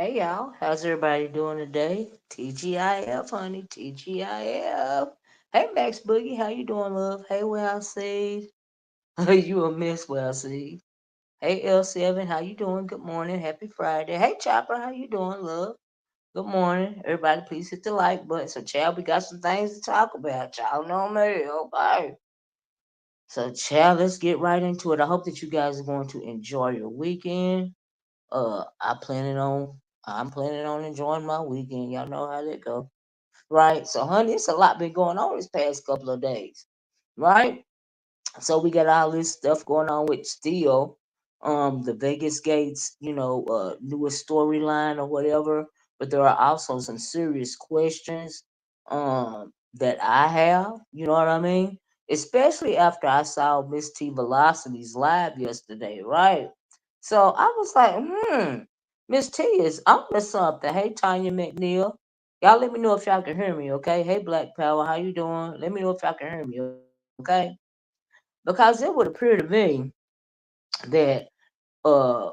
Hey y'all, how's everybody doing today? TGIF, honey, TGIF. Hey Max Boogie, how you doing, love? Hey Well Seed, you a miss Well Seed. Hey L7, how you doing? Good morning, happy Friday. Hey Chopper, how you doing, love? Good morning, everybody. Please hit the like button. So, child, we got some things to talk about. Y'all know me, okay? So, child, let's get right into it. I hope that you guys are going to enjoy your weekend. I planning on I'm planning on enjoying my weekend. Y'all know how that go, right? So, honey, it's a lot been going on this past couple of days, right? So we got all this stuff going on with Steel, the Vegas Gates, newest storyline or whatever. But there are also some serious questions that I have. You know what I mean? Especially after I saw Miss T Velocity's live yesterday, right? So I was like, Miss T is on to something. Hey, Tanya McNeil. Y'all let me know if y'all can hear me, okay? Hey, Black Power, how you doing? Let me know if y'all can hear me, okay? Because it would appear to me that uh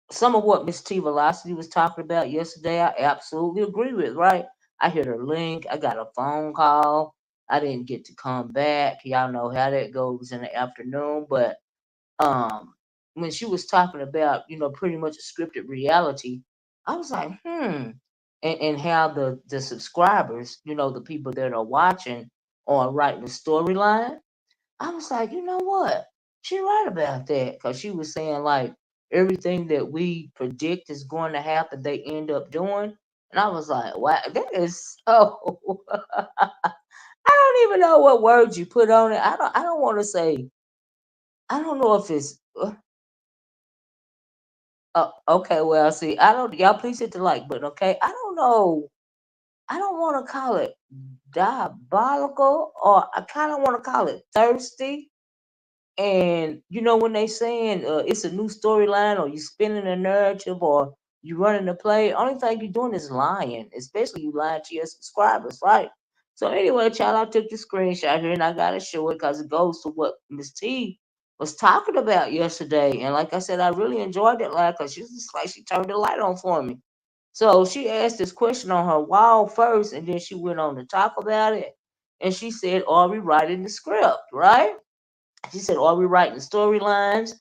some of what Miss T Velocity was talking about yesterday, I absolutely agree with, right? I hit her link, I got a phone call, I didn't get to come back. Y'all know how that goes in the afternoon, but um when she was talking about, pretty much a scripted reality, I was like, and how the subscribers, the people that are watching are writing the storyline. I was like, you know what? She right about that because she was saying like everything that we predict is going to happen, they end up doing. And I was like, wow, that is so. I don't even know what words you put on it. I don't want to say. I don't know if it's. Okay, well, see, I don't. Y'all, please hit the like button. Okay, I don't know. I don't want to call it diabolical, or I kind of want to call it thirsty. And when they saying it's a new storyline, or you spinning a narrative, or you running a play, only thing you're doing is lying. Especially you lying to your subscribers, right? So anyway, child, I took the screenshot here and I gotta show it because it goes to what Miss T was talking about yesterday. And like I said, I really enjoyed it, like, cause she's just like she turned the light on for me. So she asked this question on her wall first, and then she went on to talk about it. And she said, "Are we writing the script, right?" She said, "Are we writing storylines?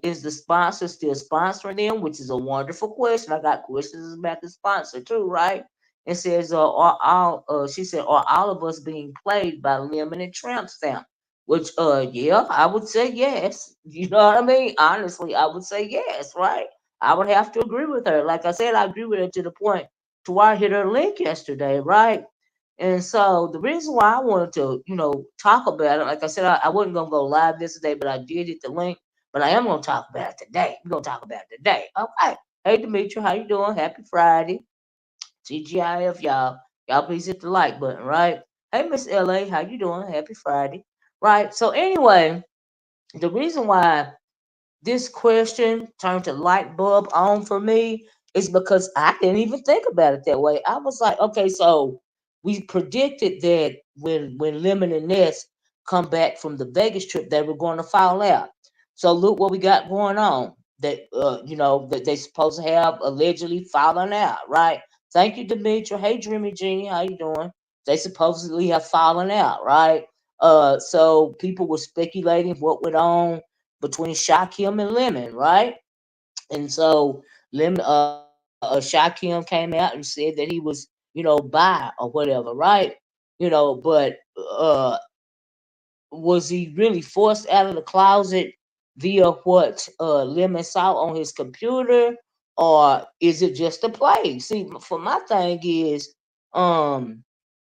Is the sponsor still sponsoring them?" Which is a wonderful question. I got questions about the sponsor too, right? It says, "Are all?" She said, "Are all of us being played by Lemon and Tramp Stamp?" Which, yeah, I would say yes. You know what I mean? Honestly, I would say yes, right? I would have to agree with her. Like I said, I agree with her to the point to where I hit her link yesterday, right? And so the reason why I wanted to, talk about it, like I said, I wasn't gonna go live yesterday, but I did hit the link. But I am gonna talk about it today. We're gonna talk about it today. Okay. Hey Demetri, how you doing? Happy Friday. TGIF, y'all. Y'all please hit the like button, right? Hey Miss LA, how you doing? Happy Friday. Right. So anyway, the reason why this question turned the light bulb on for me is because I didn't even think about it that way. I was like, okay, so we predicted that when Lemon and Ness come back from the Vegas trip, they were going to fall out. So look what we got going on. That that they supposed to have allegedly fallen out, right? Thank you, Demetri. Hey, Dreamy Genie, how you doing? They supposedly have fallen out, right? So people were speculating what went on between Shaquem and Lemon, right? And so Lemon, Shaquem came out and said that he was, bi or whatever, right? But uh was he really forced out of the closet via what Lemon saw on his computer, or is it just a play? See, for my thing is, um,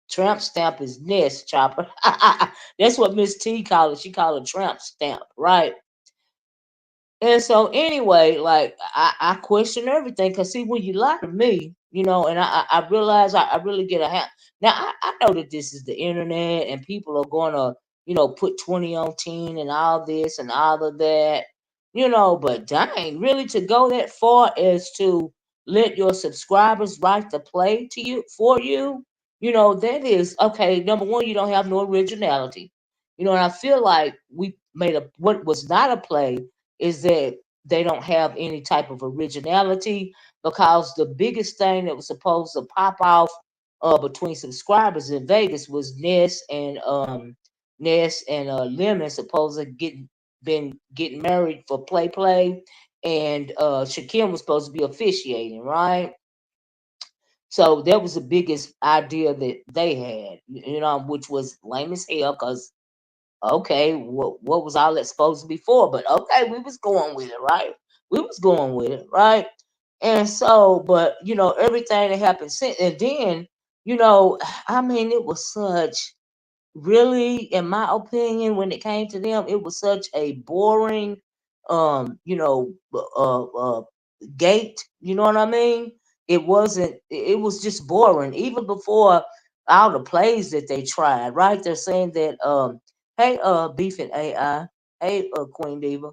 tramp stamp is nest chopper. That's what Miss T called it. She called it tramp stamp, right? And so anyway, like I question everything because see when you lie to me, and I realize I really get a now I know that this is the internet and people are gonna, put 20 on 10 and all this and all of that, but dang, really to go that far as to let your subscribers write the play to you for you, that is okay, number one, you don't have no originality. And I feel like we made a what was not a play is that they don't have any type of originality because the biggest thing that was supposed to pop off between subscribers in Vegas was Ness and Lemon supposed to been getting married for play, and Shakim was supposed to be officiating, right? So that was the biggest idea that they had, which was lame as hell because okay, what was all that supposed to be for? But okay, we was going with it, right? We was going with it, right? And so, but everything that happened since, and then, you know, I mean, it was such really, in my opinion, when it came to them, it was such a boring, gate. You know what I mean? It wasn't. It was just boring. Even before all the plays that they tried, right? They're saying that, hey, beefing AI, hey, Queen Diva,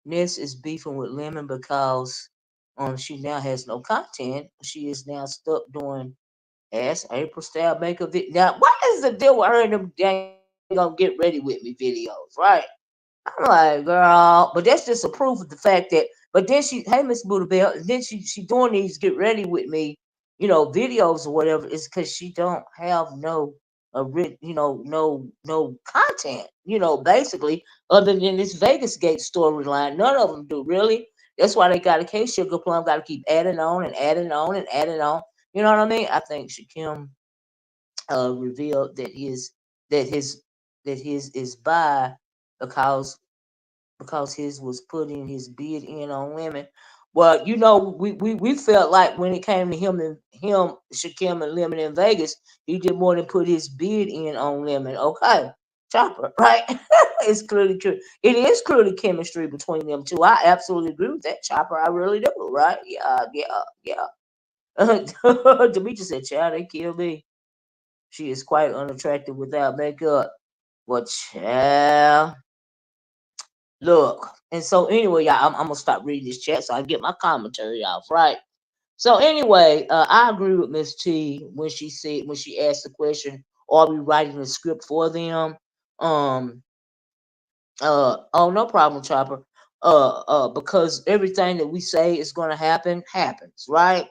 Ness is beefing with Lemon because she now has no content. She is now stuck doing ass April style makeup. Now, what is the deal with her and them dang on get ready with me videos, right? I'm like, girl, but that's just a proof of the fact that. But then she, hey, Miss Buddha Bell, and then she doing these get ready with me, videos or whatever. Is because she don't have no, no content, basically other than this Vegas Gate storyline. None of them do really. That's why they got a case sugar plum. Got to keep adding on and adding on and adding on. You know what I mean? I think Shakim revealed that his that his is by because his was putting his bid in on women. Well, we felt like when it came to him, Shakim and Lemon in Vegas, he did more than put his bid in on Lemon. Okay, Chopper, right? It's clearly true. It is clearly chemistry between them two. I absolutely agree with that, Chopper. I really do. Right? Yeah, yeah, yeah. Demetrius said, "Child, they killed me. She is quite unattractive without makeup." Well, child. Look, and so anyway, y'all, I'm gonna stop reading this chat so I get my commentary off, right? So anyway, I agree with Miss T when she asked the question, "Are we writing the script for them?" Um, oh, no problem, Chopper. Because everything that we say is gonna happen happens, right?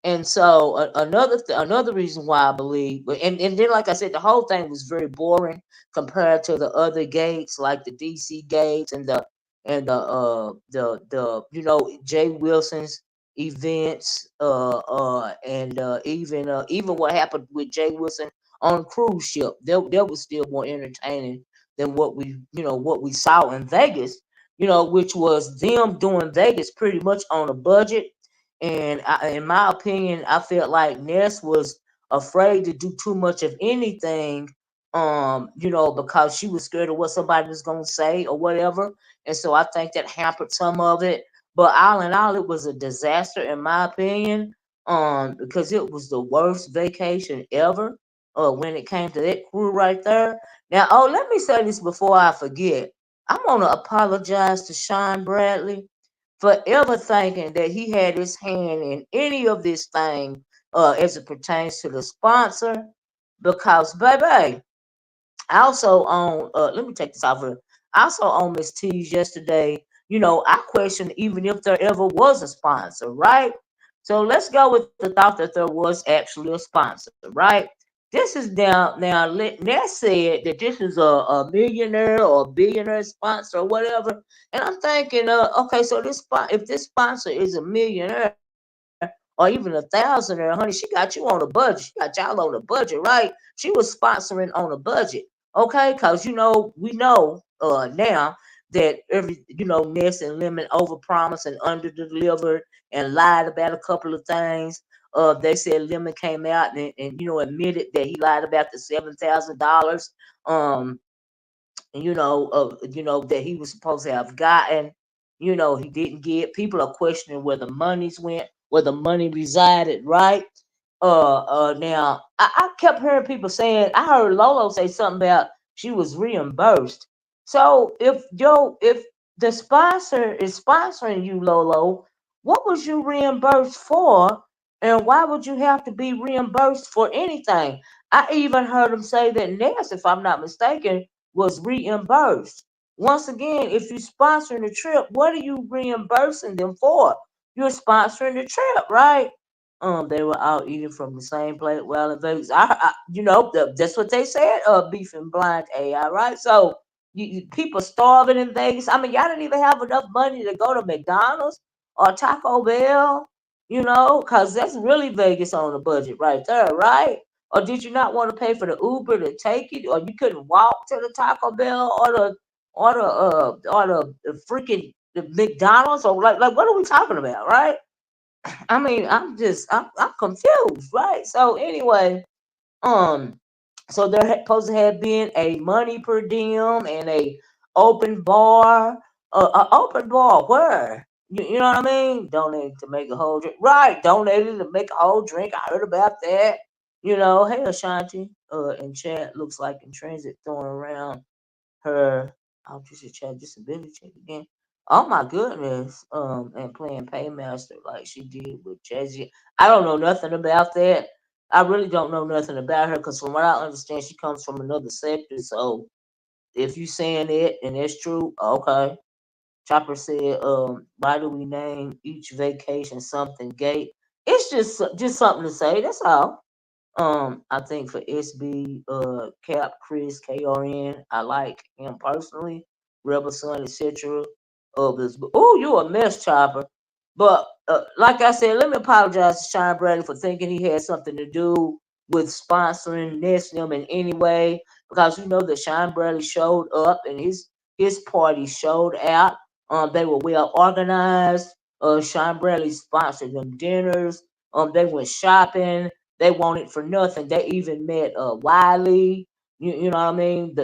And so another reason why I believe, and then like I said, the whole thing was very boring compared to the other gates, like the DC gates and the Jay Wilson's events, and even what happened with Jay Wilson on a cruise ship. That was still more entertaining than what we saw in Vegas. Which was them doing Vegas pretty much on a budget, and in my opinion, I felt like Ness was afraid to do too much of anything, because she was scared of what somebody was going to say or whatever. And so I think that hampered some of it. But all in all, it was a disaster, in my opinion, because it was the worst vacation ever when it came to that crew right there. Now, oh, let me say this before I forget. I want to apologize to Sean Bradley forever thinking that he had his hand in any of this thing as it pertains to the sponsor. Because, baby, I also on let me take this off here. I also on Miss T's yesterday. I questioned even if there ever was a sponsor, right? So let's go with the thought that there was actually a sponsor, right? This is now. Ness said that this is a millionaire or a billionaire sponsor or whatever, and I'm thinking, okay, so if this sponsor is a millionaire, or even 1,000, or honey, she got you on a budget. She got y'all on a budget, right? She was sponsoring on a budget, okay? Because we know now that Ness and Lemon overpromised and underdelivered and lied about a couple of things. They said Lemon came out and admitted that he lied about the $7,000. Um, that he was supposed to have gotten. He didn't get. People are questioning where the monies went, where the money resided, right? Now I kept hearing people saying, I heard Lolo say something about she was reimbursed. So if the sponsor is sponsoring you, Lolo, what was you reimbursed for? And why would you have to be reimbursed for anything? I even heard him say that Ness, if I'm not mistaken, was reimbursed. Once again, if you're sponsoring a trip, what are you reimbursing them for? You're sponsoring the trip, right? They were out eating from the same plate. Well, in Vegas, that's what they said. Beef and blind AI, right? So people starving in Vegas. I mean, y'all didn't even have enough money to go to McDonald's or Taco Bell, because that's really Vegas on a budget right there, right? Or did you not want to pay for the Uber to take it, or you couldn't walk to the Taco Bell or the freaking the McDonald's, or like what are we talking about, right? I mean, I'm confused, right? So anyway, um, so there supposed to have been a money per diem and a open bar, open bar where you know what I mean? Donated to make a whole drink, right? Donated to make a whole drink. I heard about that. Hey Ashanti, in chat looks like in transit throwing around her autistic child disability check again. Oh my goodness. And playing Paymaster like she did with Jazzy. I don't know nothing about that. I really don't know nothing about her because from what I understand, she comes from another sector. So if you saying it and it's true, okay. Chopper said, why do we name each vacation something gate? It's just something to say. That's all. I think for SB, Cap, Chris, KRN, I like him personally. Rebel Son, etc. Others, but oh, you a mess, Chopper. But like I said, let me apologize to Sean Bradley for thinking he had something to do with sponsoring Nestle in any way, because that Sean Bradley showed up and his party showed out. They were well organized. Sean Bradley sponsored them dinners. They went shopping. They wanted for nothing. They even met Wiley. You know what I mean?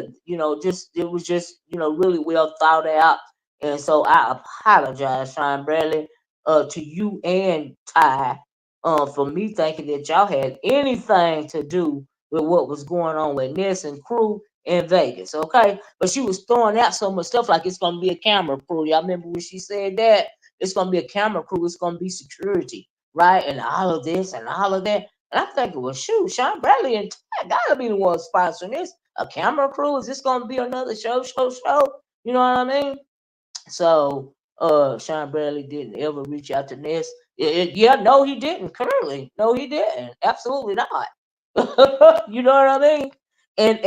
Just it was just really well thought out. And so I apologize, Sean Bradley, to you and Ty, for me thinking that y'all had anything to do with what was going on with Ness and crew in Vegas. Okay, but she was throwing out so much stuff like it's gonna be a camera crew. Y'all remember when she said that it's gonna be a camera crew? It's gonna be security, right? And all of this and all of that. And I'm thinking, well, shoot, Sean Bradley and Ty gotta be the ones sponsoring this. A camera crew? Is this gonna be another show? You know what I mean? So Sean Bradley didn't ever reach out to Ness. Yeah, no, he didn't. Currently, no, he didn't. Absolutely not. You know what I mean? And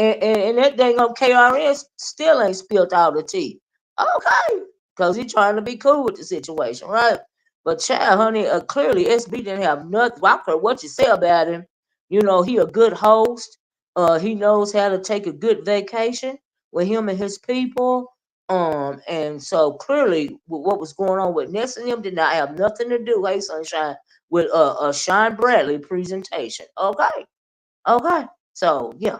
that dang on KRS still ain't spilled all the tea. Okay, because he trying to be cool with the situation, right? But child, honey, clearly SB didn't have nothing. Well, I don't care what you say about him. He a good host. He knows how to take a good vacation with him and his people. And so clearly, what was going on with Ness and him did not have nothing to do, hey Sunshine, with a Sean Bradley presentation. Okay, okay. So yeah,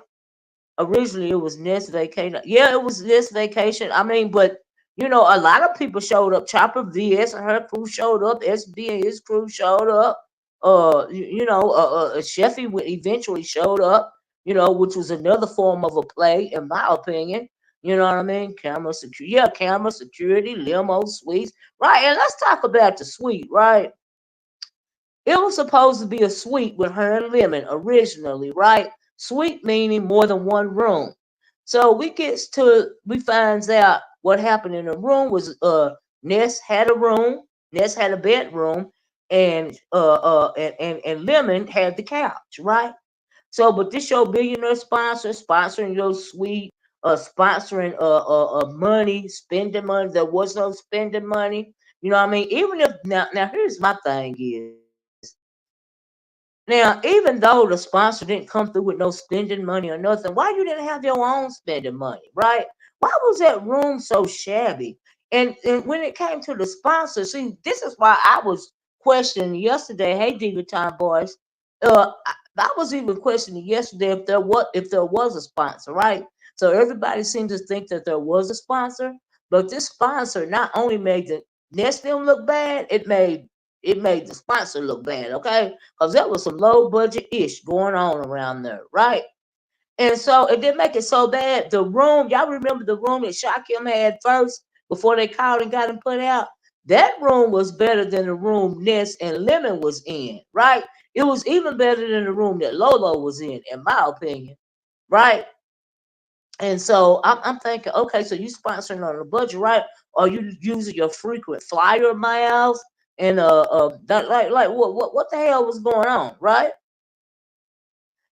originally it was Ness vacation. Yeah, it was Ness vacation. I mean, but a lot of people showed up. Chopper VS and her crew showed up. SB and his crew showed up. Sheffy eventually showed up. Which was another form of a play, in my opinion. You know what I mean? Camera security, yeah, camera security, limo suites, right? And let's talk about the suite, right? It was supposed to be a suite with her and Lemon originally, right? Suite meaning more than one room. So we finds out what happened in the room was Ness had a room, Ness had a bedroom, and Lemon had the couch, right? So, but this your billionaire sponsor sponsoring your suite, sponsoring money, spending money. There was no spending money. You know what I mean? Even if now here's my thing is Now, even though the sponsor didn't come through with no spending money or nothing, why you didn't have your own spending money, right? Why was that room so shabby? And when it came to the sponsor, see, this is why I was questioning yesterday. Hey, Diva Time boys, I was even questioning yesterday if there was a sponsor, right? So everybody seemed to think that there was a sponsor, but this sponsor not only made the Nest them look bad, it made the sponsor look bad, okay? Because there was some low budget ish going on around there, right? And so it did make it so bad. The room, y'all remember the room that Shakim had first before they called and got him put out? That room was better than the room Ness and Lemon was in, right? It was even better than the room that Lolo was in my opinion, right? And so I'm thinking, okay, so you sponsoring on the budget, right? Or you using your frequent flyer miles and like what the hell was going on, right?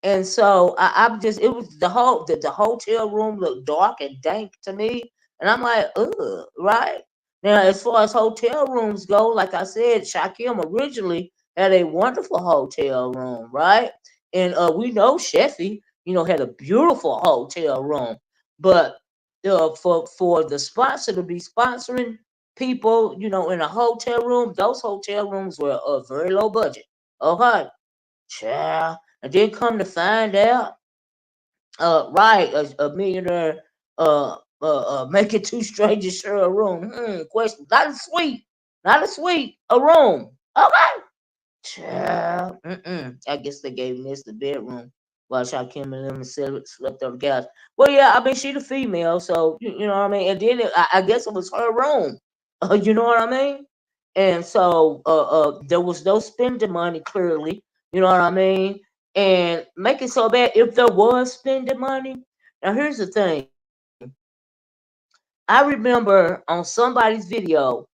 And so I'm just it was the hotel room looked dark and dank to me, and I'm like, ugh, right? Now as far as hotel rooms go, like I said, Shakim originally had a wonderful hotel room, right? And we know Sheffy, had a beautiful hotel room, but for the sponsor to be sponsoring people, in a hotel room, those hotel rooms were a very low budget. Okay, child. And then come to find out, right, a millionaire making two strangers share a room. Question, not a suite, a room. Okay. Child. I guess they gave Miss the bedroom while Shaquem and them slept on the couch. Well, yeah, I mean, she the female, so you know what I mean. And then I guess it was her room. You know what I mean? And so there was no spending money clearly. You know what I mean? And make it so bad if there was spending money. Now here's the thing. I remember on somebody's video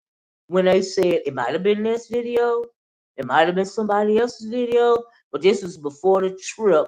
when they said it might have been this video, it might have been somebody else's video, but this was before the trip.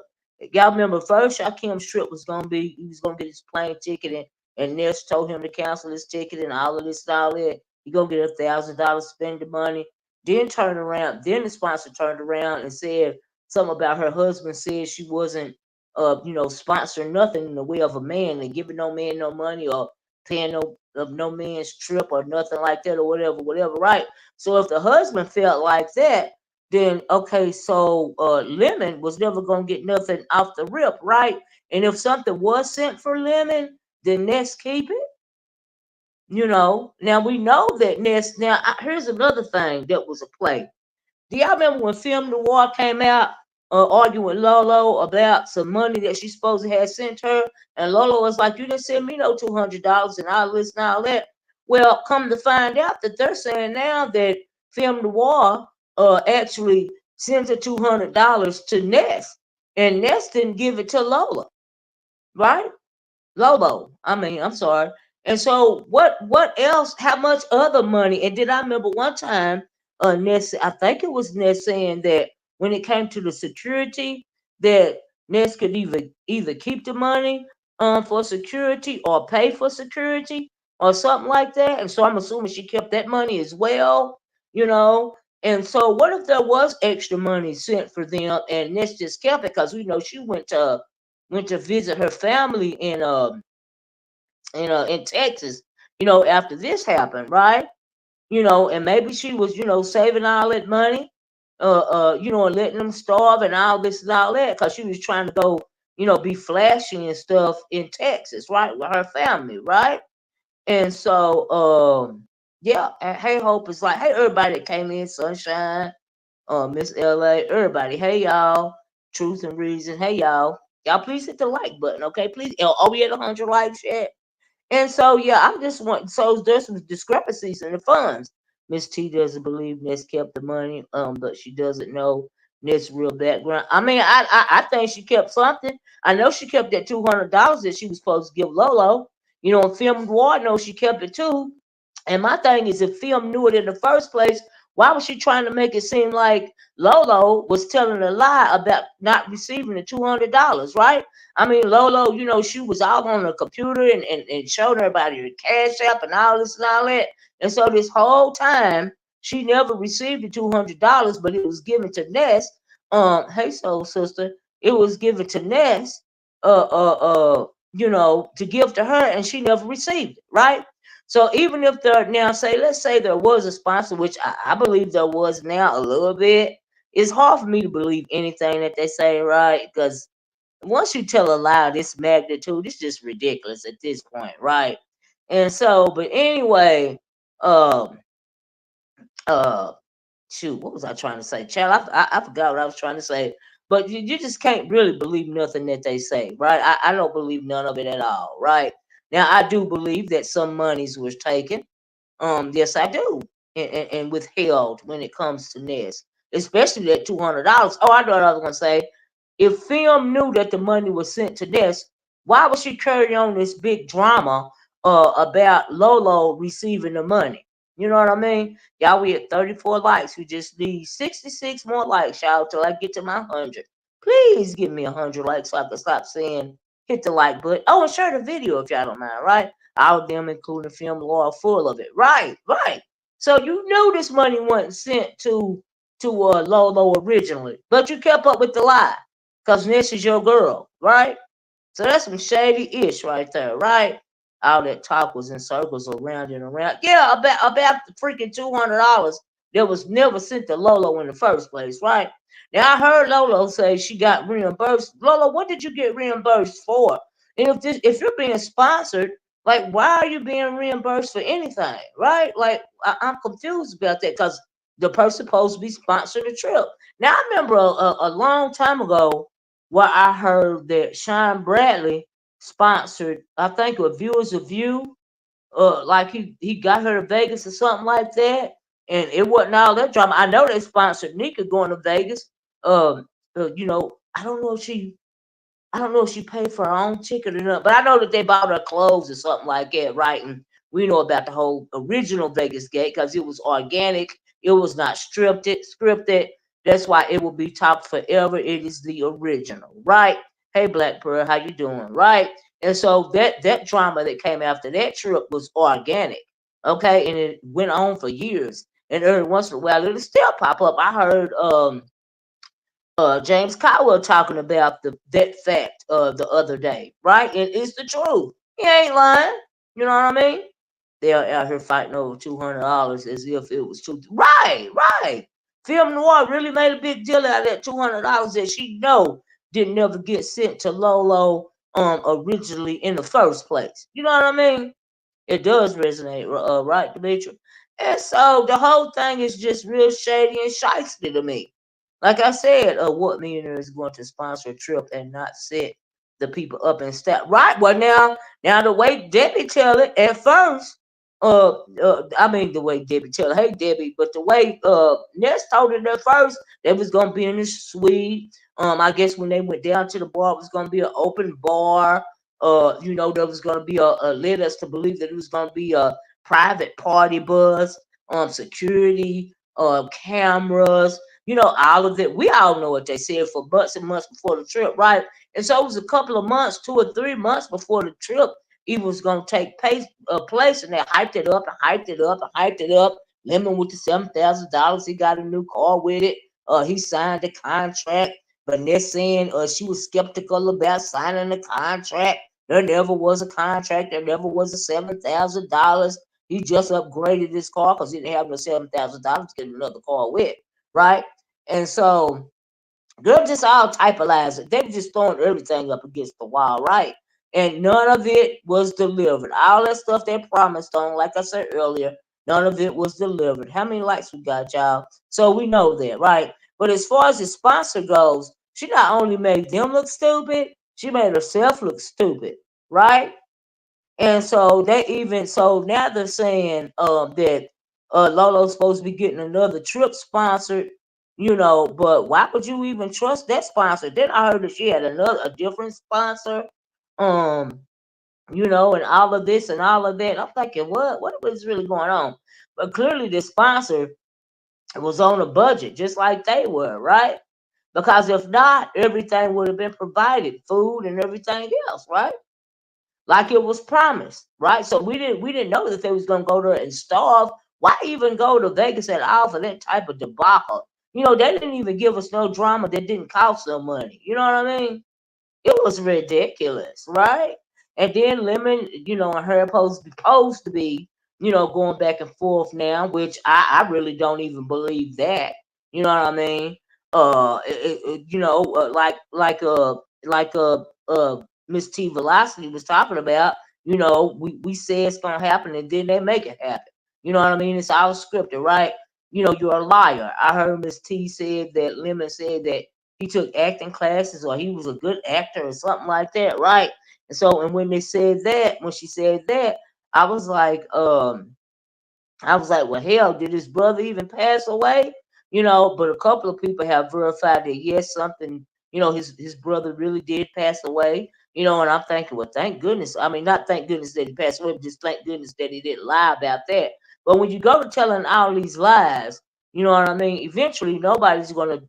Y'all remember first Shakim's trip was gonna be he was gonna get his plane ticket and Ness told him to cancel his ticket and all of this and all that. He gonna get $1,000 spending money. Then turned around, then the sponsor turned around and said something about her husband said she wasn't sponsoring nothing in the way of a man and giving no man no money or paying no man's trip or nothing like that or whatever, right? So if the husband felt like that, then okay, so Lemon was never gonna get nothing off the rip, right? And if something was sent for Lemon, then let's keep it. Now we know that Ness. Now here's another thing that was a play. Do y'all remember when Film Noir came out, arguing with Lolo about some money that she supposed to have sent her? And Lolo was like, "You didn't send me no $200 and all this and all that." Well, come to find out that they're saying now that Film Noir actually sends the $200 to Ness, and Ness didn't give it to Lola, right? Lobo. I mean, I'm sorry. And so what else? How much other money? And did I remember one time Ness, I think it was Ness saying that when it came to the security, that Ness could either keep the money for security or pay for security or something like that. And so I'm assuming she kept that money as well, you know. And so what if there was extra money sent for them and Ness just kept it because we know she went to visit her family in Texas, after this happened, right? And maybe she was, saving all that money, and letting them starve and all this and all that, because she was trying to go, be flashy and stuff in Texas, right, with her family, right? And so, yeah, and Hey Hope is like, hey, everybody that came in, Sunshine, Miss LA, everybody, hey y'all, Truth and Reason, hey y'all, please hit the like button, okay? Please, are we at 100 likes yet? And so, yeah, I'm just want so there's some discrepancies in the funds. Miss T doesn't believe Ness kept the money, but she doesn't know Ness' real background. I mean, I think she kept something. I know she kept that $200 that she was supposed to give Lolo. And Film Noir knows she kept it too. And my thing is, if Film knew it in the first place, why was she trying to make it seem like Lolo was telling a lie about not receiving the $200, right? I mean, Lolo, she was all on the computer and showing everybody her cash app and all this and all that. And so this whole time, she never received the $200, but it was given to Ness. Hey Soul Sister, it was given to Ness, to give to her, and she never received it, right? So even if there now say, let's say there was a sponsor, which I believe there was now a little bit, it's hard for me to believe anything that they say, right? Because once you tell a lie this magnitude, it's just ridiculous at this point, right? And so, but anyway, um, uh, shoot, what was I trying to say? Child, I forgot what I was trying to say. But you just can't really believe nothing that they say, right? I don't believe none of it at all, right? Now, I do believe that some monies was taken. Yes, I do, and withheld when it comes to this, especially that $200. Oh, I know what I was gonna say. If film knew that the money was sent to this, why would she carry on this big drama about Lolo receiving the money? You know what I mean? Y'all, we at 34 likes. We just need 66 more likes, y'all, till I get to my 100. Please give me 100 likes so I can stop saying hit the like button. Oh, and share the video if y'all don't mind, right? All of them, including film Law, full of it. Right, right. So you knew this money wasn't sent to Lolo originally, but you kept up with the lie because this is your girl, right? So that's some shady ish right there, right? All that talk was in circles around and around. Yeah, about the freaking $200 that was never sent to Lolo in the first place, right? Now I heard Lolo say she got reimbursed. Lolo, what did you get reimbursed for? And if you're being sponsored, like why are you being reimbursed for anything, right? Like I'm confused about that because the person supposed to be sponsored the trip. Now I remember a long time ago where I heard that Sean Bradley sponsored, I think, a Viewers of View. Like he got her to Vegas or something like that, and it wasn't all that drama. I know they sponsored Nika going to Vegas. I don't know if she paid for her own ticket or not, but I know that they bought her clothes or something like that, right? And we know about the whole original Vegas Gate because it was organic. It was not scripted. That's why it will be top forever. It is the original, right? Hey, Black Pearl, how you doing, right? And so that drama that came after that trip was organic, okay, and it went on for years. And every once in a while, it'll still pop up. I heard James Caldwell talking about that fact the other day, right? And it's the truth. He ain't lying. You know what I mean? They're out here fighting over $200 as if it was true. Right, right. Film Noir really made a big deal out of that $200 that she know didn't never get sent to Lolo originally in the first place. You know what I mean? It does resonate, right, Demetri? And so the whole thing is just real shady and shysty to me. Like I said, what millionaire is going to sponsor a trip and not set the people up and step right? Well, now the way Debbie tell it at first, I mean the way Debbie tell it, hey Debbie, but the way Ness told it at first, they was gonna be in the suite. I guess when they went down to the bar, it was gonna be an open bar. There was going to be led us to believe that it was going to be a private party bus, security, cameras, all of that. We all know what they said for months and months before the trip, right? And so it was a couple of months, 2 or 3 months before the trip even was going to take place, and they hyped it up and hyped it up and hyped it up. Lemon with the $7,000, he got a new car with it. He signed the contract. But they're saying she was skeptical about signing the contract. There never was a contract. There never was a $7,000. He just upgraded his car because he didn't have no $7,000 to get another car with, right? And so they're just all type of lies. They were just throwing everything up against the wall, right? And none of it was delivered. All that stuff they promised on, like I said earlier, none of it was delivered. How many likes we got, y'all? So we know that, right? But as far as the sponsor goes, she not only made them look stupid, she made herself look stupid, right? And so now they're saying that Lolo's supposed to be getting another trip sponsored, but why would you even trust that sponsor? Then I heard that she had a different sponsor, um, and all of this and all of that. I'm thinking, what was really going on? But clearly the sponsor was on a budget, just like they were, right? Because if not, everything would have been provided, food and everything else, right? Like it was promised, right? So we didn't know that they was gonna go there and starve. Why even go to Vegas at all for that type of debacle? They didn't even give us no drama that didn't cost some money. You know what I mean? It was ridiculous, right? And then Lemon, and her supposed to be, going back and forth now, which I really don't even believe that. You know what I mean? Like Miss T Velocity was talking about. We say it's gonna happen, and then they make it happen. You know what I mean? It's all scripted, right? You're a liar. I heard Miss T said that Lemon said that he took acting classes or he was a good actor or something like that, right? And so, and when she said that, I was like, well, hell, did his brother even pass away? But a couple of people have verified that yes, something, his brother really did pass away. And I'm thinking, well, thank goodness. I mean, not thank goodness that he passed away, but just thank goodness that he didn't lie about that. But when you go to telling all these lies, you know what I mean? Eventually, nobody's gonna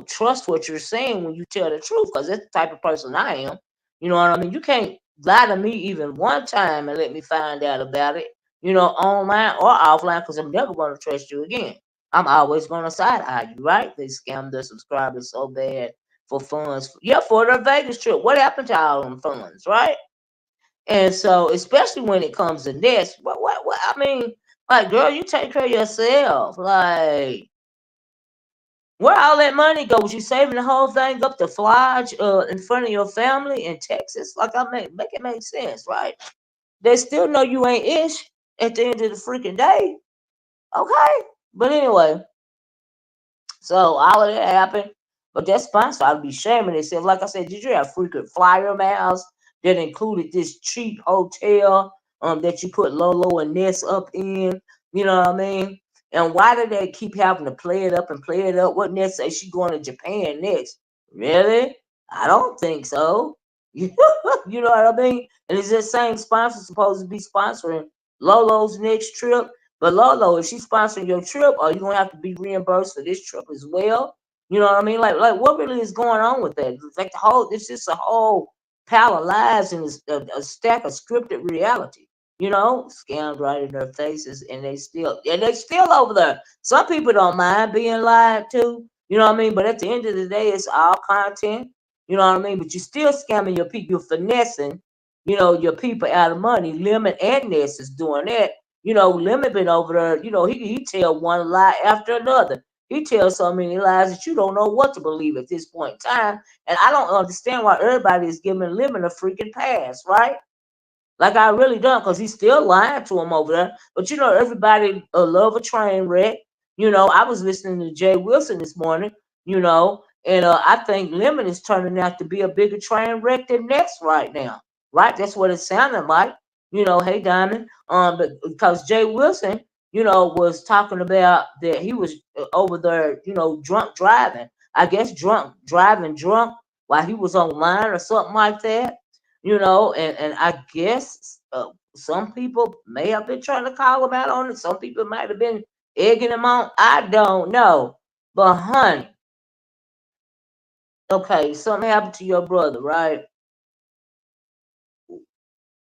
trust what you're saying when you tell the truth, because that's the type of person I am. You know what I mean? You can't lie to me even one time and let me find out about it, online or offline, because I'm never going to trust you again. I'm always going to side eye you, right? They scammed their subscribers so bad for funds. Yeah, for their Vegas trip. What happened to all them funds, right? And so, especially when it comes to this, what, I mean, like, girl, you take care of yourself. Like, where all that money go? Was you saving the whole thing up to fly in front of your family in Texas? Like, I make it make sense, right? They still know you ain't ish at the end of the freaking day. Okay. But anyway, so all of that happened. But that sponsor ought to be shaming themselves. Like I said, did you have freaking flyer miles that included this cheap hotel that you put Lolo and Ness up in? You know what I mean? And why do they keep having to play it up and play it up? What Ness say she going to Japan next? Really? I don't think so. You know what I mean? And is that same sponsor supposed to be sponsoring Lolo's next trip? But Lolo, if she's sponsoring your trip, are you gonna have to be reimbursed for this trip as well? You know what I mean? Like what really is going on with that? It's like it's just a whole pile of lies and a stack of scripted reality. Scammed right in their faces, and they still over there. Some people don't mind being lied to. You know what I mean? But at the end of the day, it's all content. You know what I mean? But you're still scamming your people. You're finessing, your people out of money. Lemon and Ness is doing that. Lemon been over there. He tell one lie after another. He tells so many lies that you don't know what to believe at this point in time. And I don't understand why everybody is giving Lemon a freaking pass, right? Like I really don't, because he's still lying to him over there. But everybody love a train wreck. I was listening to Jay Wilson this morning. And I think Lemon is turning out to be a bigger train wreck than Next right now. Right? That's what it sounded like. Hey Diamond. But because Jay Wilson, was talking about that he was over there, drunk driving. I guess drunk while he was online or something like that. And I guess some people may have been trying to call him out on it. Some people might have been egging him on. I don't know. But honey, okay, something happened to your brother, right?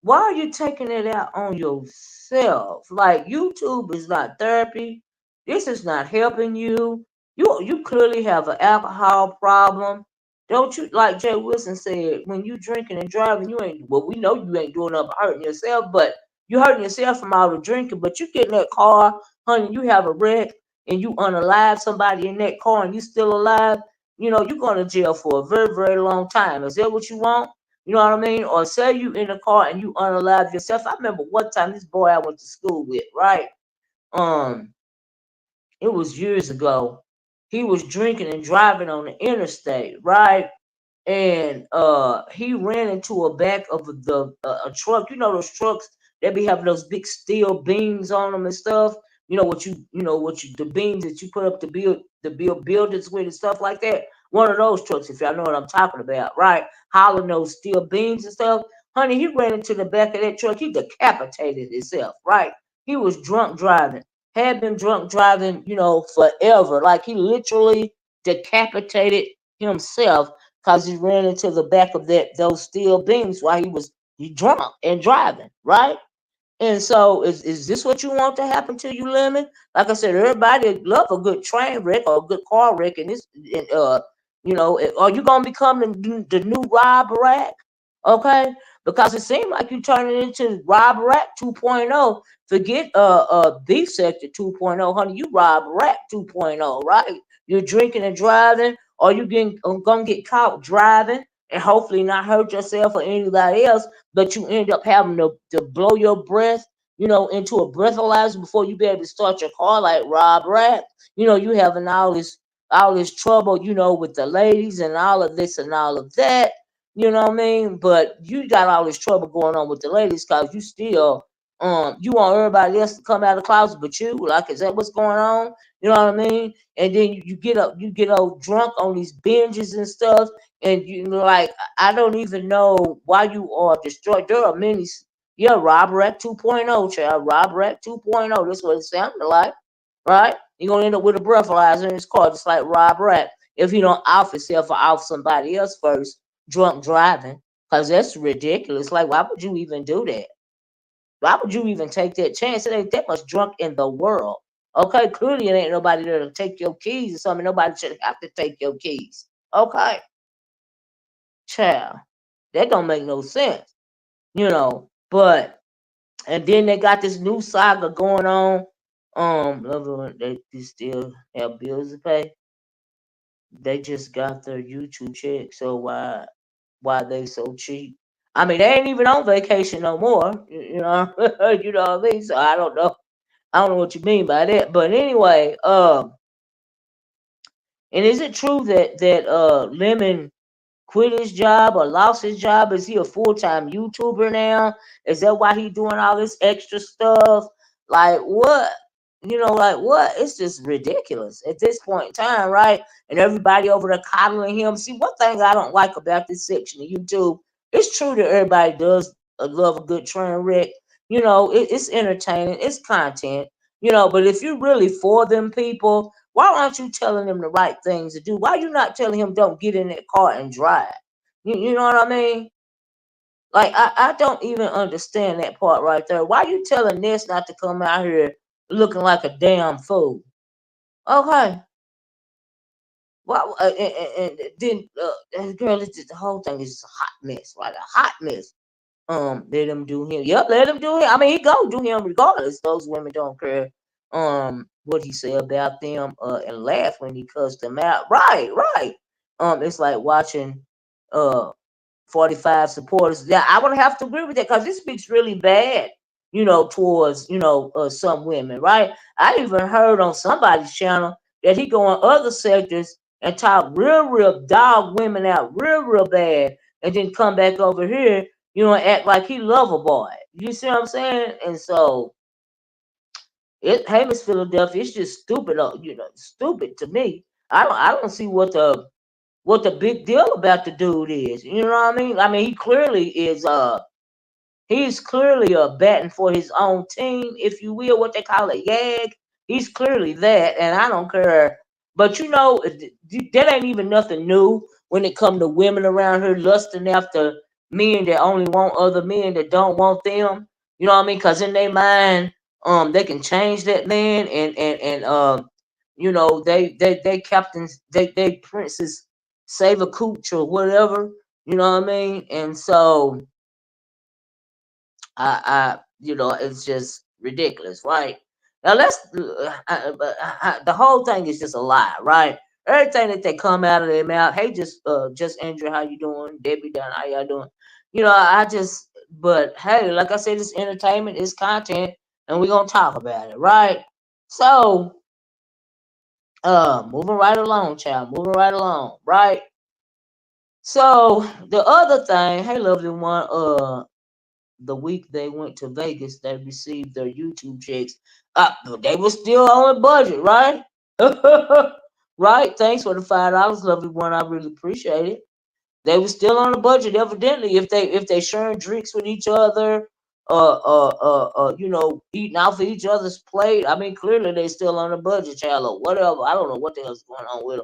Why are you taking it out on yourself? Like YouTube is not therapy. This is not helping you. You clearly have an alcohol problem. Don't you, like Jay Wilson said, when you drinking and driving, you ain't, well, we know you ain't doing nothing but hurting yourself, but you hurting yourself from all the drinking. But you get in that car, honey, you have a wreck and you unalive somebody in that car and you still alive, you're going to jail for a very, very long time. Is that what you want? You know what I mean? Or say you in a car and you unalive yourself. I remember one time this boy I went to school with, right? Um, it was years ago. He was drinking and driving on the interstate, right? And he ran into a back of a truck. Those trucks that be having those big steel beams on them and stuff. The beams that you put up to build buildings with and stuff like that. One of those trucks, if y'all know what I'm talking about, right? Hauling those steel beams and stuff. Honey, he ran into the back of that truck. He decapitated himself, right? He was drunk driving. Had been drunk driving, forever. Like he literally decapitated himself because he ran into the back of those steel beams while he drunk and driving, right? And so, is this what you want to happen to you, Lemon? Like I said, everybody love a good train wreck or a good car wreck, and this, and, are you gonna become the new Rob Rack? Okay, because it seems like you turning into Rob Rack 2.0. Forget Beef Sector 2.0, honey. You Rob Rack 2.0, right? You're drinking and driving, or you getting gonna get caught driving and hopefully not hurt yourself or anybody else, but you end up having to blow your breath, into a breathalyzer before you be able to start your car like Rob Rat. You having all this trouble, with the ladies and all of this and all of that. You know what I mean? But you got all this trouble going on with the ladies because you still you want everybody else to come out of the closet but you. Like, is that what's going on? You know what I mean? And then you get all drunk on these binges and stuff, and like, I don't even know why you are destroyed. There are many. Yeah, Rob Rack 2.0, child. Rob Rack 2.0. That's what it sounded like, right? You're gonna end up with a breathalyzer in his car, just like Rob Rack, if he don't off himself or off somebody else first, drunk driving, because that's ridiculous. Like, why would you even do that? Why would you even take that chance? It ain't that much drunk in the world. Okay, clearly it ain't nobody there to take your keys or something. Nobody should have to take your keys. Okay, child, that don't make no sense, But and then they got this new saga going on. They still have bills to pay. They just got their YouTube check, so why they so cheap? I mean, they ain't even on vacation no more. You know what I mean. So I don't know. I don't know what you mean by that. But anyway, and is it true that Lemon quit his job or lost his job? Is he a full-time YouTuber now? Is that why he doing all this extra stuff? Like what? Like what? It's just ridiculous at this point in time, right? And everybody over there coddling him. See, one thing I don't like about this section of YouTube, it's true that everybody does love a good train wreck. It's entertaining, it's content, but if you're really for them people, why aren't you telling him the right things to do? Why you not telling him don't get in that car and drive? You know what I mean? Like, I don't even understand that part right there. Why you telling Ness not to come out here looking like a damn fool? Okay. Well, and then girl, the whole thing is a hot mess, right? A hot mess. Let him do him. Yep, let him do him. I mean, he go do him regardless. Those women don't care. What he say about them. And laugh when he cussed them out. Right, right. It's like watching 45 supporters. Yeah, I would have to agree with that because this speaks really bad, towards, some women, right? I even heard on somebody's channel that he go on other sectors and talk real dog women out real bad, and then come back over here, and act like he love a boy. You see what I'm saying? And so hey, Miss Philadelphia, it's just stupid, stupid to me. I don't see what the big deal about the dude is. You know what I mean? I mean, he's clearly batting for his own team, if you will, what they call it, YAG. He's clearly that, and I don't care. But that ain't even nothing new when it come to women around here lusting after men that only want other men that don't want them. You know what I mean? Because in their mind, they can change that man, and they captains, they princes save a cooch or whatever. You know what I mean? And so it's just ridiculous, right? Now the whole thing is just a lie, right? Everything that they come out of their mouth, hey, just Andrew, how you doing? Debbie Dunn, how y'all doing? But hey, like I said, it's entertainment, it's content, and we're gonna talk about it, right? So, moving right along, child, moving right along, right? So the other thing, hey, lovely one, the week they went to Vegas, they received their YouTube checks. They were still on a budget, right? Right. Thanks for the $5, lovely one. I really appreciate it. They were still on a budget, evidently. If they sharing drinks with each other, eating off of each other's plate. I mean, clearly they still on a budget, child, or whatever. I don't know what the hell's going on with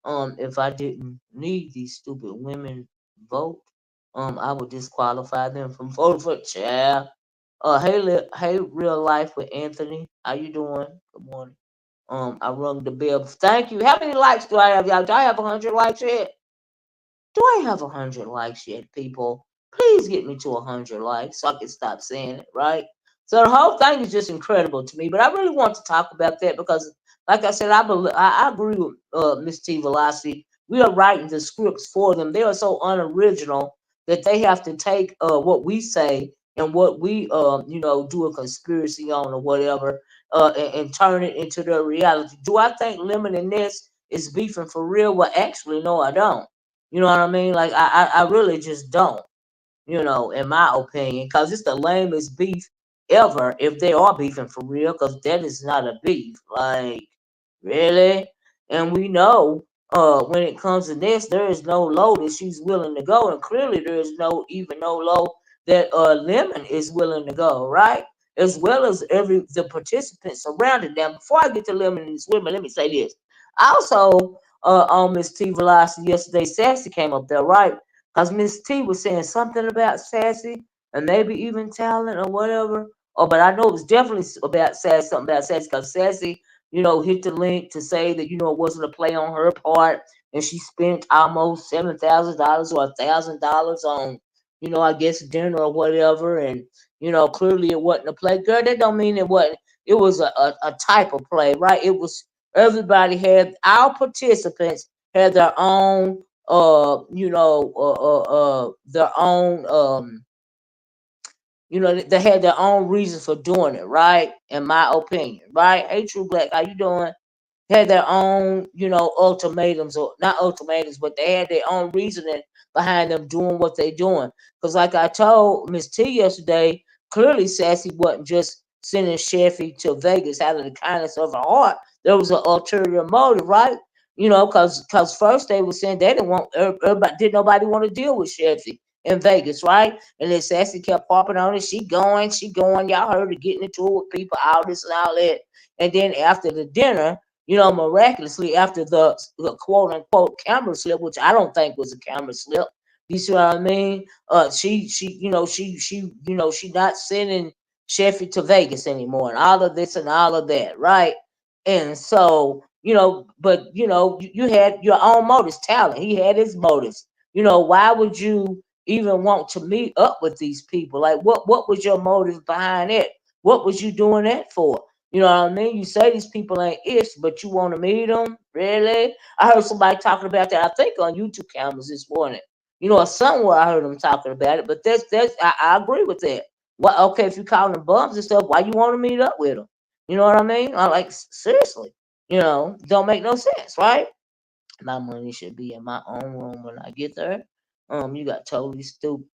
them. If I didn't need these stupid women vote, I would disqualify them from voting for child. Hey, real life with Anthony. How you doing? Good morning. I rung the bell. Thank you. How many likes do I have, y'all? Do I have 100 likes yet? Do I have 100 likes yet, people? Please get me to 100 likes so I can stop saying it, right? So the whole thing is just incredible to me. But I really want to talk about that because, like I said, I agree with Miss T Velocity. We are writing the scripts for them. They are so unoriginal that they have to take what we say and what we do a conspiracy on or whatever, and turn it into their reality. Do I think Lemon and Ness is beefing for real? Well, actually, no, I don't. You know what I mean? Like I really just don't, in my opinion, because it's the lamest beef ever if they are beefing for real, because that is not a beef. Like, really? And we know when it comes to this, there is no low that she's willing to go, and clearly there is no low that Lemon is willing to go, right? As well as every the participants surrounding them. Before I get to Lemon and Women, let me say this. Also, on Miss T Velocity yesterday, Sassy came up there, right? Because Miss T was saying something about Sassy and maybe even talent or whatever. Oh, but I know it was definitely about Sassy, something about Sassy, because Sassy, hit the link to say that, it wasn't a play on her part. And she spent almost $7,000 or $1,000 on, I guess dinner or whatever. And, clearly it wasn't a play. Girl, that don't mean it wasn't. It was a type of play, right? It was everybody had our participants had their own their own they had their own reasons for doing it, right? In my opinion, right? Hey, True Black, how you doing? Had their own, ultimatums, or not ultimatums, but they had their own reasoning behind them doing what they doing. Because, like I told Miss T yesterday, clearly Sassy wasn't just sending Sheffy to Vegas out of the kindness of her heart. There was an ulterior motive, right? Because first they were saying they didn't want everybody, did nobody want to deal with Sheffy in Vegas, right? And then Sassy kept popping on it. She going. Y'all heard her getting into it with people, all this and all that. And then after the dinner, miraculously after the quote unquote camera slip, which I don't think was a camera slip. You see what I mean? She not sending Sheffy to Vegas anymore, and all of this and all of that, right? And so, but you had your own motives, talent. He had his motives. Why would you even want to meet up with these people? Like, what was your motive behind it? What was you doing that for? You know what I mean? You say these people ain't ish, but you want to meet them? Really? I heard somebody talking about that, I think on YouTube cameras this morning. Or somewhere I heard them talking about it, but I agree with that. What? Okay, if you call them bums and stuff, why you want to meet up with them? You know what I mean? I like seriously. Don't make no sense, right? My money should be in my own room when I get there. You got totally stupid.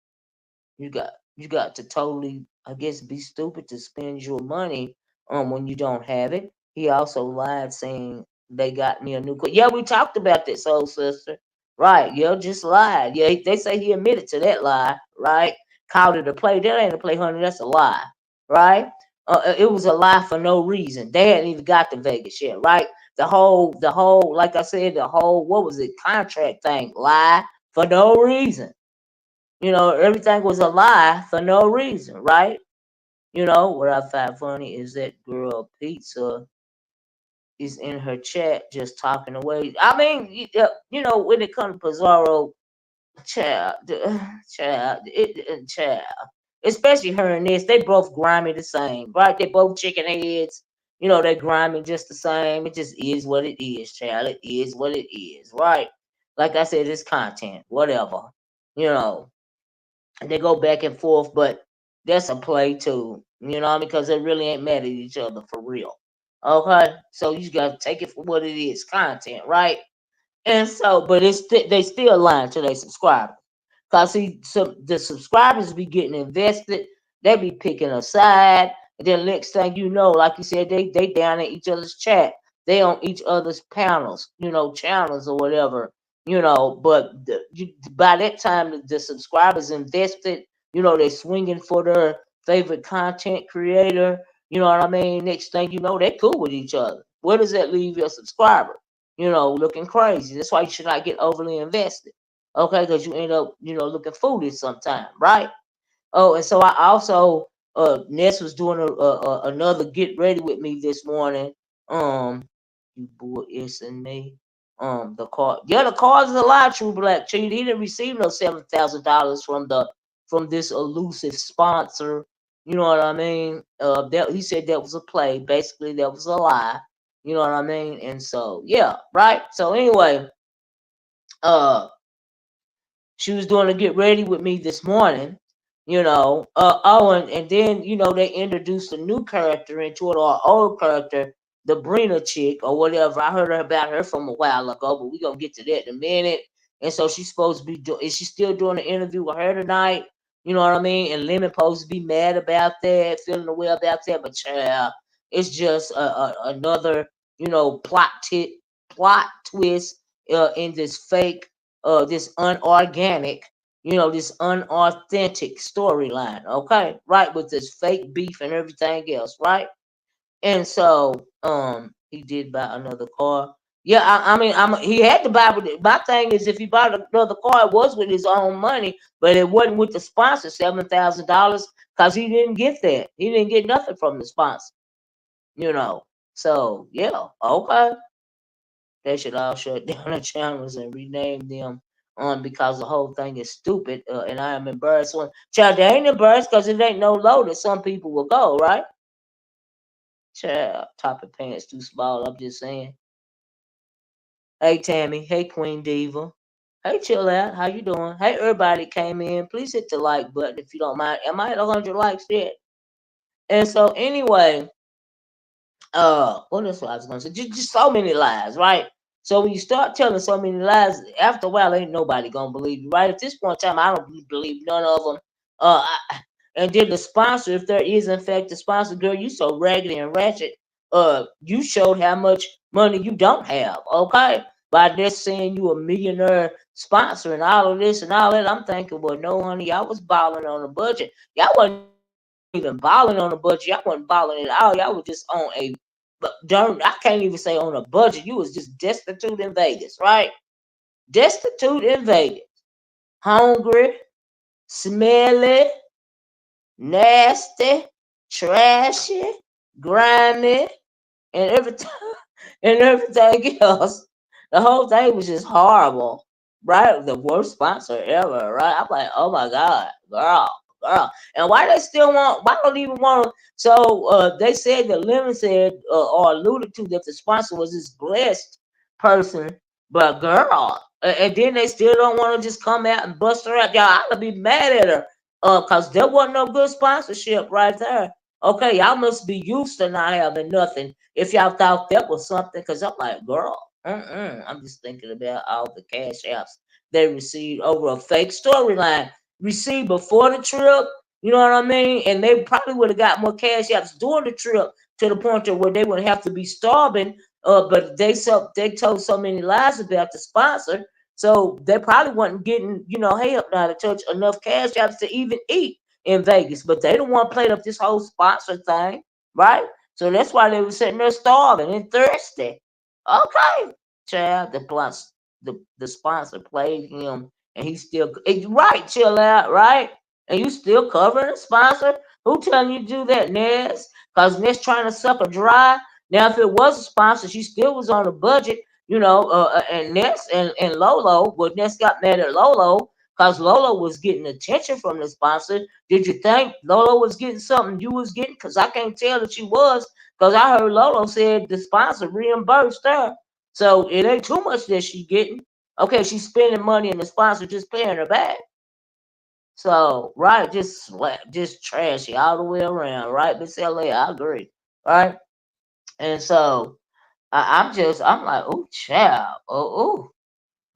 You got to totally, I guess, be stupid to spend your money when you don't have it. He also lied saying they got me a new car. Yeah, we talked about this, soul sister. Right. Yeah, just lied. Yeah, they say he admitted to that lie, right? Called it a play. That ain't a play, honey. That's a lie. Right? It was a lie for no reason. They hadn't even got to Vegas yet, right? The whole, like I said, the whole, what was it, contract thing, lie for no reason. Everything was a lie for no reason, right? What I find funny is that girl Pizza is in her chat just talking away. I mean, when it comes to Pizarro, child, child, especially her and this, they both grimy the same, right? They both chicken heads. They grimy just the same. It just is what it is, child. It is what it is, right? Like I said, it's content, whatever. You know, they go back and forth, but that's a play too. Because they really ain't mad at each other for real. Okay, so you gotta take it for what it is, content, right? And so, but they still lying to their subscribers. Cause see, the subscribers be getting invested. They be picking a side, and then next thing you know, like you said, they down in each other's chat. They on each other's panels, channels or whatever. But by that time, the subscribers invested. They swinging for their favorite content creator. You know what I mean? Next thing you know, they cool with each other. Where does that leave your subscriber? Looking crazy. That's why you should not get overly invested. Okay, because you end up, looking foolish sometime, right? Oh, and so I also Ness was doing another get ready with me this morning. Um, you boy, it's and me. The car, yeah, the car's a lie, True Black Cheat. He didn't receive no $7,000 from this elusive sponsor. You know what I mean? That he said that was a play. Basically, that was a lie. You know what I mean? And so, yeah, right. So anyway, uh, she was doing to get ready with me this morning, and then they introduced a new character into it, or an old character, the Brina chick or whatever. I heard about her from a while ago, but we gonna get to that in a minute. And so she's supposed to be doing. Is she still doing an interview with her tonight? You know what I mean? And Lemon supposed to be mad about that, feeling the way about that, but child, it's just another plot twist in this fake this unorganic, this unauthentic storyline, okay? Right, with this fake beef and everything else, right? And so he did buy another car. Yeah, I mean he had to buy with it. My thing is if he bought another car, it was with his own money, but it wasn't with the sponsor, $7,000, because he didn't get that. He didn't get nothing from the sponsor, you know. So yeah, okay. They should all shut down the channels and rename them because the whole thing is stupid. And I am embarrassed. Child, they ain't embarrassed because it ain't no low that some people will go, right? Child, topping pants too small. I'm just saying. Hey Tammy. Hey Queen Diva. Hey Chill Out. How you doing? Hey everybody that came in. Please hit the like button if you don't mind. Am I at 100 likes yet? And so anyway, what else I was gonna say? Just so many lies, right? So when you start telling so many lies, after a while, ain't nobody gonna believe you, right? At this point in time, I don't believe none of them. And then the sponsor, if there is in fact a sponsor, girl, you so raggedy and ratchet. You showed how much money you don't have, okay? By just saying you a millionaire sponsor and all of this and all that, I'm thinking, well, no, honey, y'all was balling on a budget. Y'all wasn't even balling on a budget. Y'all wasn't balling at all. Y'all was just on a but darn, I can't even say on a budget. You was just destitute in Vegas, right? Destitute in Vegas. Hungry, smelly, nasty, trashy, grimy, and everything and everything else. The whole thing was just horrible. Right? The worst sponsor ever, right? I'm like, oh my God, girl. And why they still why don't even want to so they said that Lemon said or alluded to that the sponsor was this blessed person, but girl, and then they still don't want to just come out and bust her out. Y'all ought to be mad at her. Cause there wasn't no good sponsorship right there. Okay, y'all must be used to not having nothing if y'all thought that was something. Cause I'm like, girl, I'm just thinking about all the cash apps they received over a fake storyline received before the trip. You know what I mean? And they probably would have got more cash apps during the trip to the point to where they would have to be starving. But they told so many lies about the sponsor, so they probably wasn't getting hey up now to touch enough cash apps to even eat in Vegas. But they don't want to play up this whole sponsor thing, right? So that's why they were sitting there starving and thirsty. Okay, child, the sponsor played him, and he still right. Chill out, right? And you still covering the sponsor? Who telling you to do that, Ness? Cause Ness trying to suck her dry. Now, if it was a sponsor, she still was on a budget, and Ness and Lolo, but Ness got mad at Lolo because Lolo was getting attention from the sponsor. Did you think Lolo was getting something you was getting? Because I can't tell that she was, because I heard Lolo said the sponsor reimbursed her. So it ain't too much that she getting. Okay, she's spending money and the sponsor just paying her back. So right, just trashy all the way around, right? Miss LA, I agree. Right? And so I'm like, oh child, oh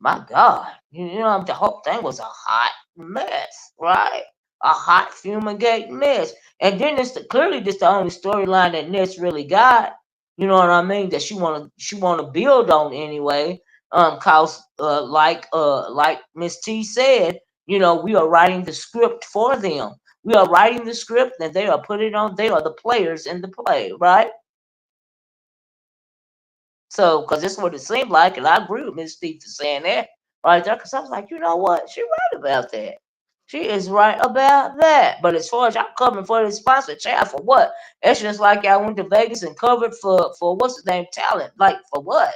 my God. The whole thing was a hot mess, right? A hot fumigate mess. And then clearly this the only storyline that Ness really got. You know what I mean? That she wanna build on anyway. Cause like Miss T said, we are writing the script for them. We are writing the script and they are putting on. They are the players in the play, right? So, because this is what it seemed like, and I agree with Miss Steve for saying that right there, because I was like, you know what? She's right about that. She is right about that. But as far as y'all covering for the sponsor, child, for what? It's just like y'all went to Vegas and covered for what's the name talent. Like for what?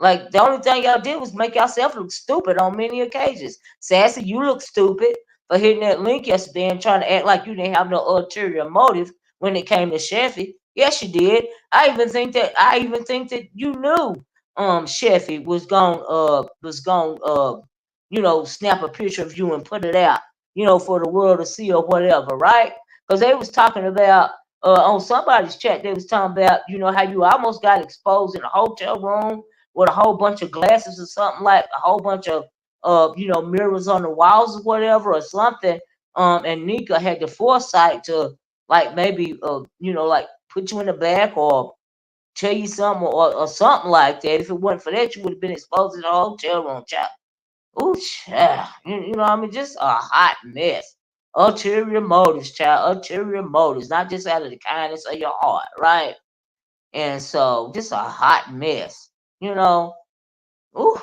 Like the only thing y'all did was make yourself look stupid on many occasions. Sassy, you look stupid for hitting that link yesterday and trying to act like you didn't have no ulterior motive when it came to Sheffy. Yes, you did. I even think that you knew Sheffy was going snap a picture of you and put it out, for the world to see or whatever, right? Because they was talking about on somebody's chat, they was talking about, how you almost got exposed in a hotel room with a whole bunch of glasses or something, like a whole bunch of mirrors on the walls or whatever or something. And Nika had the foresight to like maybe like put you in the back or tell you something or something like that. If it wasn't for that, you would have been exposed in a hotel room, child. Ooh, child. You know what I mean? Just a hot mess. Ulterior motives, child. Ulterior motives, not just out of the kindness of your heart, right? And so, just a hot mess. You know, ooh,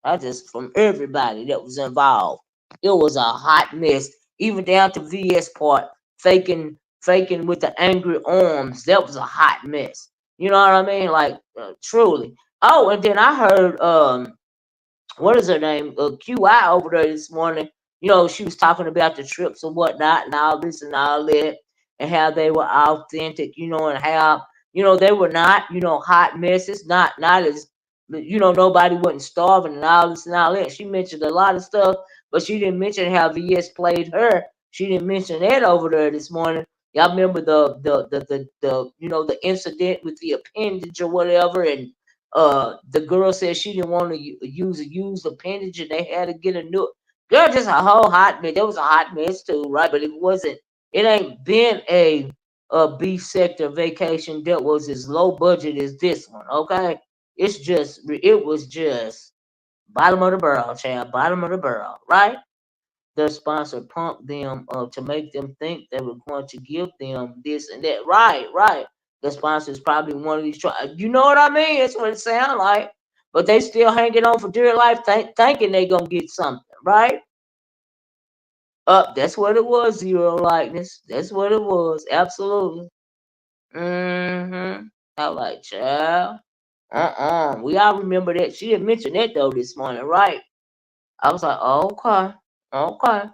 I just from everybody that was involved. It was a hot mess, even down to VS part, faking with the angry arms. That was a hot mess. You know what I mean? Like truly. Oh, and then I heard what is her name? QI over there this morning. She was talking about the trips and whatnot and all this and all that, and how they were authentic, and how, they were not, hot messes, not as, nobody wasn't starving and all this and all that. She mentioned a lot of stuff, but she didn't mention how VS played her. She didn't mention that over there this morning. Y'all remember the incident with the appendage or whatever, and the girl said she didn't want to use a used appendage and they had to get a new girl. Just a whole hot mess. There was a hot mess too, right? But it ain't been a beef sector vacation that was as low budget as this one. Okay, it was just bottom of the barrel, child, bottom of the barrel, right? Their sponsor pumped them to make them think they were going to give them this and that. Right, right. The sponsor is probably one of these. You know what I mean? That's what it sounds like. But they still hanging on for dear life, thinking they gonna get something, right? That's what it was. Zero likeness. That's what it was. Absolutely. Mm-hmm. I was like, child. We all remember that. She didn't mention that though this morning, right? I was like, okay, okay.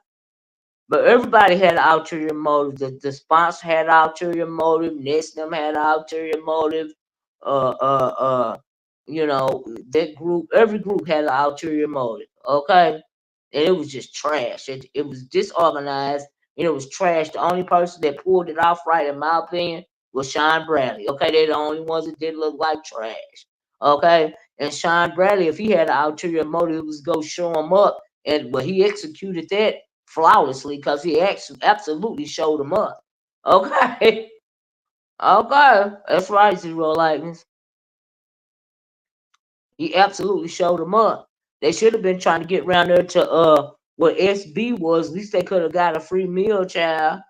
But everybody had an ulterior motive. The sponsor had an ulterior motive. Nestum had an ulterior motive. Uh, uh, uh, that group, every group had an ulterior motive. Okay, and it was just trash. It was disorganized and it was trash. The only person that pulled it off right, in my opinion, was Sean Bradley. Okay, they're the only ones that didn't look like trash. Okay, and Sean Bradley, if he had an ulterior motive, it was go show him up, and but he executed that flawlessly because he actually absolutely showed him up. Okay, okay, that's right, Zero Lightnings. He absolutely showed him up. They should have been trying to get around there to what SB was. At least they could have got a free meal, child.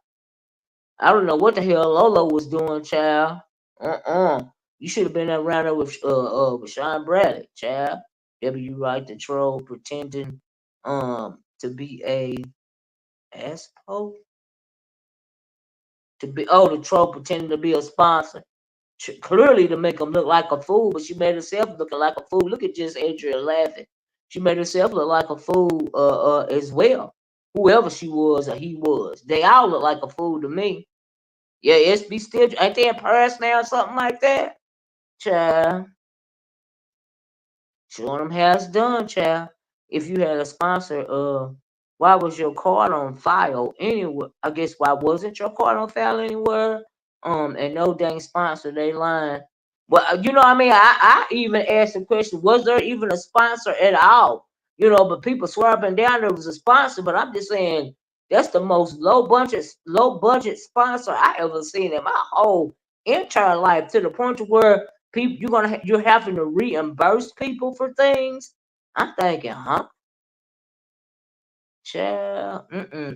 I don't know what the hell Lolo was doing, child. You should have been around there with Sean Bradley, child. W right the troll pretending to be a asshole. The troll pretending to be a sponsor. Clearly to make him look like a fool, but she made herself looking like a fool. Look at just Adrian laughing. She made herself look like a fool as well. Whoever she was or he was, they all look like a fool to me. Yeah, SB still ain't they in Paris now or something like that? Child, showing them how it's done, child. If you had a sponsor, why was your card on file anywhere? I guess why wasn't your card on file anywhere? And no dang sponsor, they lying. Well, you know what I mean? I even asked the question, was there even a sponsor at all? But people swear up and down there was a sponsor, but I'm just saying that's the most low budget sponsor I ever seen in my whole entire life, to the point to where people you're having to reimburse people for things. I'm thinking, huh? Child,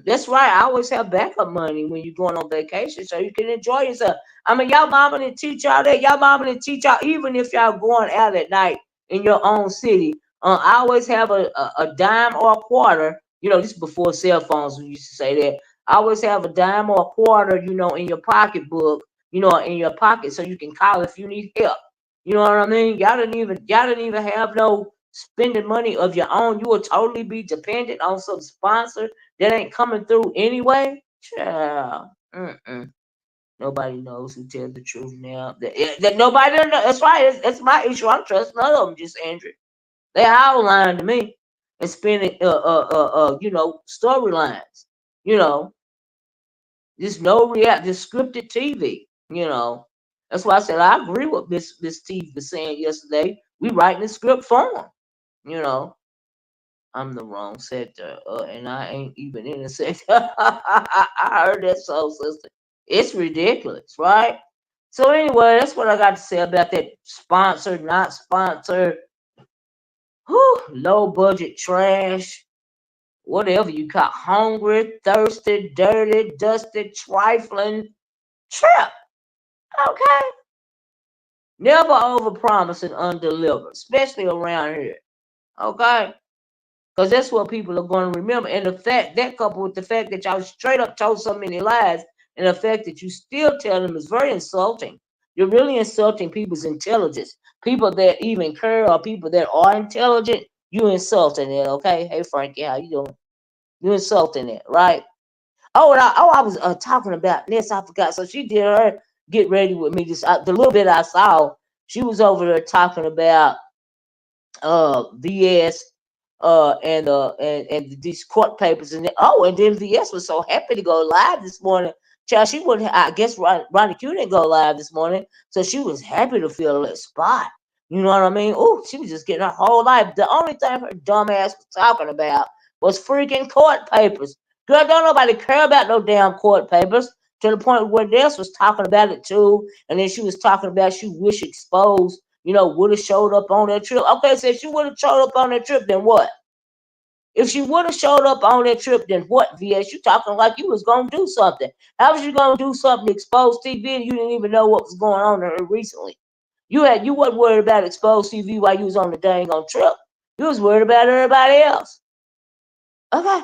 that's right. I always have backup money when you're going on vacation, so you can enjoy yourself. I mean, y'all mama didn't teach y'all that. Y'all mama didn't teach y'all, even if y'all going out at night in your own city. I always have a dime or a quarter This before cell phones. We used to say that. Always have a dime or a quarter, in your pocketbook, in your pocket, so you can call if you need help. You know what I mean? Y'all didn't even have no spending money of your own. You would totally be dependent on some sponsor that ain't coming through anyway. Child. Mm-mm. Nobody knows who tells the truth now. That nobody knows. That's right. That's my issue. I'm trusting none of them. Just Andrew. They all lying to me and spinning, storylines. You know, just no react, just scripted TV. That's why I said I agree with Miss T was saying yesterday. We writing the script for them. You know, I'm the wrong sector, and I ain't even in the sector. I heard that soul sister. It's ridiculous, right? So anyway, that's what I got to say about that sponsored, not sponsored, whew, low budget trash, whatever you call hungry, thirsty, dirty, dusty, trifling trip. Okay. Never overpromise and undeliver, especially around here. Okay. Because that's what people are going to remember. And the fact that coupled with the fact that y'all straight up told so many lies, and the fact that you still tell them is very insulting. You're really insulting people's intelligence. People that even care or people that are intelligent, you insulting it, okay? Hey Frankie, how you doing? You insulting it, right? I was talking about this. I forgot. So she did her get ready with me. Just the little bit I saw, she was over there talking about VS and these court papers and then VS was so happy to go live this morning. Child, she wouldn't. I guess Ronnie Q didn't go live this morning, so she was happy to fill that spot. You know what I mean? Oh, she was just getting her whole life. The only thing her dumb ass was talking about was freaking court papers. Girl, don't nobody care about no damn court papers. To the point where Des was talking about it too, and then she was talking about she wish exposed would have showed up on that trip. Okay, so if she would have showed up on that trip, then what? If she would have showed up on that trip, then what, VS? You talking like you was going to do something. How was you going to do something to expose TV and you didn't even know what was going on there recently? You wasn't worried about exposed TV while you was on the dang on trip. You was worried about everybody else. Okay.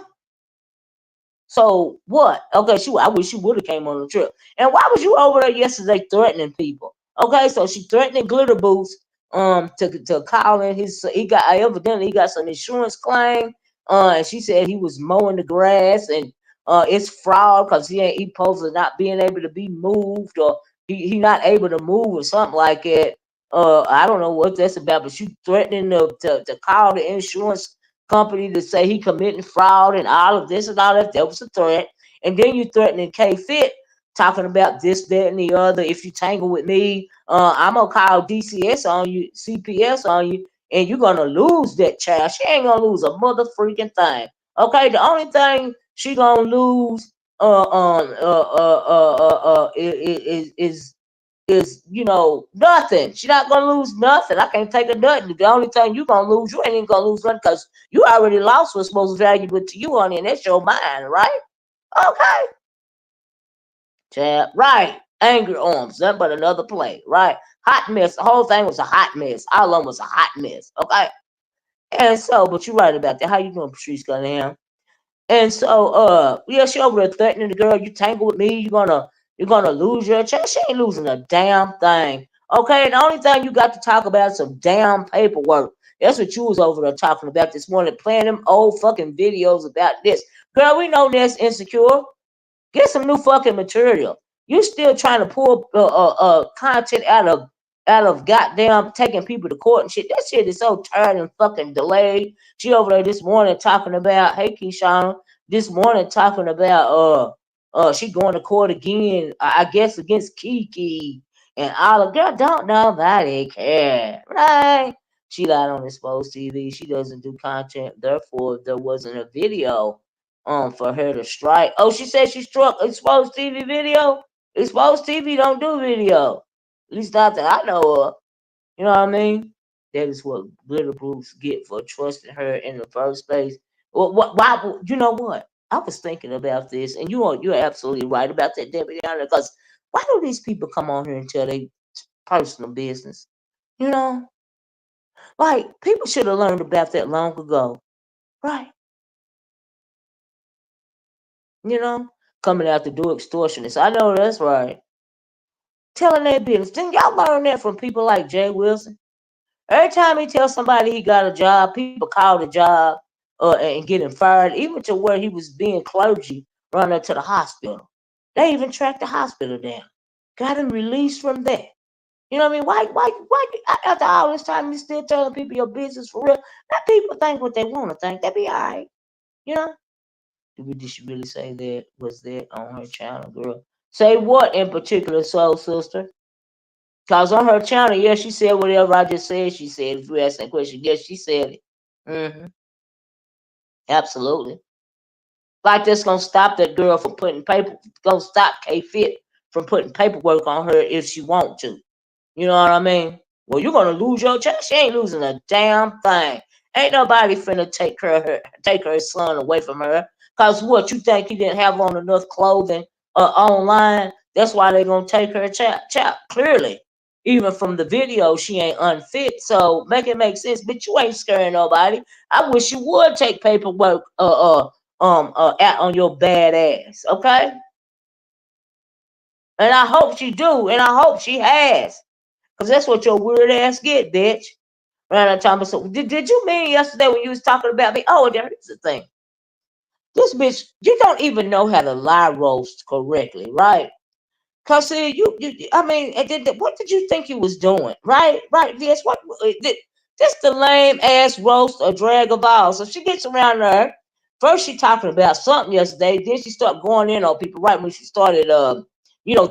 So what? Okay, I wish she would have came on the trip. And why was you over there yesterday threatening people? Okay, so she threatening Glitter Boots to call in he got some insurance claim. And she said he was mowing the grass and it's fraud because he supposed to not being able to be moved or he not able to move or something like that. I don't know what that's about, but she threatening to call the insurance company to say he committing fraud and all of this and all that. That was a threat. And then you threatening K Fit, talking about this, that, and the other. If you tangle with me, I'm gonna call DCS on you, CPS on you, and you're gonna lose that child. She ain't gonna lose a mother freaking thing. Okay, the only thing she gonna lose nothing. She's not gonna lose nothing. I can't take a nothing. The only thing you gonna lose, you ain't even gonna lose nothing because you already lost what's most valuable to you, honey, and that's your mind, right? Okay. Chad, right. Angry arms, nothing but another play, right? Hot mess. The whole thing was a hot mess. All of them was a hot mess. Okay. And so, but you're right about that. How you doing, Patrice Cunningham? And so, yeah, she over there threatening the girl, you tangle with me, you're gonna lose your child. She ain't losing a damn thing. Okay, the only thing you got to talk about is some damn paperwork. That's what you was over there talking about this morning, playing them old fucking videos about this. Girl, we know that's insecure. Get some new fucking material. You still trying to pull content out of goddamn taking people to court and shit. That shit is so tired and fucking delayed. She over there this morning talking about, hey Keyshawn, this morning talking about she going to court again, I guess against Kiki and all of girl, don't nobody care. Right? She lied on exposed TV. She doesn't do content, therefore there wasn't a video for her to strike. Oh, she said she struck exposed TV video. Exposed TV don't do video. At least not that I know of. You know what I mean? That is what Glitter Boots get for trusting her in the first place. Well, why? You know what? I was thinking about this, and you're absolutely right about that, Debbie Downer. Because why do these people come on here and tell their personal business? You know, like people should have learned about that long ago, right? you know, coming out to do extortionists. I know that's right. Telling their business. Didn't y'all learn that from people like Jay Wilson? Every time he tells somebody he got a job, people call the job and get him fired, even to where he was being clergy running to the hospital. They even tracked the hospital down. Got him released from that. You know what I mean? Why, after all this time, you still telling people your business for real? Let people think what they want to think. They be all right. You know? Did she really say that? Was that on her channel, girl? Say what in particular, soul sister? Cause on her channel, yeah, she said whatever I just said. She said, if you ask that question, yes, she said it. Absolutely. Like that's gonna stop that girl from putting paper. Gonna stop K Fit from putting paperwork on her if she want to. You know what I mean? Well, you're gonna lose your child. She ain't losing a damn thing. Ain't nobody finna take her son away from her. Cause what you think he didn't have on enough clothing online? That's why they gonna take her child. Clearly, even from the video, she ain't unfit. So make it make sense. But you ain't scaring nobody. I wish you would take paperwork out on your bad ass. Okay, and I hope she do, and I hope she has. Cause that's what your weird ass get, bitch. Around that time, so did you mean yesterday when you was talking about me? Oh, here's the thing. This bitch, you don't even know how to lie roast correctly, right? Cause see, I mean, and what did you think you was doing, right? Right, this this the lame ass roast or drag of all. So she gets around there. First, she talking about something yesterday. Then she start going in on people right when she started,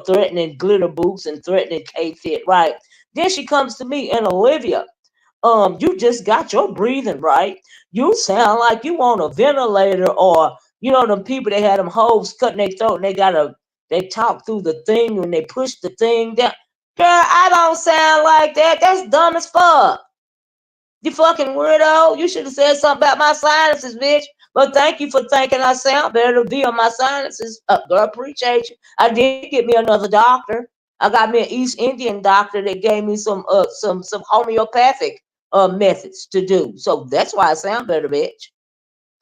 threatening glitter boots and threatening K Fit, right? Then she comes to me and Olivia. You just got your breathing right. You sound like you on a ventilator, or them people that had them hoes cutting their throat and they talk through the thing when they push the thing down. Girl, I don't sound like that. That's dumb as fuck. You fucking weirdo. You should have said something about my sinuses, bitch. But thank you for thinking I sound better to be on my sinuses. Girl, appreciate you. I did get me another doctor. I got me an East Indian doctor that gave me some homeopathic methods to do. So that's why I sound better, bitch.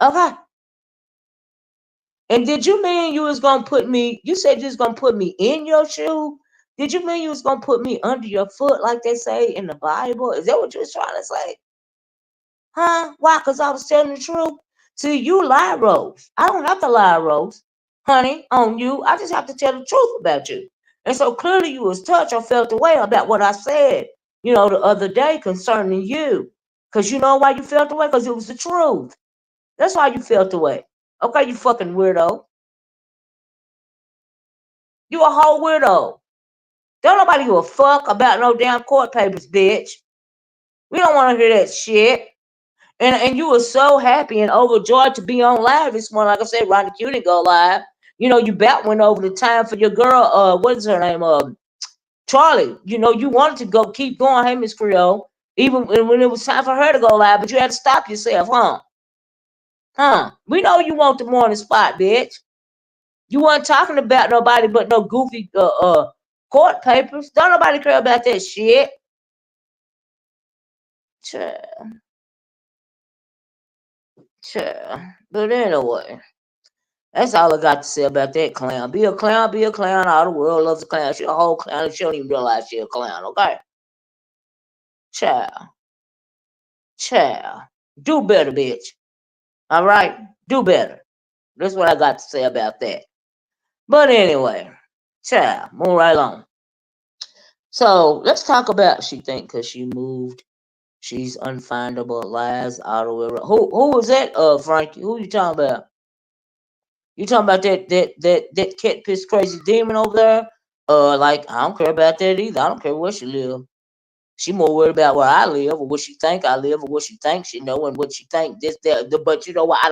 Okay. And did you mean you was gonna put me? You said you was gonna put me in your shoe. Did you mean you was gonna put me under your foot like they say in the Bible? Is that what you was trying to say? Huh? Why? Because I was telling the truth. See, you lie, Rose. I don't have to lie, Rose. Honey, on you. I just have to tell the truth about you. And so clearly you was touched or felt away about what I said, the other day concerning you. Because you know why you felt away? Because it was the truth. That's why you felt away. Okay, you fucking weirdo. You a whole weirdo. Don't nobody give a fuck about no damn court papers, bitch. We don't want to hear that shit. And you were so happy and overjoyed to be on live this morning. Like I said, Ronnie Q didn't go live. You about went over the time for your girl, what is her name? Charlie. You wanted to go keep going, hey Miss Creole, even when it was time for her to go live, but you had to stop yourself, huh? Huh? We know you want the morning spot, bitch. You weren't talking about nobody but no goofy court papers. Don't nobody care about that shit. Child, child. But anyway. That's all I got to say about that clown. Be a clown, be a clown. All the world loves a clown. She a whole clown. She don't even realize she a clown, okay? Child. Child. Do better, bitch. All right? Do better. That's what I got to say about that. But anyway, child, move right along. So let's talk about she think because she moved. She's unfindable, lies all the way around. Who was that, Frankie? Who you talking about? You talking about that cat piss crazy demon over there? Like I don't care about that either. I don't care where she live. She more worried about where I live or what she think I live or what she thinks she know and what she think this that. But you know what? I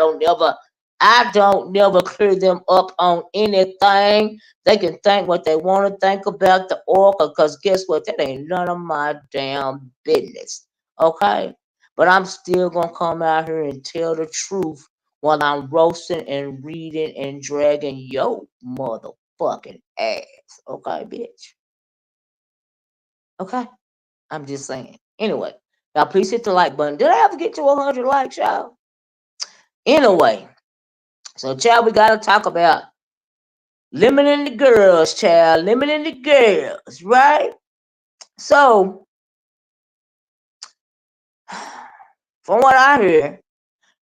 don't never clear them up on anything. They can think what they want to think about the orca, because guess what? That ain't none of my damn business. Okay? But I'm still gonna come out here and tell the truth while I'm roasting and reading and dragging your motherfucking ass. Okay, bitch. Okay? I'm just saying. Anyway, y'all please hit the like button. Did I ever get to 100 likes, y'all? Anyway, so child, we gotta talk about Lemon and the girls, child. Lemon and the girls, right? So, from what I hear,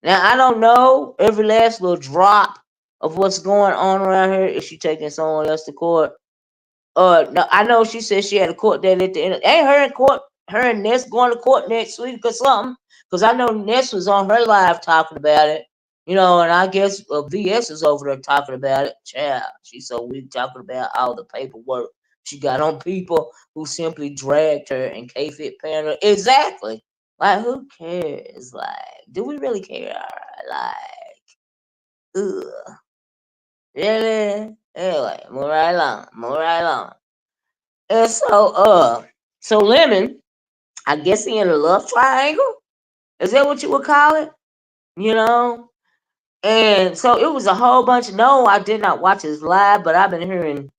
now I don't know every last little drop of what's going on around here. Is she taking someone else to court? No, I know she said she had a court date at the end. Ain't her in court? Her and Ness going to court next week or something? Because I know Ness was on her live talking about it. And I guess VS is over there talking about it. Child, she's so weak talking about all the paperwork she got on people who simply dragged her and K-Fit paying her. Exactly. Like, who cares? Like, do we really care? Like, ugh. Really? Anyway, move right along. Move right along. And so Lemon, I guess he in a love triangle. Is that what you would call it? You know? And so it was a whole bunch. No, I did not watch his live, but I've been hearing,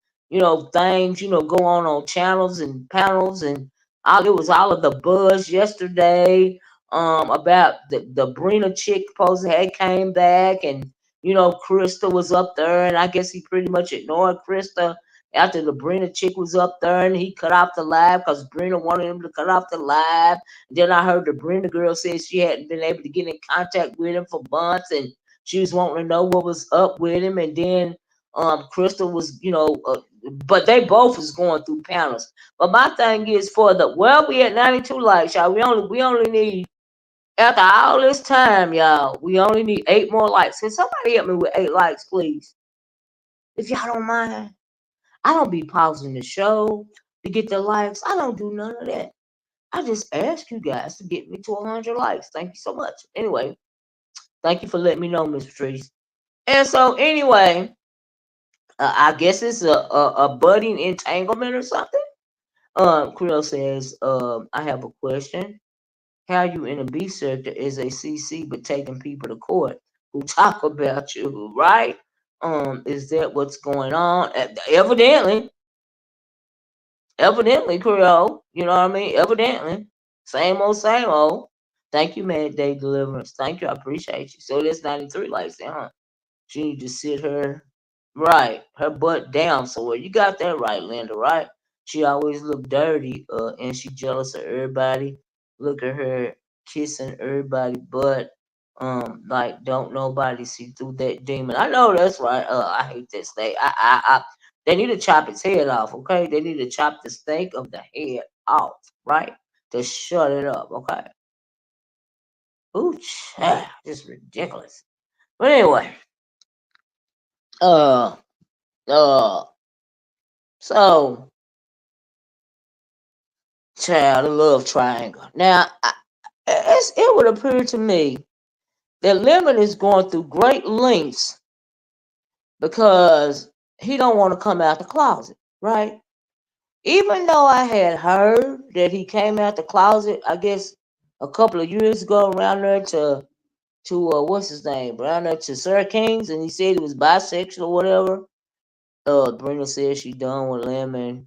things, go on channels and panels and all. It was all of the buzz yesterday, about the Brina chick supposed had came back, and Krista was up there, and I guess he pretty much ignored Krista after the Brina chick was up there, and he cut off the live because Brina wanted him to cut off the live. Then I heard the Brina girl say she hadn't been able to get in contact with him for months, and she was wanting to know what was up with him, and then Crystal was, but they both was going through panels. But my thing is we had 92 likes, y'all. We only need, after all this time, y'all, we only need 8 more likes. Can somebody help me with 8 likes, please? If y'all don't mind. I don't be pausing the show to get the likes. I don't do none of that. I just ask you guys to get me to 100 likes. Thank you so much. Anyway, thank you for letting me know, Miss Patrice. And so anyway, I guess it's a budding entanglement or something. Creole says, I have a question. How you in a B sector is a CC but taking people to court who talk about you, right? Is that what's going on? Evidently, Creole. You know what I mean? Evidently. Same old, same old. Thank you, man. Day Deliverance. Thank you. I appreciate you. So that's 93 likes, huh? She need to sit her butt down somewhere. You got that right, Linda, right? She always look dirty, and she jealous of everybody. Look at her kissing everybody butt. Like don't nobody see through that demon. I know that's right. I hate that snake. They need to chop its head off, okay? They need to chop the snake of the head off, right? To shut it up, okay? Ooh, just ridiculous. But anyway, uh, uh, so child, the love triangle. Now, it would appear to me that Lemon is going through great lengths because he don't want to come out the closet, right? Even though I had heard that he came out the closet, I guess a couple of years ago, around there to what's his name, around there to Sir Kings, and he said he was bisexual or whatever. Brenda said she done with Lemon.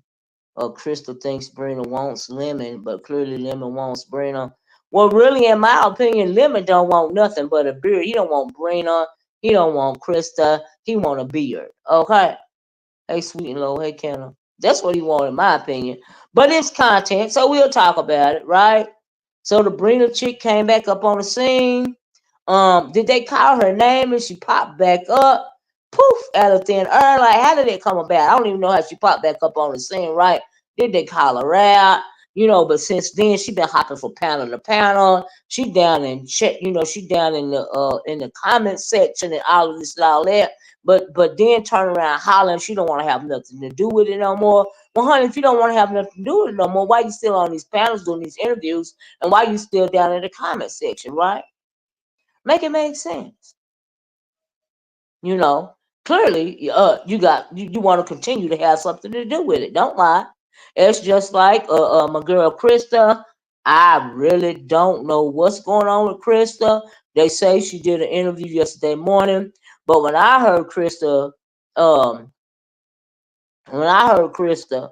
Crystal thinks Brina wants Lemon, but clearly Lemon wants Brina. Well, really, in my opinion, Lemon don't want nothing but a beard. He don't want Brina. He don't want Krista. He want a beard. Okay. Hey, sweet and low. Hey, Kenna. That's what he want, in my opinion. But it's content, so we'll talk about it, right? So the Brina chick came back up on the scene. Did they call her name and she popped back up? Poof, out of thin air. Like, how did it come about? I don't even know how she popped back up on the scene, right? Did they call her out? But since then she been hopping from panel to panel. She down in check, she down in the comment section and all of this and all that. But then turn around hollering she don't want to have nothing to do with it no more. Well, honey, if you don't want to have nothing to do with it no more, why you still on these panels doing these interviews and why you still down in the comment section, right? Make it make sense. You know, clearly, you want to continue to have something to do with it. Don't lie. It's just like my girl Krista. I really don't know what's going on with Krista. They say she did an interview yesterday morning, but um, when I heard Krista,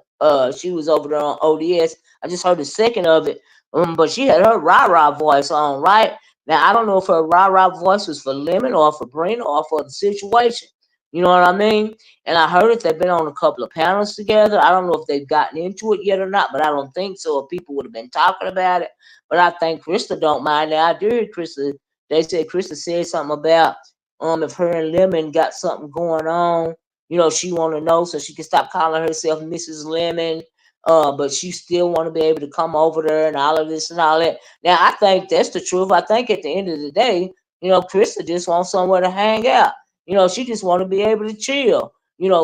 she was over there on ODS. I just heard a second of it, but she had her rah rah voice on, right? Now I don't know if her rah rah voice was for Lemon or for Brina or for the situation, You know what I mean? And I heard that they've been on a couple of panels together. I don't know if they've gotten into it yet or not, but I don't think so. Or people would have been talking about it. But I think Krista don't mind now. I did hear Krista. They said Krista said something about if her and Lemon got something going on, she want to know so she can stop calling herself Mrs. Lemon. But she still want to be able to come over there and all of this and all that. Now I think that's the truth. I think at the end of the day, Krista just wants somewhere to hang out. She just want to be able to chill,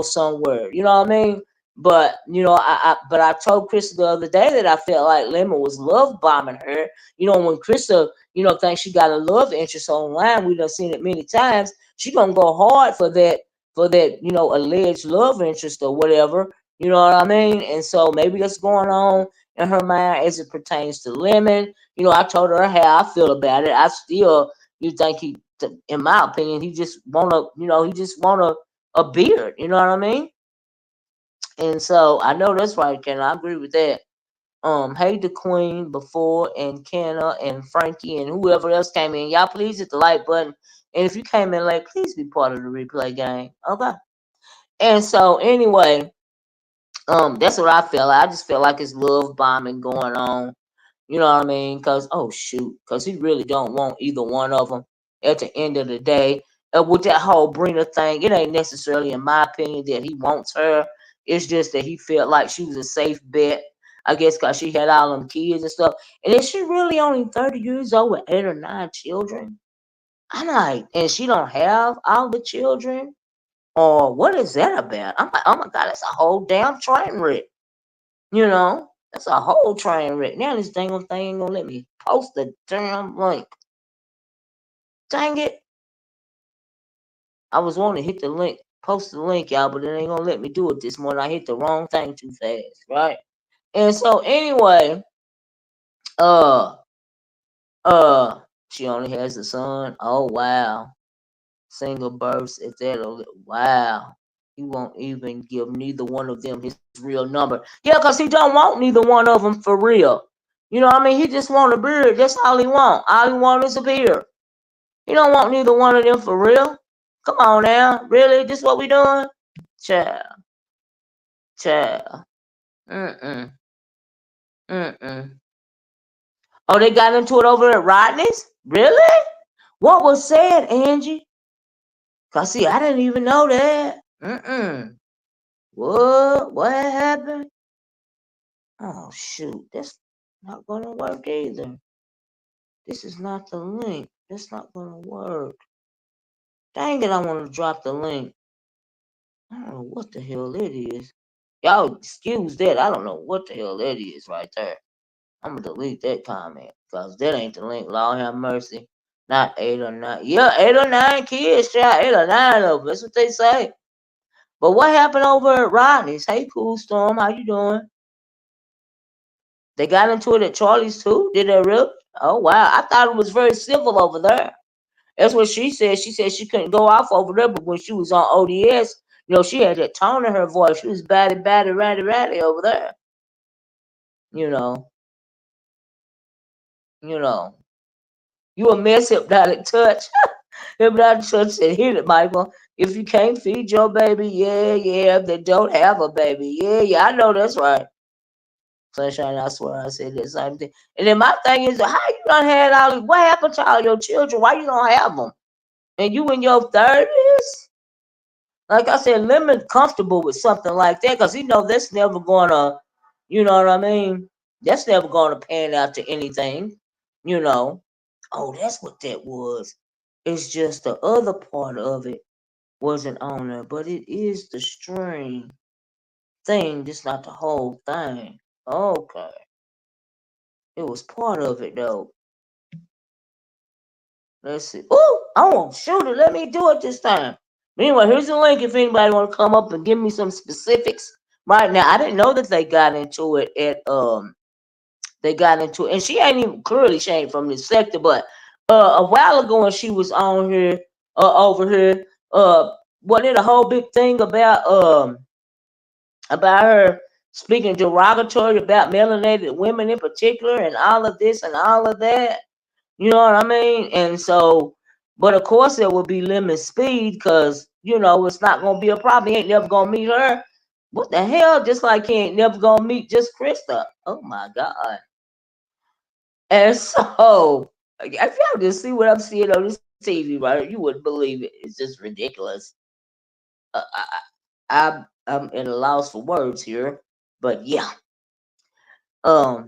somewhere. You know what I mean? But I told Krista the other day that I felt like Lemon was love bombing her. When Krista, thinks she got a love interest online, we done seen it many times. She gonna go hard for that, alleged love interest or whatever. You know what I mean? And so maybe that's going on in her mind as it pertains to Lemon. I told her how I feel about it. I still, you think in my opinion, he just want a beard. You know what I mean? And so I know that's right, Ken. I agree with that. Hey, the Queen before and Kenna and Frankie and whoever else came in. Y'all please hit the like button. And if you came in late, please be part of the replay game. Okay. And so anyway, that's what I felt like. I just felt like it's love bombing going on. You know what I mean? Cause cause he really don't want either one of them. At the end of the day, with that whole Brina thing, it ain't necessarily, in my opinion, that he wants her. It's just that he felt like she was a safe bet. I guess cause she had all them kids and stuff. And is she really only 30 years old with 8 or 9 children? I'm like, and she don't have all the children, or what is that about? I'm like, oh my god, that's a whole damn train wreck. That's a whole train wreck. Now this dang on thing ain't gonna let me post the damn link. Dang it. I was wanting to hit the link, post the link, y'all, but it ain't gonna let me do it this morning. I hit the wrong thing too fast, right? And so anyway, uh uh she only has a son. Oh wow. Single births at that. Wow. He won't even give neither one of them his real number. Yeah, because he don't want neither one of them for real. You know what I mean? He just want a beard. That's all he want. All he want is a beard. He don't want neither one of them for real. Come on now. Really? This what we doing? Child. Child. Mm-mm. Mm-mm. Oh, they got into it over at Rodney's? Really? What was said, Angie? Cause see, I didn't even know that. Mm-mm. What? What happened? Oh shoot, that's not gonna work either. This is not the link. That's not gonna work. Dang it, I want to drop the link. I don't know what the hell it is. Y'all excuse that. I don't know what the hell that is right there. I'm gonna delete that comment because that ain't the link. Lord have mercy. Not 8 or 9. Yeah, 8 or 9 kids, child. 8 or 9 of them. That's what they say. But what happened over at Rodney's? Hey, Cool Storm, how you doing? They got into it at Charlie's too? Did they really? Oh wow. I thought it was very civil over there. That's what she said. She said she couldn't go off over there, but when she was on ODS, she had that tone in her voice. She was batty, batty, ratty, ratty over there. You know, you know. You a mess hypnotic touch. Hypnotic touch said, hit it, Michael. If you can't feed your baby, yeah, yeah, they don't have a baby. Yeah, yeah, I know that's right. Sunshine, I swear I said the same thing. And then my thing is, how you done had all? What happened to all your children? Why you don't have them? And you in your 30s? Like I said, Lemon comfortable with something like that because he know that's never gonna, you know what I mean? That's never gonna pan out to anything, you know. Oh, that's what that was. It's just the other part of it wasn't on there, but it is the string thing, just not the whole thing. Okay. It was part of it though. Let's see. Oh, I won't shoot it. Let me do it this time. But anyway, here's the link if anybody want to come up and give me some specifics. Right now, I didn't know that they got into it at they got into it, and she ain't even clearly she ain't from this sector, but a while ago when she was on here over here, wasn't it a whole big thing about her speaking derogatory about melanated women in particular and all of this and all of that. You know what I mean? And so But of course, there will be limit speed because it's not gonna be a problem. He ain't never gonna meet her. What the hell? Just like he ain't never gonna meet just Krista. Oh my God! And so, if y'all just see what I'm seeing on this TV, right? You wouldn't believe it. It's just ridiculous. I'm at a loss for words here, but yeah,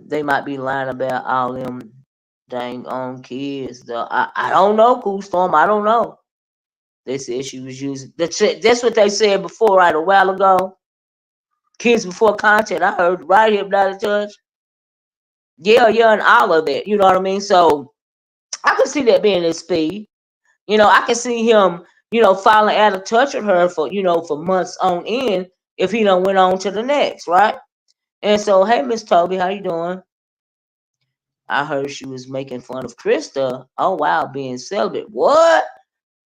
they might be lying about all them dang on kids. Though I don't know, Cool Storm. I don't know. They said she was using that's what they said before, right? A while ago. Kids before content. I heard right hypnotic touch. Yeah, yeah, and all of that. You know what I mean? So I can see that being his speed. I can see him, falling out of touch with her for months on end if he don't went on to the next, right? And so, hey, Miss Toby, how you doing? I heard she was making fun of Krista. Oh wow, being celibate. What?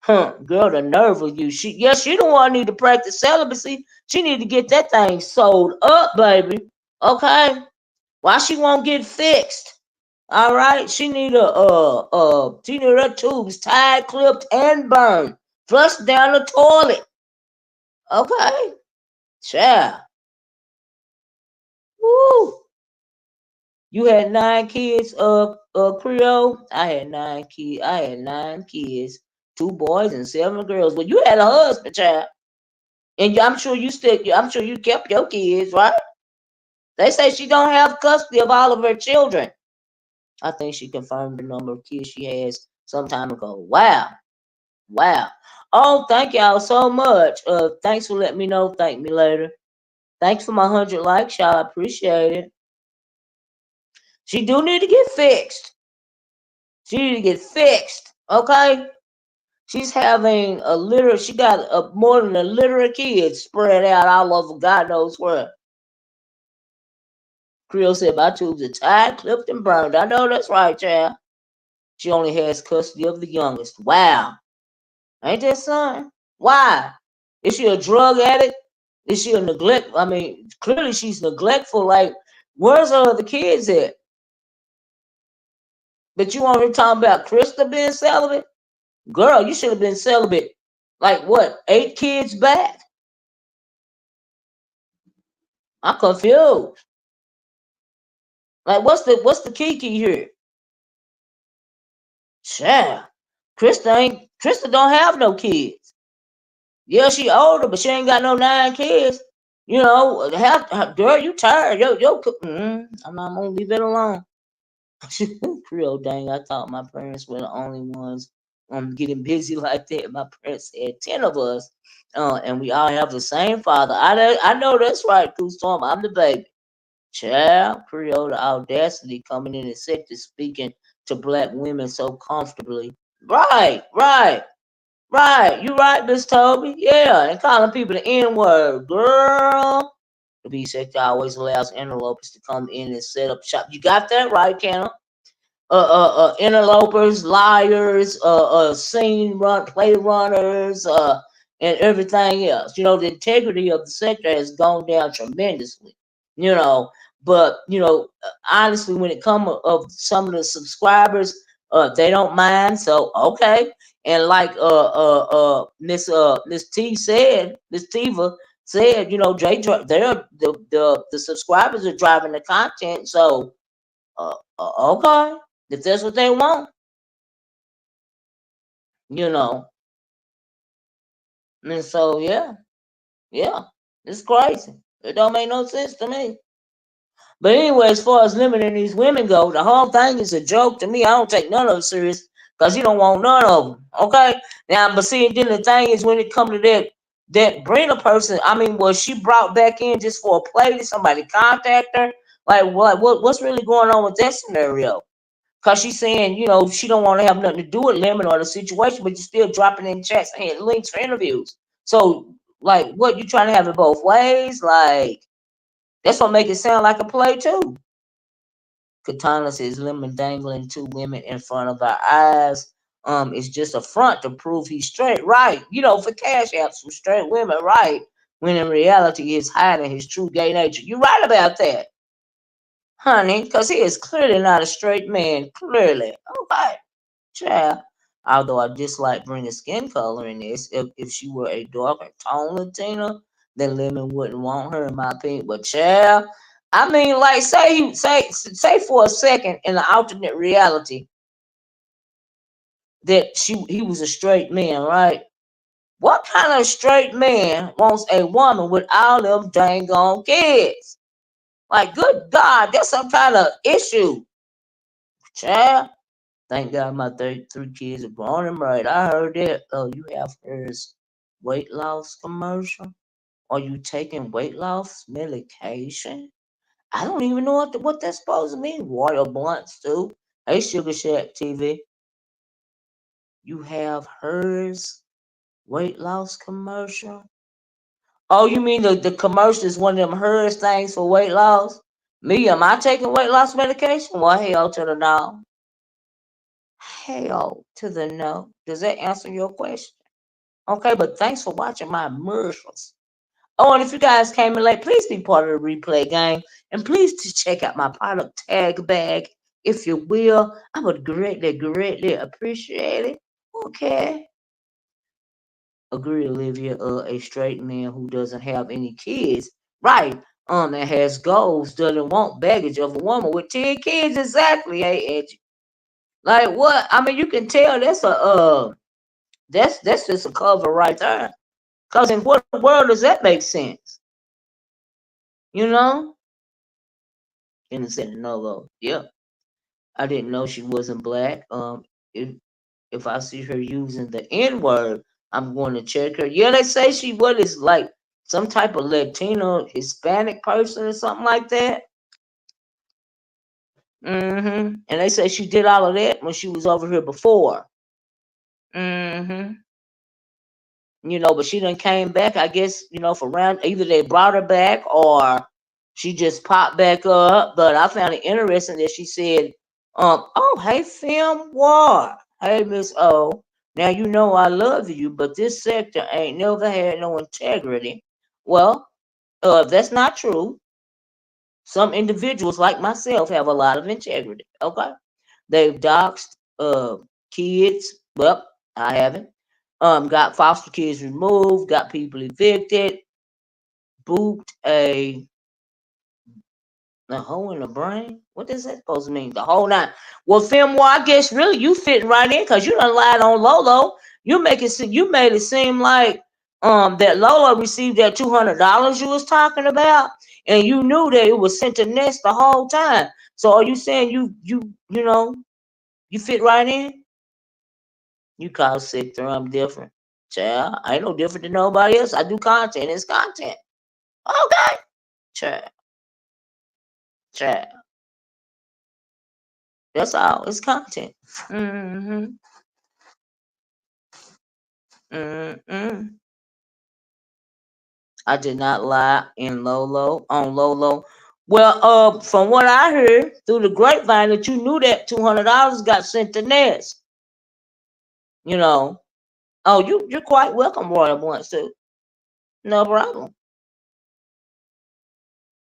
Huh, girl, the nerve of you. She don't want need to practice celibacy. She need to get that thing sold up, baby. Okay? Why she won't get fixed? All right, she need her tubes tied, clipped, and burned, flushed down the toilet. Okay, child. Woo. You had 9 kids, Creole. I had 9 kids. I had 9 kids, 2 boys and 7 girls. Well, you had a husband, child, and I'm sure you still. I'm sure you kept your kids, right? They say she don't have custody of all of her children. I think she confirmed the number of kids she has some time ago. Wow. Wow. Oh, thank y'all so much. Thanks for letting me know. Thank me later. Thanks for my 100 likes, y'all. I appreciate it. She do need to get fixed. She need to get fixed. Okay. She's having a litter. She got more than a litter of kids spread out all over God knows where. Creole said my tubes are tied, clipped, and burned. I know that's right, child. She only has custody of the youngest. Wow. Ain't that son? Why? Is she a drug addict? Is she a neglect? I mean, clearly she's neglectful. Like, where's her other kids at? But you want her talking about Krista being celibate? Girl, you should have been celibate. Like what? 8 kids back? I'm confused. Like, what's the kiki here? Child, Krista don't have no kids. Yeah, she older, but she ain't got no 9 kids. Girl, you tired? I'm gonna leave it alone. Creole, dang, I thought my parents were the only ones getting busy like that. My parents had 10 of us, and we all have the same father. I know that's right, Cool Storm. I'm the baby. Child, Creole, the audacity coming in and sexy speaking to black women so comfortably. Right, right, right. You right, Miss Toby. Yeah, and calling people the N word, girl. The B sector always allows interlopers to come in and set up shop. You got that right, Kenna. Interlopers, liars, scene run, play runners, and everything else. The integrity of the sector has gone down tremendously. You know, but honestly, when it comes of some of the subscribers, they don't mind. So okay, and like Miss Miss Tiva said, they're the subscribers are driving the content. So okay, if that's what they want, you know. And so yeah, it's crazy. It don't make no sense to me. But anyway, as far as limiting these women go, the whole thing is a joke to me. I don't take none of it serious because you don't want none of them. Okay, now, but see, then the thing is when it comes to that Brina person, I mean, was she brought back in just for a play? Did somebody contact her? Like what's really going on with that scenario? Cause she's saying, she don't want to have nothing to do with Lemon or the situation, but you're still dropping in chats and links for interviews. So, like, what you trying to have it both ways? Like, that's what make it sound like a play too. Katana says Lemon dangling 2 women in front of our eyes. It's just a front to prove he's straight, right? For cash apps for straight women, right? When in reality, he's hiding his true gay nature. You're right about that, honey, because he is clearly not a straight man. Clearly, okay. Child. Although I dislike bringing skin color in this, if she were a darker tone Latina, then Lemon wouldn't want her, in my opinion. But child, I mean, like, say for a second in the alternate reality that he was a straight man, right? What kind of straight man wants a woman with all them dang on kids? Like, good God, there's some kind of issue, child. Thank God my 33 kids are grown and married. I heard that. Oh, you have hers weight loss commercial? Are you taking weight loss medication? I don't even know what that's supposed to mean. Royal blunts too. Hey, Sugar Shack TV, you have hers weight loss commercial? Oh, you mean the commercial is one of them hers things for weight loss? Me, am I taking weight loss medication? Well, hell to the no. Hell to the no. Does that answer your question? Okay, but thanks for watching my commercials. Oh, and if you guys came in late, please be part of the replay game. And please to check out my product tag bag, if you will. I would greatly, greatly appreciate it. Okay. Agree, Olivia. A straight man who doesn't have any kids, right? And has goals, doesn't want baggage of a woman with 10 kids. Exactly. Hey, Edgy. Like what? I mean, you can tell that's just a cover right there. Cause in what world does that make sense? You know? Innocent no though. Yeah. I didn't know she wasn't black. If I see her using the N word, I'm going to check her. Yeah, they say she what is like some type of Latino Hispanic person or something like that. And they say she did all of that when she was over here before. hmm but she done came back, I guess, for round either they brought her back or she just popped back up. But I found it interesting that she said, oh, hey, Film War. Hey, Miss O. Now you know I love you, but this sector ain't never had no integrity. Well, if that's not true, some individuals like myself have a lot of integrity. Okay. They've doxed kids. Well, I haven't. Got foster kids removed, got people evicted, booped a hole in the brain. What does that supposed to mean? The whole nine. Well, Fillmore, I guess really you fitting right in because you done lied on Lolo. You made it seem like that Lolo received that $200 you was talking about, and you knew that it was sent to Nest the whole time. So are you saying you fit right in? You call sector, I'm different. Child, I ain't no different than nobody else. I do content. It's content. Okay. Child, child. That's all. It's content. Mm-hmm. Mm-mm. I did not lie in Lolo on Lolo. Well, from what I heard through the grapevine, that you knew that $200 got sent to Ness. You know. Oh, you're quite welcome, Royal Blunt too. No problem.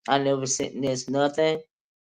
I never sent this nothing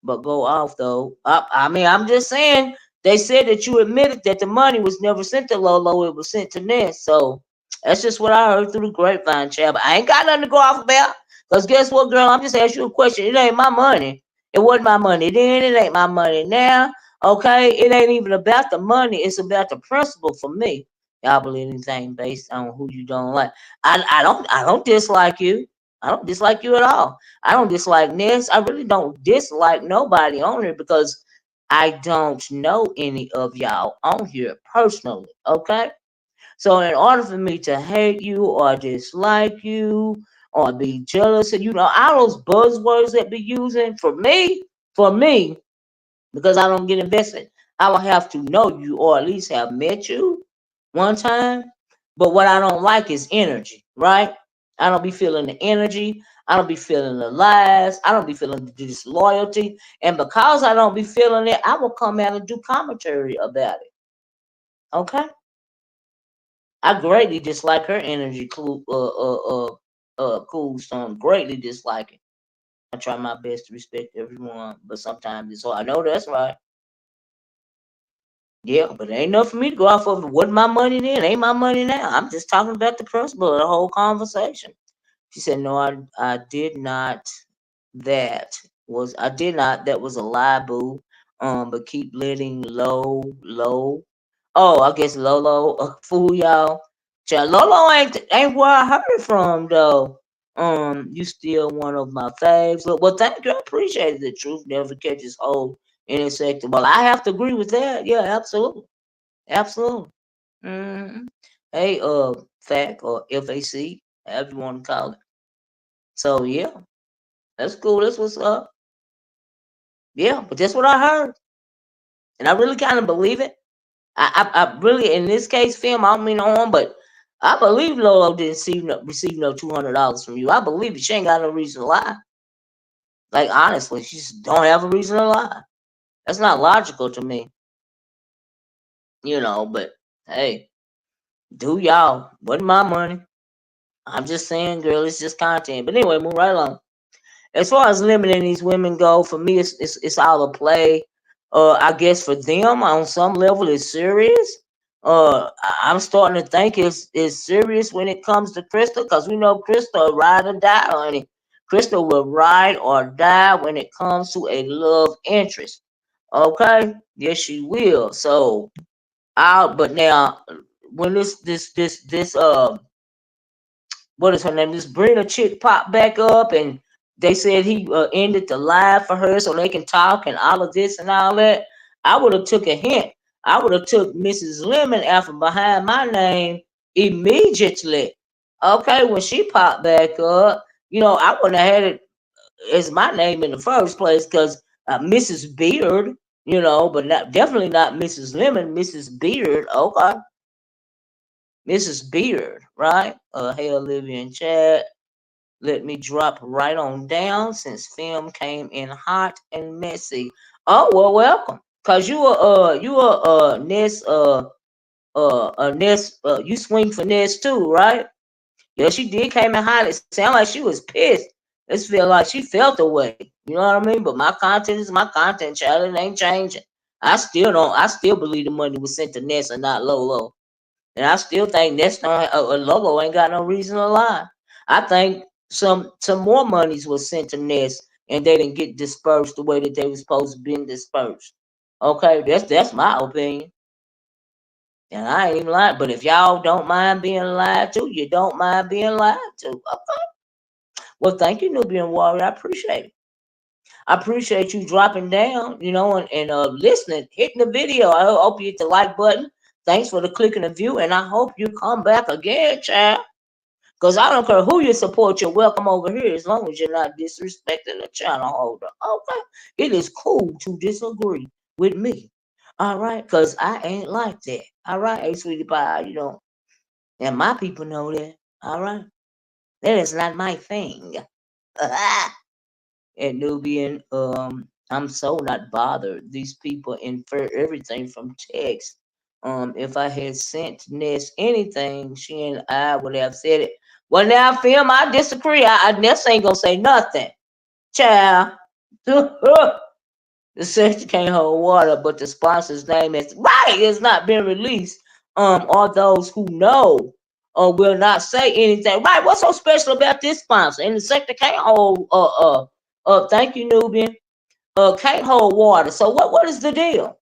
but go off though. I mean, I'm just saying they said that you admitted that the money was never sent to Lolo, it was sent to Ness. So that's just what I heard through the grapevine, chat. But I ain't got nothing to go off about. Cause guess what, girl? I'm just asking you a question. It ain't my money. It wasn't my money then. It ain't my money now. Okay, it ain't even about the money. It's about the principle for me. Y'all believe anything based on who you don't like. I don't dislike you. I don't dislike you at all. I don't dislike Ness. I really don't dislike nobody on here because I don't know any of y'all on here personally. Okay. So in order for me to hate you or dislike you or be jealous of all those buzzwords that be using for me, because I don't get invested. I will have to know you or at least have met you one time. But what I don't like is energy, right? I don't be feeling the energy. I don't be feeling the lies. I don't be feeling the disloyalty. And because I don't be feeling it, I will come out and do commentary about it. Okay? I greatly dislike her energy, cool stone. Greatly dislike it. I try my best to respect everyone, but sometimes it's hard. I know that's right. Yeah, but it ain't enough for me to go off of. It wasn't my money then, ain't my money now. I'm just talking about the principle of the whole conversation. She said, no, I did not. I did not. That was a lie, boo. But keep letting low. Oh, I guess Lolo fool y'all. Child, Lolo ain't where I heard it from though. You still one of my faves. Look, well, thank you. I appreciate it. The truth never catches hold in a sector. Well, I have to agree with that. Yeah, absolutely, absolutely. hmm Hey, fact or FAC, however you want to call it. So yeah, that's cool. That's what's up. Yeah, but that's what I heard, and I really kind of believe it. I really, in this case, film. I don't mean no harm, but I believe Lolo didn't receive no $200 from you. I believe it. She ain't got no reason to lie. Like honestly, she just don't have a reason to lie. That's not logical to me, But hey, do y'all? Wasn't my money. I'm just saying, girl, it's just content. But anyway, move right along. As far as limiting these women go, for me, it's all a play. I guess for them, on some level, it's serious. I'm starting to think it's serious when it comes to Crystal, because we know Crystal will ride or die, honey. Crystal will ride or die when it comes to a love interest. Okay, yes, she will. So, but now when this what is her name? This Brina chick popped back up, and they said he ended the live for her so they can talk and all of this and all that. I would have took a hint. I would have took Mrs. Lemon after behind my name immediately. Okay, when she popped back up, I wouldn't have had it as my name in the first place because Mrs. Beard, but not definitely not Mrs. Lemon, Mrs. Beard. Okay, Mrs. Beard, right? Hey, Olivia in chat. Let me drop right on down since film came in hot and messy. Oh well, welcome. Cause you a Ness Ness you swing for Ness too, right? Yeah, she did came in hot. It sounded like she was pissed. It feel like she felt the way. You know what I mean? But my content is my content, child. It ain't changing. I still believe the money was sent to Ness and not Lolo. And I still think Ness don't Logo ain't got no reason to lie. I think some more monies was sent to Ness and they didn't get dispersed the way that they was supposed to be dispersed. Okay, that's my opinion. And I ain't even lying. But if y'all don't mind being lied to, you don't mind being lied to. Okay. Well, thank you, Nubian Warrior. I appreciate it. I appreciate you dropping down, and listening, hitting the video. I hope you hit the like button. Thanks for the click and the view, and I hope you come back again, child. Because I don't care who you support, you're welcome over here as long as you're not disrespecting the channel holder. Okay? It is cool to disagree with me. All right? Because I ain't like that. All right? Hey, sweetie pie, and my people know that. All right? That is not my thing. And Nubian, I'm so not bothered. These people infer everything from text. If I had sent Ness anything, she and I would have said it. Well, now, film, I disagree. Ness ain't gonna say nothing. Child. The section can't hold water, but the sponsor's name is right. It's not been released. Or those who know or will not say anything. Right? What's so special about this sponsor? And the sector can't hold. Thank you, Nubian. Can't hold water. So what is the deal?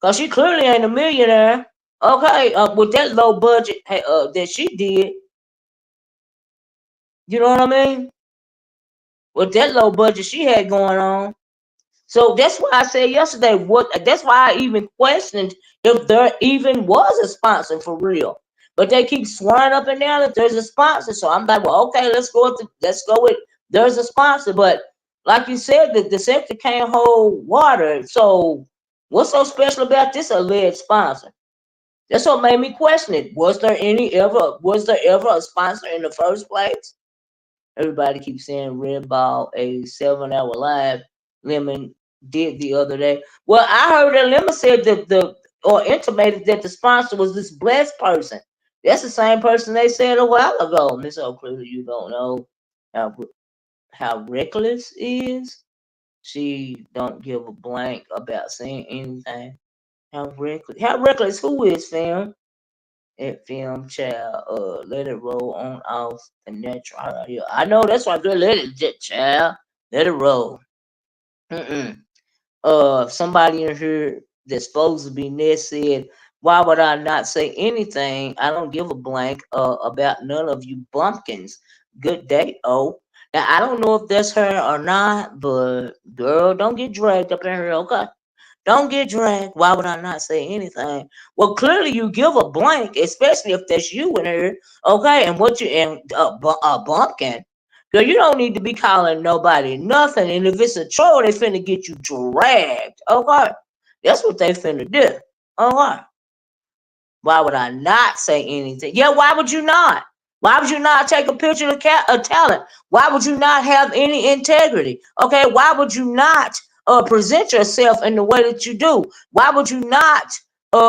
Cause she clearly ain't a millionaire. Okay. With that low budget that she did, you know what I mean? With that low budget she had going on. So that's why I said yesterday. That's why I even questioned if there even was a sponsor for real. But they keep swearing up and down that there's a sponsor. So I'm like, well, okay, let's go with there's a sponsor. But like you said, the sector can't hold water. So what's so special about this alleged sponsor? That's what made me question it. Was there ever a sponsor in the first place? Everybody keeps saying Red Ball, a 7 hour live Lemon did the other day. Well, I heard that Lemon said that or intimated that the sponsor was this blessed person. That's the same person they said a while ago. Miss so clearly you don't know how reckless is. She don't give a blank about saying anything. How reckless who is film? At film child. Let it roll on off the natural. Yeah, I know that's why good. Let it child. Let it roll. Mm-mm. Somebody in here that's supposed to be Ned said, why would I not say anything? I don't give a blank about none of you bumpkins. Good day, oh. Now I don't know if that's her or not, but girl, don't get dragged up in here, okay? Don't get dragged. Why would I not say anything? Well, clearly you give a blank, especially if that's you in here, okay? And what you and a bumpkin. Girl, you don't need to be calling nobody nothing. And if it's a troll, they finna get you dragged. Okay. That's what they finna do. Okay. Why would I not say anything? Yeah, why would you not? Why would you not take a picture of talent? Why would you not have any integrity? Okay, why would you not present yourself in the way that you do? Why would you not act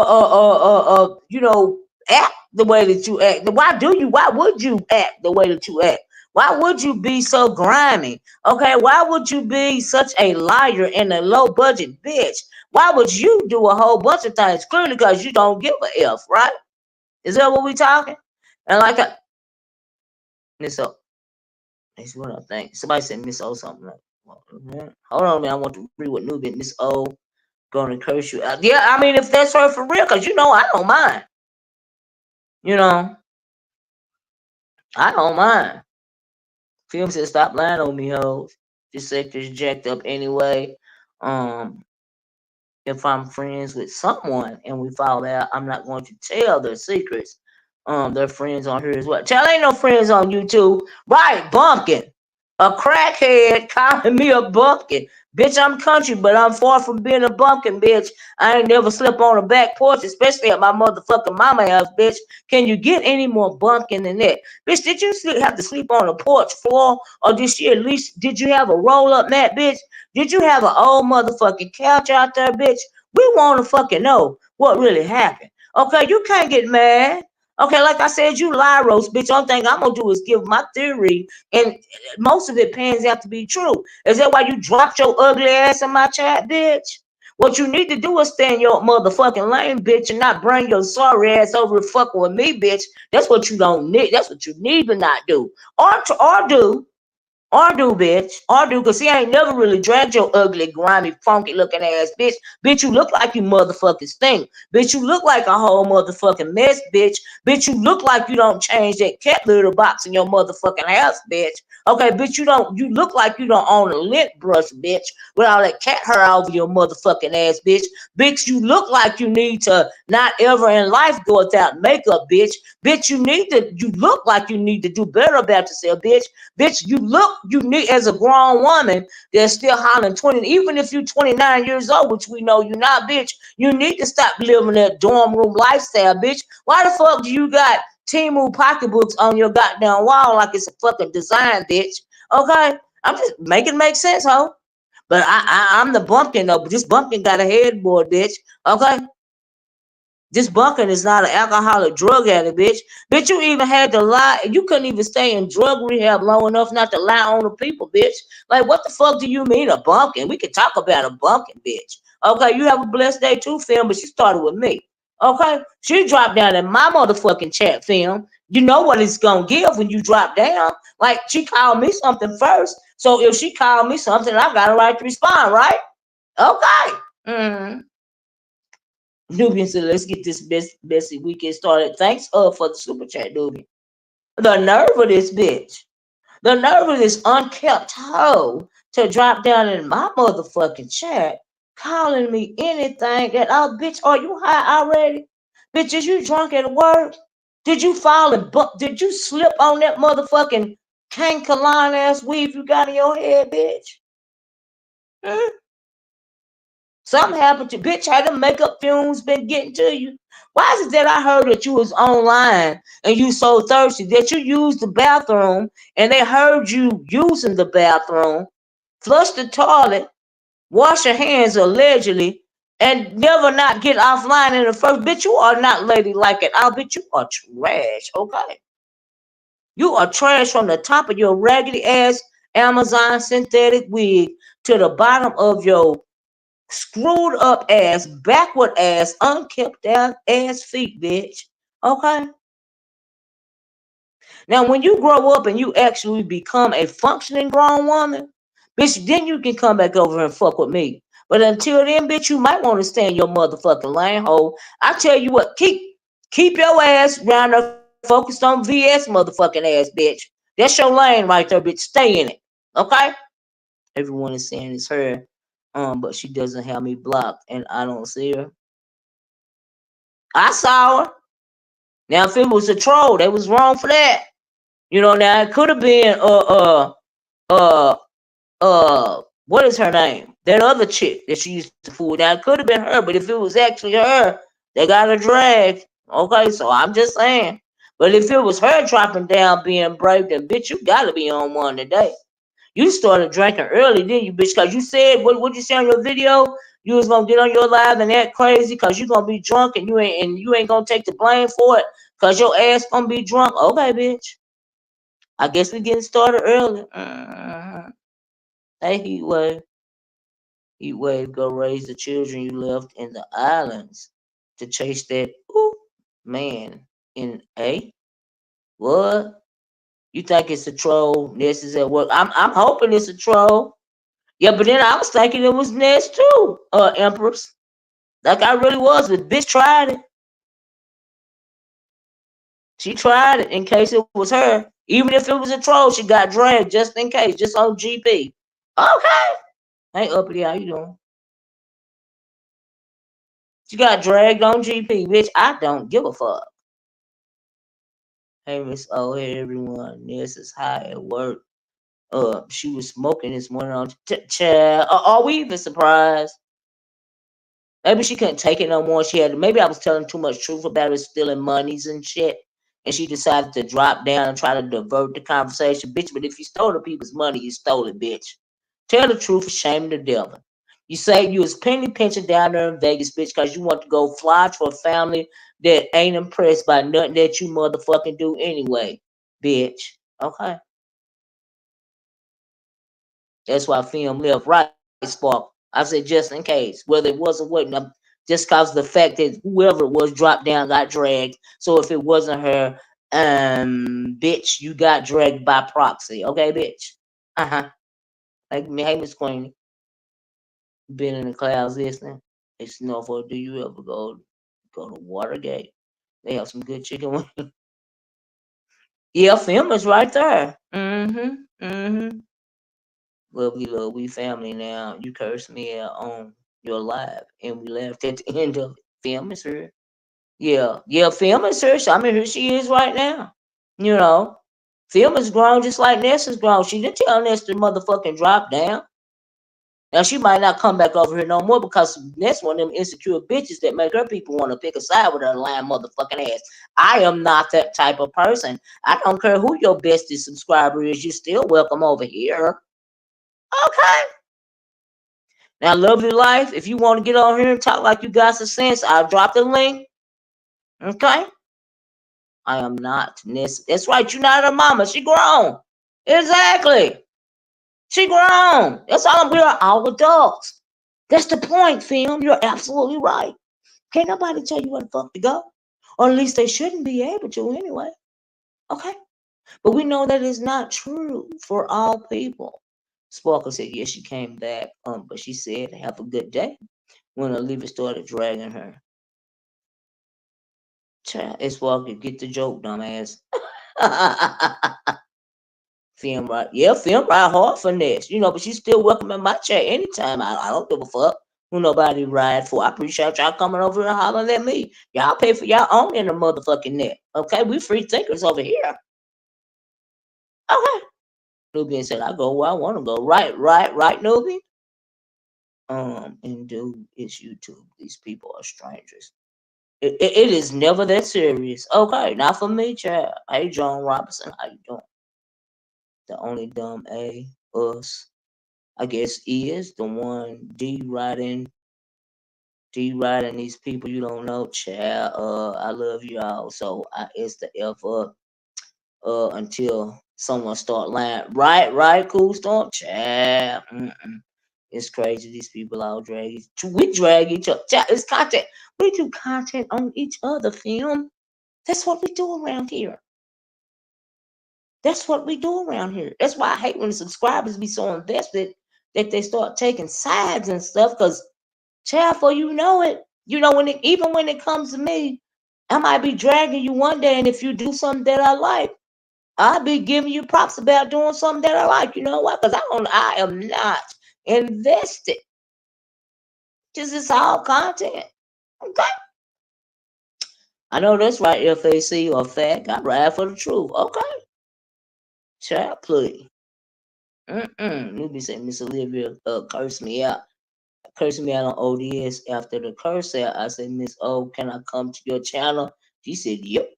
the way that you act? Why would you act the way that you act? Why would you be so grimy? Okay, why would you be such a liar and a low budget bitch? Why would you do a whole bunch of things? Clearly because you don't give a F, right? Is that what we talking? And like Miss O, that's what I think. Somebody said Miss O something like. Well, hold on, man. I want to read what Newbie Miss O gonna curse you out. Yeah, I mean if that's her for real, cause I don't mind. You know, I don't mind. Film said stop lying on me, hoes. This sector's jacked up anyway. Um, if I'm friends with someone and we fall out, I'm not going to tell their secrets. Their friends on here as well. Tell ain't no friends on YouTube. Right, bumpkin. A crackhead calling me a bumpkin. Bitch, I'm country, but I'm far from being a bumpkin, bitch. I ain't never slept on a back porch, especially at my motherfucking mama house, bitch. Can you get any more bumpkin than that? Bitch, did you have to sleep on a porch floor? Or did you have a roll up mat, bitch? Did you have an old motherfucking couch out there, bitch? We want to fucking know what really happened. Okay, you can't get mad. Okay, like I said, you lie roast, bitch. Only thing I'm gonna do is give my theory, and most of it pans out to be true. Is that why you dropped your ugly ass in my chat, bitch? What you need to do is stay in your motherfucking lane, bitch, and not bring your sorry ass over to fucking with me, bitch. That's what you don't need. That's what you need to not do, or do. Or do, bitch. Or do, because he ain't never really dragged your ugly, grimy, funky looking ass, bitch. Bitch, you look like you motherfucking stink. Bitch, you look like a whole motherfucking mess, bitch. Bitch, you look like you don't change that cat litter box in your motherfucking house, bitch. Okay, bitch, you look like you don't own a lint brush, bitch, with all that cat hair over your motherfucking ass, bitch. Bitch, you look like you need to not ever in life go without makeup, bitch. Bitch, you look like you need to do better about yourself, bitch. Bitch, you need as a grown woman that's still hollering 20, even if you're 29 years old, which we know you're not, bitch, you need to stop living that dorm room lifestyle, bitch. Why the fuck do you got Timu pocketbooks on your goddamn wall like it's a fucking design, bitch? Okay? I'm just making it make sense, ho. But I'm the bumpkin though, but this bumpkin got a headboard, bitch. Okay? This bumpkin is not an alcoholic drug addict, bitch. Bitch, you even had to lie. You couldn't even stay in drug rehab long enough not to lie on the people, bitch. Like, what the fuck do you mean a bumpkin? We can talk about a bumpkin, bitch. Okay, you have a blessed day too, film, but you started with me. Okay? She dropped down in my motherfucking chat, film. You know what it's gonna give when you drop down. Like, she called me something first. So if she called me something, I got a right to respond, right? Okay. Mm-hmm. Nubian said, let's get this Bessie weekend started. Thanks for the super chat, Nubian. The nerve of this bitch. The nerve of this unkept hoe to drop down in my motherfucking chat calling me anything that, oh, bitch, are you high already? Bitch, is you drunk at work? Did you fall and did you slip on that motherfucking Kankalan ass weave you got in your head, bitch? Hmm? Something happened to bitch. Had the makeup fumes been getting to you? Why is it that I heard that you was online and you so thirsty that you used the bathroom and they heard you using the bathroom, flush the toilet, wash your hands allegedly, and never not get offline in the first? Bitch, you are not ladylike at all. Bitch, you are trash. Okay, you are trash from the top of your raggedy ass Amazon synthetic wig to the bottom of your screwed up ass, backward ass, unkept down ass feet, bitch. Okay? Now, when you grow up and you actually become a functioning grown woman, bitch, then you can come back over and fuck with me. But until then, bitch, you might want to stay in your motherfucking lane hole. I tell you what, keep your ass around there focused on VS motherfucking ass, bitch. That's your lane right there, bitch. Stay in it. Okay? Everyone is saying it's her. But she doesn't have me blocked and I don't see her. I saw her. Now if it was a troll, they was wrong for that. You know, now it could have been uh what is her name? That other chick that she used to fool. Now it could have been her, but if it was actually her, they got her dragged. Okay, so I'm just saying. But if it was her dropping down being brave, then bitch, you gotta be on one today. You started drinking early, didn't you, bitch? Cause you said what you say on your video? You was gonna get on your live and act crazy cause you gonna be drunk and you ain't gonna take the blame for it cause your ass gonna be drunk. Okay, bitch. I guess we getting started early. Hey, Heat wave, go raise the children you left in the islands to chase that man in A. What? You think it's a troll? Ness is at work. I'm hoping it's a troll. Yeah, but then I was thinking it was Ness too, Empress. Like I really was, but bitch tried it. She tried it in case it was her. Even if it was a troll, she got dragged just in case, just on GP. Okay. Hey, uppity, how you doing? She got dragged on GP, bitch. I don't give a fuck. Hey, Miss O, hey everyone. Ness is high at work. She was smoking this morning on chat. Are we even surprised? Maybe she couldn't take it no more. She had maybe I was telling too much truth about her stealing monies and shit. And she decided to drop down and try to divert the conversation. Bitch, but if you stole the people's money, you stole it, bitch. Tell the truth, shame the devil. You say you was penny pinching down there in Vegas, bitch, because you want to go fly to a family that ain't impressed by nothing that you motherfucking do anyway, bitch. Okay. That's why film left right, Spark. I said just in case, whether it was or wasn't, just cause the fact that whoever it was dropped down got dragged. So if it wasn't her, bitch, you got dragged by proxy. Okay, bitch. Uh-huh. Like me, hey Miss Queenie. Been in the clouds listening. Hey Snowfall, do you ever go to Watergate? They have some good chicken wings. Yeah, film is right there. Mm-hmm. Mm-hmm. Well, we family now. You cursed me out on your live, and we left at the end of it. Film is her. Yeah, yeah, film is her. So, I mean, here she is right now. You know, film is grown just like Nessa's grown. She didn't tell Ness to motherfucking drop down. Now she might not come back over here no more because that's one of them insecure bitches that make her people want to pick a side with her lying motherfucking ass. I am not that type of person. I don't care who your bestest subscriber is. You still welcome over here. Okay. Now, lovely life. If you want to get on here and talk like you got some sense, I'll drop the link. Okay. I am not. That's right. You're not her mama. She grown. Exactly. She grown. That's all. We are all adults. That's the point, film. You're absolutely right. Can't nobody tell you where the fuck to go. Or at least they shouldn't be able to anyway. Okay? But we know that is not true for all people. Sparkle said, yes, she came back. But she said, have a good day when Olivia started dragging her. Child, it's Sparkle, get the joke, dumbass. Film right. Yeah, film right hard for this. You know, but she's still welcome in my chat anytime. I don't give a fuck who nobody ride for. I appreciate y'all coming over and hollering at me. Y'all pay for y'all own in the motherfucking net. Okay, we free thinkers over here. Okay. Nubian said, I go where I want to go. Right, Nubian? And dude, it's YouTube. These people are strangers. It is never that serious. Okay, not for me, child. Hey, John Robinson, how you doing? The only dumb A, us, I guess, is the one D riding these people you don't know, child. I love y'all, so it's the F up until someone start lying. Right, cool storm, child. It's crazy. These people all we drag each other. It's content. We do content on each other, film. That's what we do around here. That's what we do around here. That's why I hate when the subscribers be so invested that they start taking sides and stuff. Cause child, for when even when it comes to me, I might be dragging you one day, and if you do something that I like, I'll be giving you props about doing something that I like. You know why? Because I am not invested. Just it's all content. Okay. I know that's right, FAC or fact. I ride for the truth. Okay. Child, please. You be saying Miss Olivia cursed me out. Cursed me out on ODS after the curse out. I said, Miss O, can I come to your channel? She said, yep.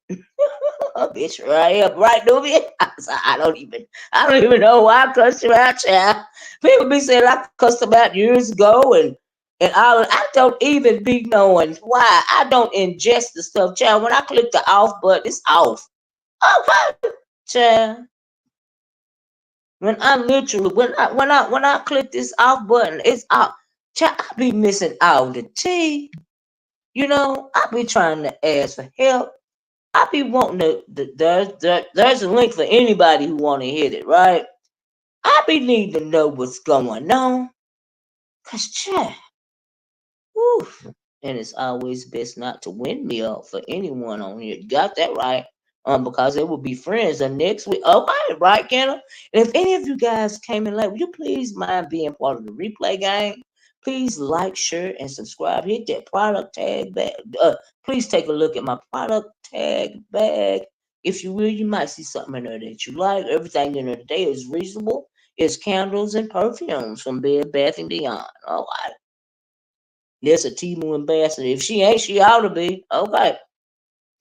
Bitch, right up, right, Nubia. I said, I don't even know why I cussed you out, child. People be saying I cussed them out years ago, and I don't even be knowing why. I don't ingest the stuff, child. When I click the off button, it's off. Okay, child. When I literally when I click this off button, it's off. Child, I be missing all the tea. I be trying to ask for help. I be wanting there's a link for anybody who want to hit it, right? I be needing to know what's going on. Cause child, whew, and it's always best not to win me up for anyone on here. You got that right. Because they will be friends the next week. Okay, right, Kenna? And if any of you guys came in late, would you please mind being part of the replay game? Please like, share, and subscribe. Hit that product tag bag. Please take a look at my product tag bag. If you will, you might see something in there that you like. Everything in there today is reasonable. It's candles and perfumes from Bed Bath and Beyond. All right. There's a Timu ambassador. If she ain't, she ought to be. Okay.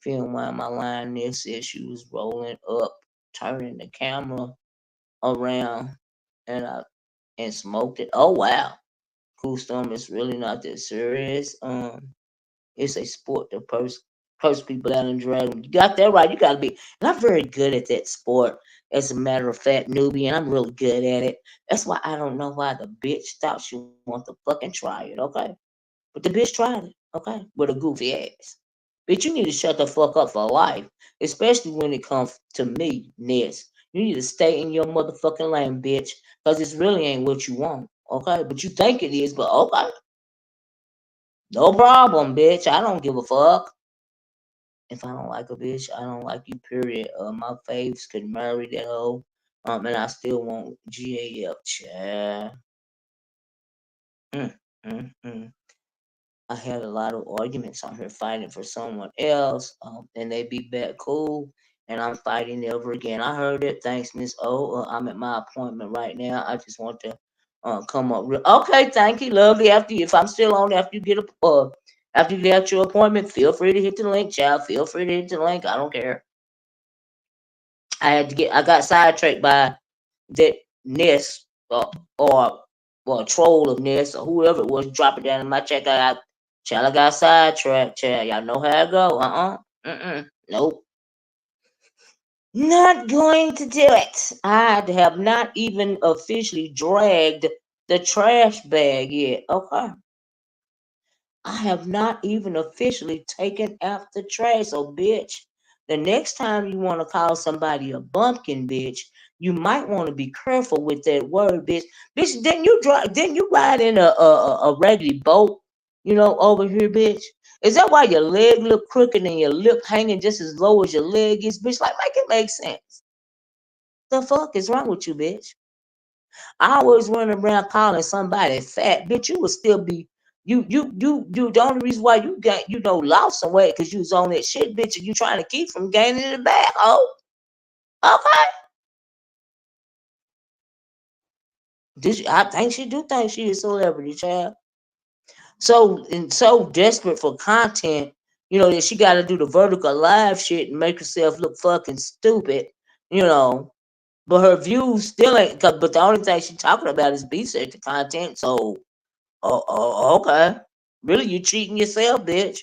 Film while my lioness said she was rolling up, turning the camera around, and smoked it. Oh wow. Cool Storm is really not that serious. It's a sport to curse people out and drag them. You got that right. You gotta be. And I'm very good at that sport. As a matter of fact, newbie, and I'm really good at it. That's why I don't know why the bitch thought she wanted to fucking try it. Okay. But the bitch tried it, okay, with a goofy ass. Bitch, you need to shut the fuck up for life, especially when it comes to me, Ness. You need to stay in your motherfucking lane, bitch, because this really ain't what you want, okay? But you think it is, but okay. No problem, bitch. I don't give a fuck. If I don't like a bitch, I don't like you, period. My faves could marry that hoe, and I still want GAF, child. Mm, mm. I had a lot of arguments on her fighting for someone else, and they be back cool, and I'm fighting ever again. I heard it. Thanks, Miss O. I'm at my appointment right now. I just want to come up. Okay, thank you, lovely. If I'm still on after you get your appointment, feel free to hit the link, child. Feel free to hit the link. I don't care. I got sidetracked by that Nest or troll of Nest or whoever it was dropping down in my check. I got sidetracked. Child, y'all know how it go. Nope. Not going to do it. I have not even officially dragged the trash bag yet. Okay. I have not even officially taken out the trash. So, bitch, the next time you want to call somebody a bumpkin, bitch, you might want to be careful with that word, bitch. Bitch, didn't you ride in a raggedy boat, over here, bitch? Is that why your leg look crooked and your lip hanging just as low as your leg is, bitch? Like, make it make sense. The fuck is wrong with you, bitch? I always run around calling somebody fat, bitch. You would still be you. The only reason why you got lost some weight because you was on that shit, bitch, and you trying to keep from gaining it back. Oh, okay. I think she do think she is a celebrity, child. So desperate for content, that she got to do the vertical live shit and make herself look fucking stupid, you know. But her views still ain't. But the only thing she talking about is B-sector content. So, okay. Really, you cheating yourself, bitch.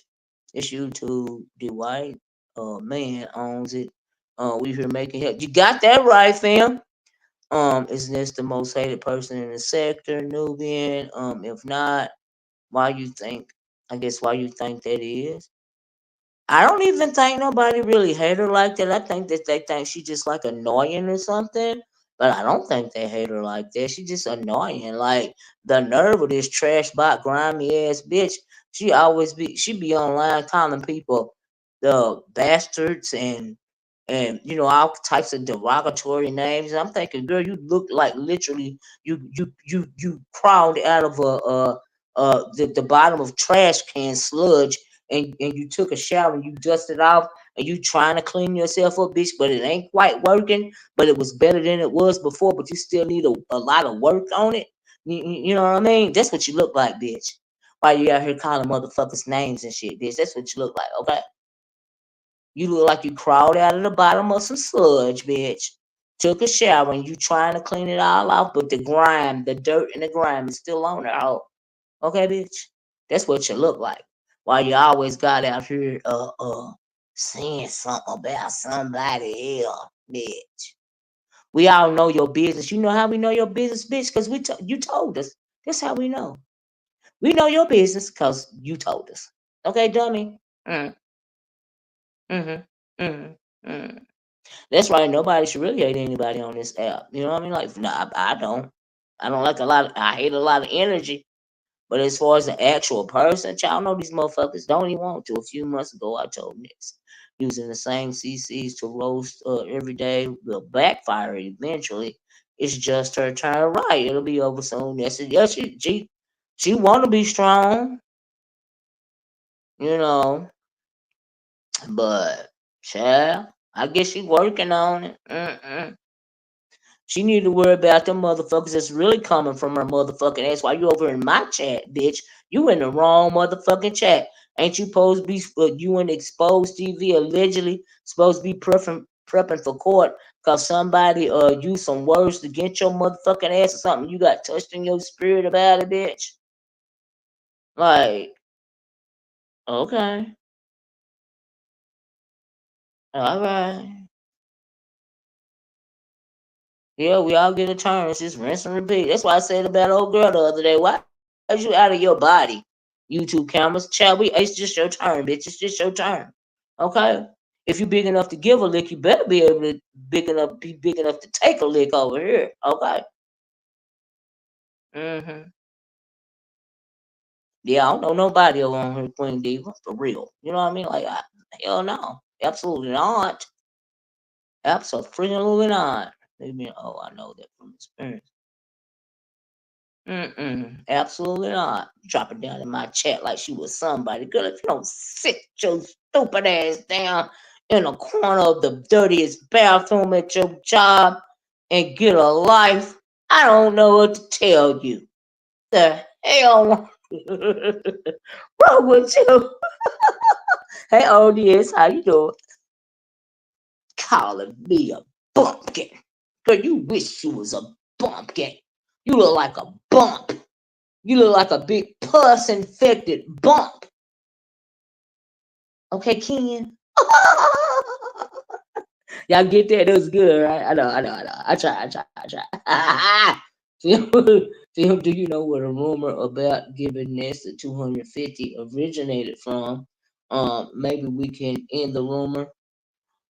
It's YouTube. The white man owns it. We here making help. You got that right, fam. Is this the most hated person in the sector, Nubian? If not, why you think? I guess why you think that is? I don't even think nobody really hate her like that. I think that they think she just like annoying or something. But I don't think they hate her like that. She just annoying. Like the nerve of this trash bot grimy ass bitch. She be online calling people the bastards and all types of derogatory names. I'm thinking, girl, you look like literally you crawled out of the bottom of trash can sludge and you took a shower and you dusted off and you trying to clean yourself up, bitch, but it ain't quite working. But it was better than it was before, but you still need a lot of work on it. You know what I mean? That's what you look like, bitch. Why you out here calling motherfuckers names and shit, bitch? That's what you look like, okay? You look like you crawled out of the bottom of some sludge, bitch. Took a shower and you trying to clean it all off, but the grime, the dirt and the grime is still on there. Oh, okay, bitch. That's what you look like. Why you always got out here saying something about somebody else, bitch. We all know your business. You know how we know your business, bitch? Because you told us. That's how we know. We know your business because you told us. Okay, dummy? Mm, mm-hmm, mm-hmm, mm. That's right. Nobody should really hate anybody on this app. You know what I mean? Like, nah, I don't. I don't like a lot. I hate a lot of energy. But as far as the actual person, y'all know these motherfuckers don't even want to. A few months ago, I told this. Using the same CCs to roast every day will backfire eventually. It's just her turn, right? It'll be over soon. Yes, yes, she want to be strong, you know, but child, I guess she working on it. She need to worry about them motherfuckers that's really coming from her motherfucking ass. While you over in my chat, bitch, you in the wrong motherfucking chat. Ain't you supposed to be you in exposed TV allegedly supposed to be prepping for court because somebody used some words to get your motherfucking ass or something? You got touched in your spirit about it, bitch. Like, okay, all right. Yeah, we all get a turn. It's just rinse and repeat. That's why I said about old girl the other day. Why is you out of your body? YouTube cameras, child. It's just your turn, bitch. It's just your turn. Okay. If you big enough to give a lick, you better be able to be big enough to take a lick over here. Okay. Yeah, I don't know nobody over on her Queen Diva for real. You know what I mean? Like, hell no, absolutely not. Absolutely not. Maybe. Oh, I know that from experience. Absolutely not. Drop it down in my chat like she was somebody. Girl, if you don't sit your stupid ass down in a corner of the dirtiest bathroom at your job and get a life, I don't know what to tell you. The hell wrong with you? Hey, ODS, how you doing? Calling me a bumpkin. Girl, you wish you was a bumpkin. You look like a bump. You look like a big pus infected bump. Okay, Ken? Y'all get that? That was good, right? I know. I try. Tim, Tim, do you know where the rumor about giving Nessa 250 originated from? Maybe we can end the rumor.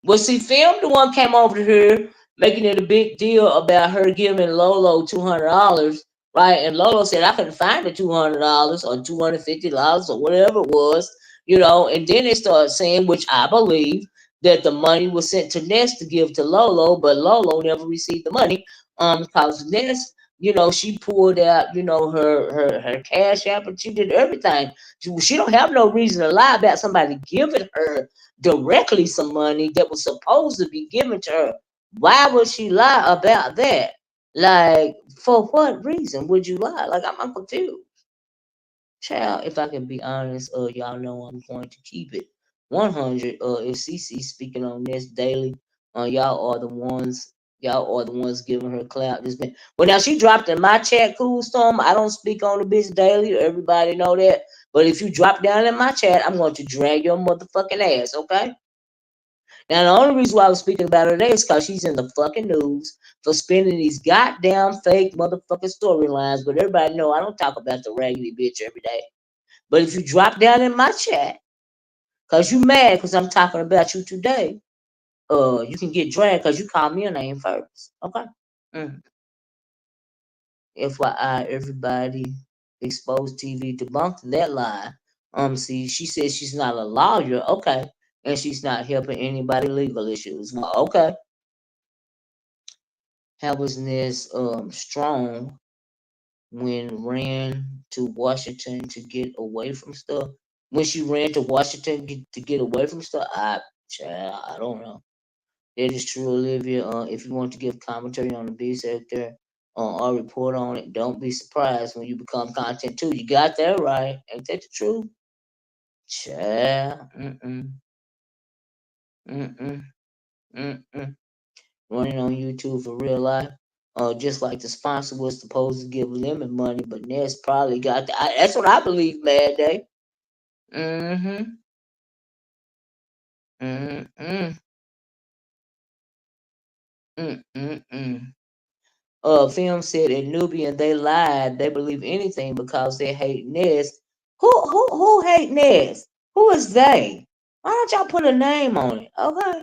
Well, see, Film the one came over here making it a big deal about her giving Lolo $200, right? And Lolo said I couldn't find the $200 or $250 or whatever it was, And then they started saying, which I believe, that the money was sent to Ness to give to Lolo, but Lolo never received the money, because Ness. She pulled out, her cash app, and she did everything. She don't have no reason to lie about somebody giving her directly some money that was supposed to be given to her. Why would she lie about that? Like, for what reason would you lie? Like, I'm confused. Child, if I can be honest, y'all know I'm going to keep it 100. If CC speaking on this daily, y'all are the ones giving her clout. Well, now she dropped in my chat, Cool Storm. I don't speak on the bitch daily. Everybody know that. But if you drop down in my chat, I'm going to drag your motherfucking ass, okay? Now, the only reason why I was speaking about her today is because she's in the fucking news for spinning these goddamn fake motherfucking storylines. But everybody know I don't talk about the raggedy bitch every day. But if you drop down in my chat, because you mad because I'm talking about you today, you can get dragged because you called me a name first. Okay? Mm. FYI, everybody, exposed TV debunked that lie. See, she says she's not a lawyer, okay, and she's not helping anybody legal issues. Well, okay. Helplessness strong when ran to Washington to get away from stuff. When she ran to Washington to get away from stuff, child, I don't know. That is true, Olivia. If you want to give commentary on the B sector or report on it, don't be surprised when you become content too. You got that right. Ain't that the truth? Child. Mm-mm. Mm-mm. Mm-mm. Running on YouTube for real life. Just like the sponsor was supposed to give Lemon money, but Ness probably got that. That's what I believe, Mad Day. Mm-hmm. Mm-mm. Mm-mm. Film said in Nubian they lied. They believe anything because they hate Nez. Who hate Nez? Who is they? Why don't y'all put a name on it? Okay.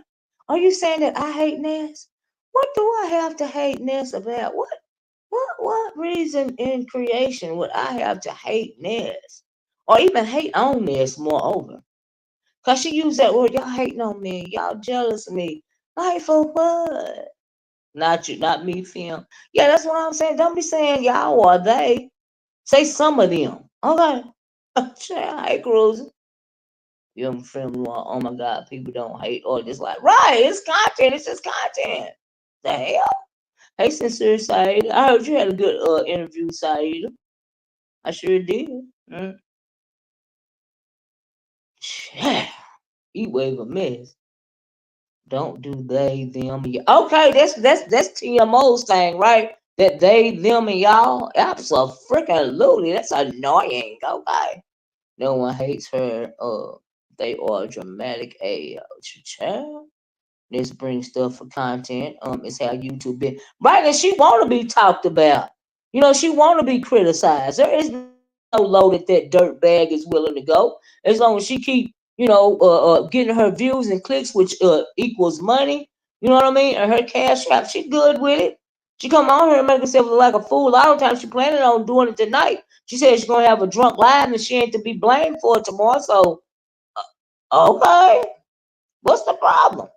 Are you saying that I hate Nez? What do I have to hate Nez about? What reason in creation would I have to hate Nez? Or even hate on Nez moreover? Cause she used that word, y'all hating on me, y'all jealous of me. Like for what? Not you, not me, film. Yeah, that's what I'm saying. Don't be saying y'all or they. Say some of them. Okay. Hey, Cruiser. Young film, oh my God, people don't hate or just like, right, it's content. It's just content. The hell? Hey, sincere Saida. I heard you had a good interview, Saida. I sure did. Mm. You wave a mess. Don't do they, them, and y'all. Okay, that's TMO's thing, right? That they, them, and y'all. Absolutely. That's annoying. Okay. No one hates her. They are dramatic age. Child. This brings stuff for content. It's how YouTube been. Right, and she wanna be talked about. You know, she wanna be criticized. There is no low that dirt bag is willing to go. As long as she keep, getting her views and clicks, which equals money. You know what I mean? And her cash app, she good with it. She come on here and make herself look like a fool. A lot of times she planning on doing it tonight. She said she's gonna have a drunk live and she ain't to be blamed for it tomorrow. So okay, what's the problem?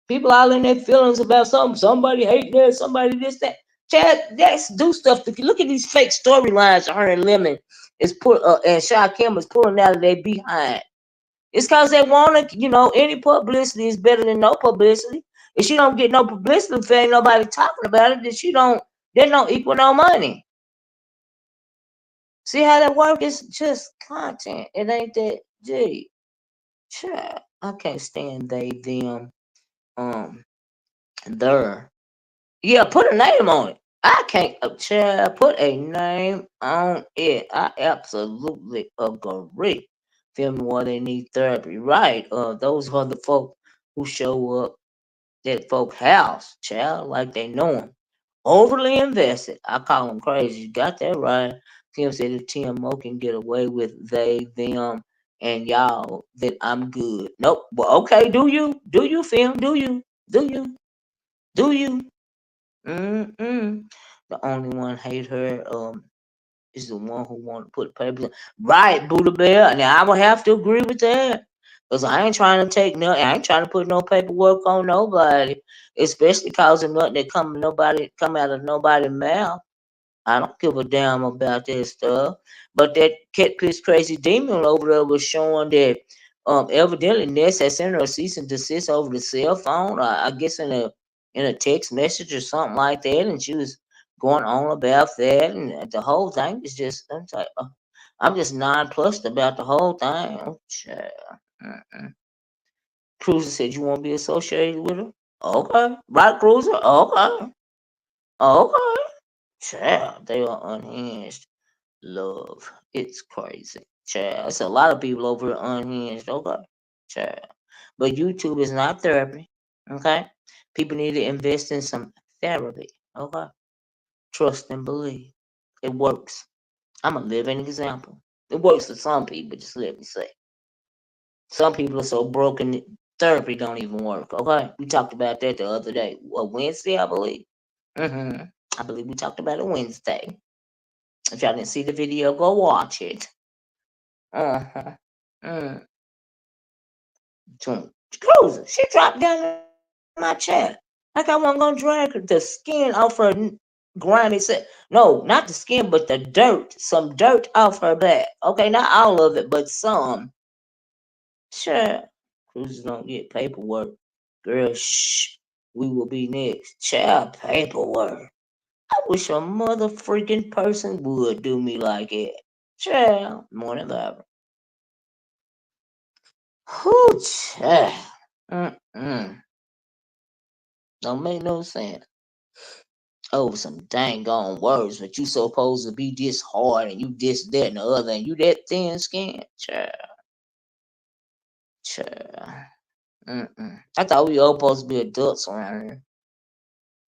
People all in their feelings about something. Somebody hating that, somebody this, that. Chad, let's do stuff. Look at these fake storylines her and Lemon is put and Shy Kim is pulling out of their behind. It's because they want to, any publicity is better than no publicity. If she don't get no publicity, if ain't nobody talking about it, then they don't equal no money. See how that work? It's just content. It ain't that deep. Child, I can't stand they, them, um, their. Yeah, put a name on it. I can't, child, put a name on it. I absolutely agree. Feel me? What they need therapy, right? Those are the folk who show up at folk house, child, like they know them. Overly invested. I call them crazy. You got that right. Tim said if TMO can get away with they, them, and y'all, then I'm good. Nope. Well, okay. Do you? Do you, film? Do you? Do you? Do you? Mm-mm. The only one hate her is the one who want to put papers in. Right, Buddha Bear. Now I would have to agree with that. Cause I ain't trying to I ain't trying to put no paperwork on nobody. Especially causing nothing that come out of nobody's mouth. I don't give a damn about that stuff. But that catfish crazy demon over there was showing that evidently Ness had sent her a cease and desist over the cell phone, I guess in a text message or something like that, and she was going on about that, and the whole thing is just I'm just nonplussed about the whole thing. Oh, child. Mm-mm. Cruiser said you won't be associated with her. Okay, right, Cruiser. Okay, okay. Child, they are unhinged. Love. It's crazy. Child. It's a lot of people over here unhinged. Okay. Child. But YouTube is not therapy. Okay? People need to invest in some therapy. Okay? Trust and believe. It works. I'm a living example. It works for some people, just let me say. Some people are so broken, therapy don't even work. Okay? We talked about that the other day. Wednesday, I believe. hmm I believe we talked about it Wednesday. If y'all didn't see the video, go watch it. Uh-huh. Mm. Cruiser, she dropped down in my chair. Like I wasn't gonna drag the skin off her grimy set. No, not the skin, but the dirt. Some dirt off her back. Okay, not all of it, but some. Sure. Cruisers don't get paperwork. Girl, shh. We will be next. Child paperwork. I wish a mother freaking person would do me like it. Child. Morning, Barbara. Whoo, child. Mm-mm. Don't make no sense. Oh, some dang on words, but you supposed to be this hard and you this, that, and the other, and you that thin skin. Child. Child. Mm-mm. I thought we all supposed to be adults around here.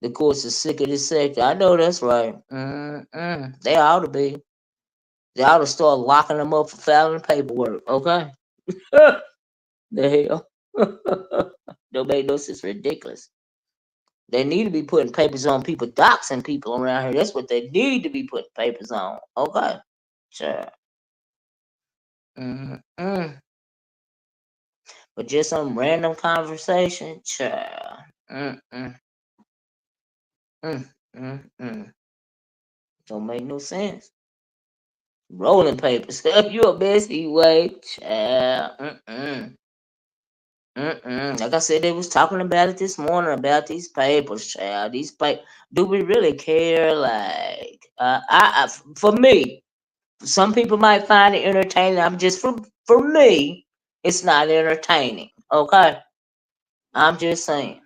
The courts is sick of this sector. I know that's right. Mm-mm. They ought to be. They ought to start locking them up for filing paperwork. Okay. The hell. Don't make no sense. Ridiculous. They need to be putting papers on people, doxing people around here. That's what they need to be putting papers on. Okay. Sure. Mm-mm. But just some random conversation. Sure. Mm-mm. Mm-mm. Don't make no sense. Rolling papers. You a messy way. Child. Mm-mm. Mm-mm. Like I said, they was talking about it this morning about these papers, child. These papers. Do we really care? Like, for me, some people might find it entertaining. I'm just for me, it's not entertaining. Okay, I'm just saying.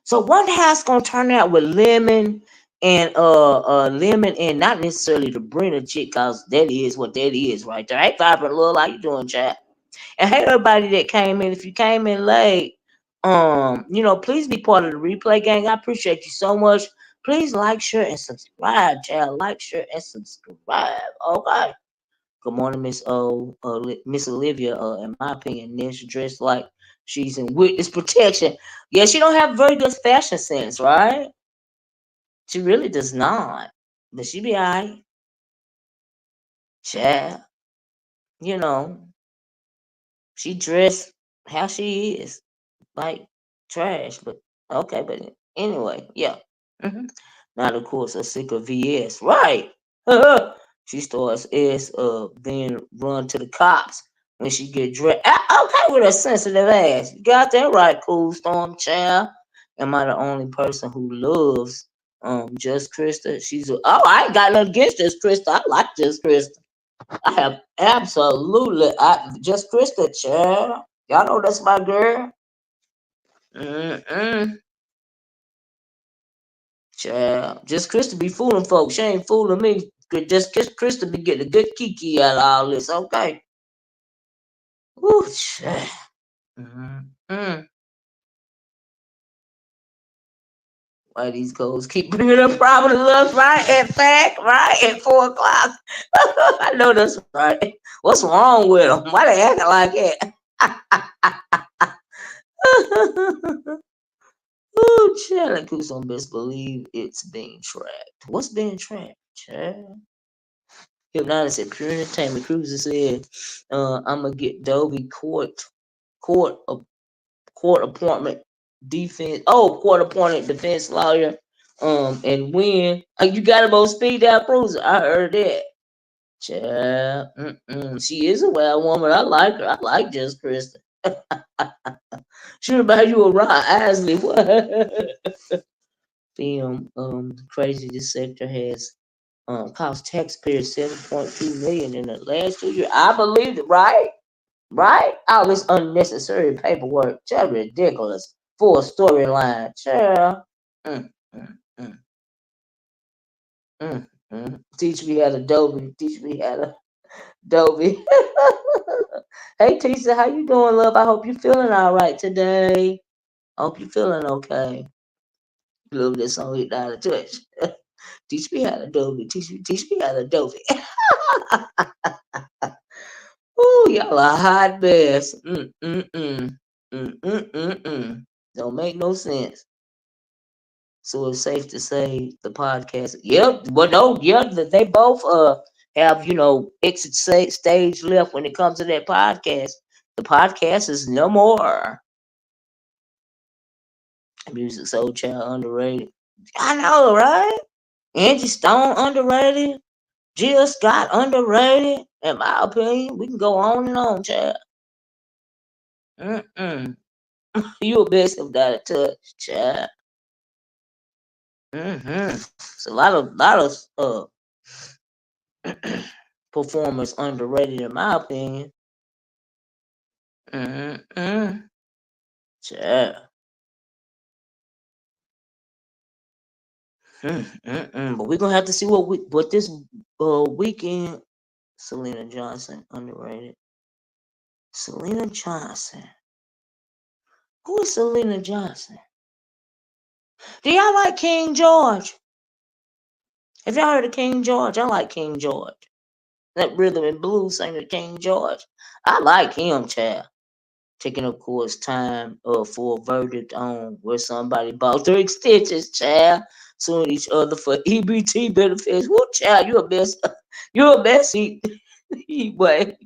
So one house gonna turn out with lemon and not necessarily to bring a chick, cause that is what that is right there. Hey, Vibrant Lil, how you doing, chat? And hey, everybody that came in. If you came in late, please be part of the replay gang. I appreciate you so much. Please like, share, and subscribe, child. Like, share, and subscribe. Okay. Good morning, Miss Olivia. In my opinion, Nish dressed like she's in witness protection. Yeah, she don't have very good fashion sense, right? She really does not. But she be alright, child. You know, she dressed how she is, like trash. But okay, but anyway, yeah. hmm Now, of course, a sick of VS, right? She starts as being run to the cops when she get dressed. Okay, with a sensitive ass. You got that right, Cool Storm Child. Am I the only person who loves Just Krista? I ain't got nothing against Just Krista. I like Just Krista. I have absolutely Just Krista, child. Y'all know that's my girl. Mm-mm. Child. Just Krista be fooling folks. She ain't fooling me. Just Krista be getting a good kiki out of all this. Okay. Woo, child. Mm-mm. Why these goals keep bringing up problems us right at fact, right at 4 o'clock? I know that's right. What's wrong with them? Why they acting like that? Oh, child, like who's on best believe it's being tracked. What's being tracked, child? Hypnotic said pure entertainment. Cruiser said, I'm gonna get Dobie court a court appointment defense. Oh, court appointed defense lawyer. And win. You got him on speed down cruiser. I heard that. Child, she is a wild woman. I like her. I like Just Kristen. She remind you of Ron Isley. What? Film crazy this sector has cost taxpayers 7.2 million in the last 2 years. I believe it, right? Right? All this unnecessary paperwork, just ridiculous for a storyline. Child. Mm, mm, mm, Teach me how to Adobe. Teach me how to Adobe. Hey, Tisa, how you doing, love? I hope you're feeling all right today. I hope you're feeling okay. Love this song hit down the touch. Teach me how to do it. Teach me how to do it. Ooh, y'all a hot mess. Mm-mm-mm. Mm-mm-mm-mm. Don't make no sense. So it's safe to say the podcast. Yep, but no, yeah, they both have exit stage left when it comes to that podcast. The podcast is no more. Music Soul Child underrated. I know, right? Angie Stone underrated. Jill Scott underrated. In my opinion, we can go on and on, child. Mm-mm. You a best without a touch, child. It's a lot of performers underrated in my opinion. Mm-mm. Child. But we're gonna have to see what this weekend. Selena Johnson underrated. Selena Johnson. Who is Selena Johnson? Do y'all like King George? Have y'all heard of King George? I like King George. That rhythm and blues singer King George. I like him, child. Taking, of course, time for a verdict on where somebody bought their extensions, child. Suing each other for EBT benefits. Woo, child, you a mess. You a mess. Way.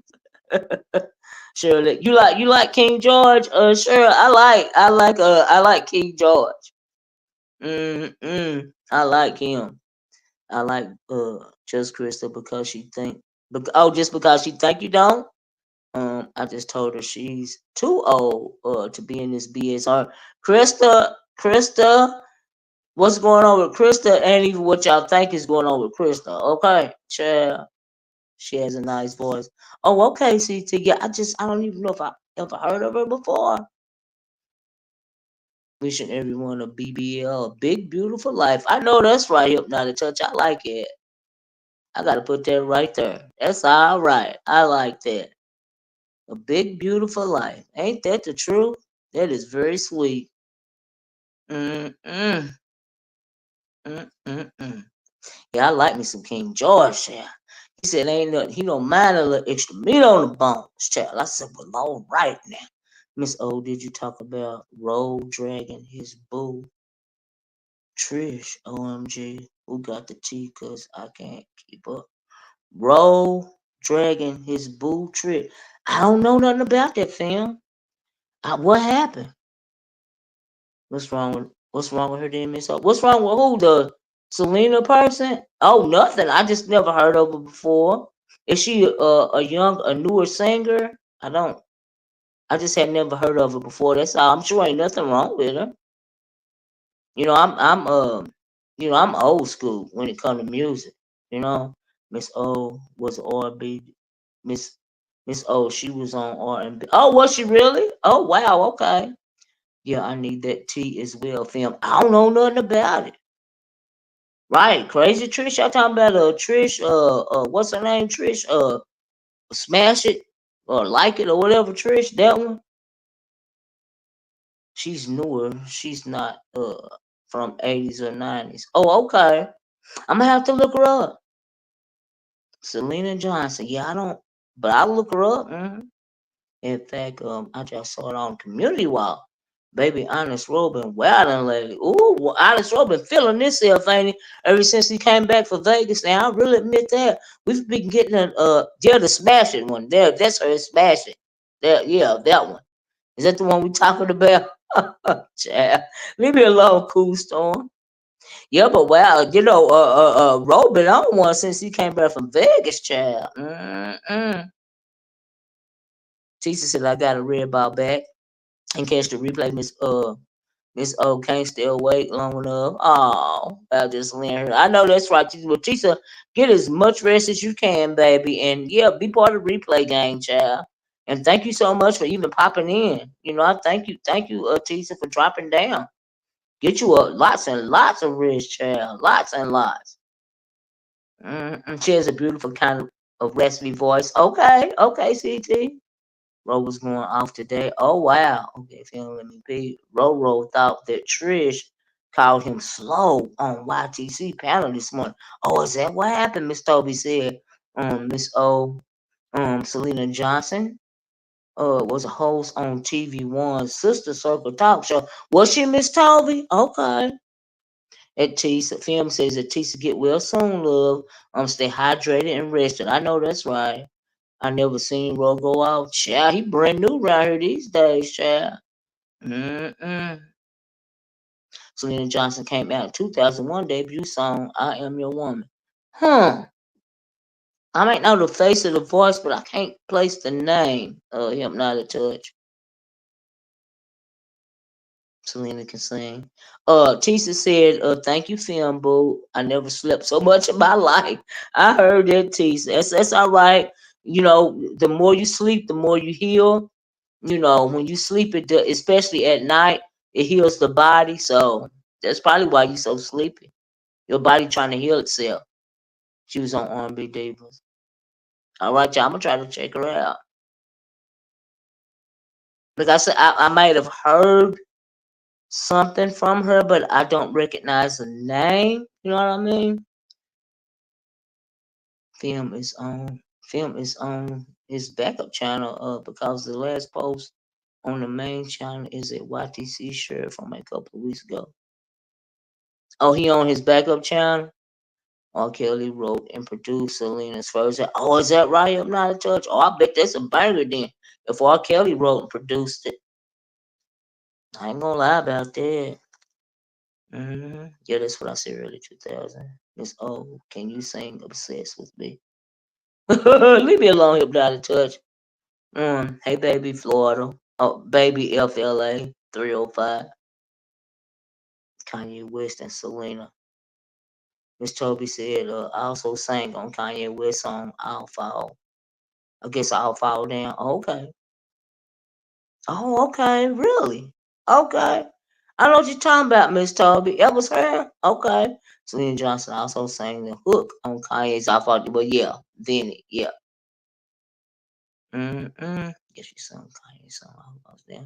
Shirley, you like King George? Sure. I like King George. I like him. I like just Krista because she think. Just because she think you don't. I just told her she's too old to be in this BS. Or Krista, what's going on with Krista? Ain't even what y'all think is going on with Krista. Okay, child. She has a nice voice. Oh, okay, CT. Yeah, I don't even know if I ever heard of her before. Wishing everyone a BBL, a big beautiful life. I know that's right, Hypnotic Touch. I like it. I gotta put that right there. That's all right. I like that. A big beautiful life. Ain't that the truth? That is very sweet. Mm-mm. Mm-mm-mm. Yeah, I like me some King George, yeah. He said ain't nothing. He don't mind a little extra meat on the bones, child. I said, well, all right now. Miss O, did you talk about Road Dragging his boo? Trish, OMG, who got the tea? Cause I can't keep up. Roll dragging his boo Trish. I don't know nothing about that film. What happened? What's wrong with her then, Miss O? What's wrong with who? The Selena person? Oh, nothing. I just never heard of her before. Is she a newer singer? I don't. I just had never heard of her before. That's all. I'm sure ain't nothing wrong with her. You know, I'm old school when it comes to music. You know, Miss O was R&B. Miss Miss O, she was on R&B. Oh, was she really? Oh, wow. Okay. Yeah, I need that tea as well, fam. I don't know nothing about it. Right, Crazy Trish. Y'all talking about Trish? What's her name? Trish? Smash it or like it or whatever. Trish, that one. She's newer. She's not from 80s or 90s. Oh, okay. I'm gonna have to look her up. Selena Johnson. Yeah, I don't, but I'll look her up. In fact, I just saw it on Community Wall. Baby, Honest Robin, wildin' lately. Ooh, Honest Robin feeling himself, ain't he? Ever since he came back for Vegas. Now, I really admit that we've been getting the Smash It one. There, that's her Smash It. There, yeah, that one. Is that the one we talking about? Child, leave me alone, Cool Storm. Yeah, but wow, Robin on one since he came back from Vegas, child. Tisa said I got a red ball back and catch the replay. Miss O can't still wait long enough. Oh, I'll just leave her. I know that's right, Tisa. But Tisa, get as much rest as you can, baby, and yeah, be part of the replay game, child. And thank you so much for even popping in. I thank you, Tisa, for dropping down. Get you lots and lots of rest, child. Lots and lots. She has a beautiful kind of raspy voice. Okay, okay, CT. Ro was going off today. Oh wow. Okay, film let me be. Ro thought that Trish called him slow on YTC panel this morning. Oh, is that what happened? Miss Toby said. Miss O, Selena Johnson, was a host on TV One's Sister Circle talk show. Was she Miss Toby? Okay. At Tisa, film says that Tisa get well soon, love. Stay hydrated and rested. I know that's right. I never seen Ro go out. Child, he brand new around here these days, child. Mm-mm. Selena Johnson came out in 2001 debut song, I Am Your Woman. Huh. I might know the face of the voice, but I can't place the name. Him not a touch. Selena can sing. Tisa said, thank you, film boo. I never slept so much in my life. I heard that, Tisa. That's all right. You know, the more you sleep, the more you heal. You know, when you sleep, especially at night, it heals the body. So that's probably why you so sleepy. Your body trying to heal itself. She was on R&B Divas. All right, y'all. I'm gonna try to check her out. Like I said, I might have heard something from her, but I don't recognize the name. You know what I mean? Film is on. Film is on his backup channel. Because the last post on the main channel is a YTC shirt from a couple of weeks ago. Oh, he on his backup channel. R. Kelly wrote and produced Selena's first. Oh, is that right? I'm not a touch. Oh, I bet that's a banger then. If R. Kelly wrote and produced it, I ain't gonna lie about that. Yeah, that's what I said early 2000. Miss O, can you sing "Obsessed with Me"? Leave me alone, Hypnotic Touch. Hey, baby, Florida. Oh, baby, FLA 305. Kanye West and Selena. Miss Toby said, I also sang on Kanye West song "I'll Fall." I guess I'll fall down. Okay. Oh, okay. Really? Okay. I know what you're talking about, Miss Toby. That was her? Okay. Selena Johnson also sang the hook on Kanye's I Fall. Well, yeah. Then, yeah. Guess she sung Kanye's song. I was there.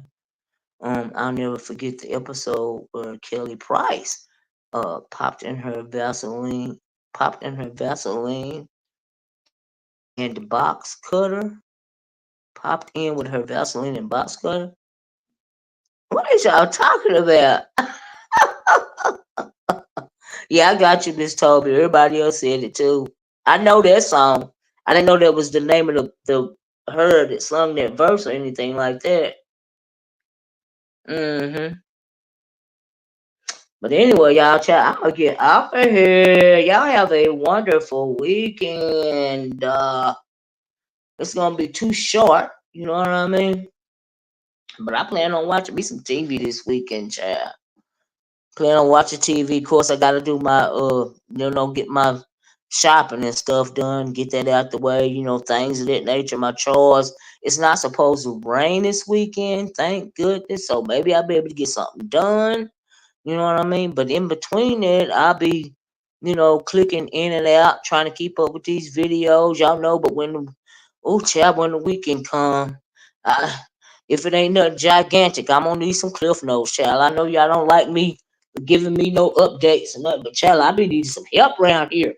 I'll never forget the episode where Kelly Price popped in her Vaseline and the box cutter, popped in with her Vaseline and box cutter. What is y'all talking about? Yeah, I got you, Miss Toby. Everybody else said it too. I know that song. I didn't know that was the name of the her that sung that verse or anything like that. hmm But anyway, y'all, chat. I'm gonna get off of here. Y'all have a wonderful weekend. It's gonna be too short. You know what I mean? But I plan on watching me some TV this weekend, chat. Plan on watching TV. Of course, I gotta do my get my shopping and stuff done, get that out the way, things of that nature, my chores. It's not supposed to rain this weekend, thank goodness. So maybe I'll be able to get something done. You know what I mean? But in between that, I'll be, clicking in and out, trying to keep up with these videos. Y'all know, but child, when the weekend come, I, if it ain't nothing gigantic, I'm gonna need some cliff notes, child. I know y'all don't like me giving me no updates and nothing, but child, I be needing some help around here.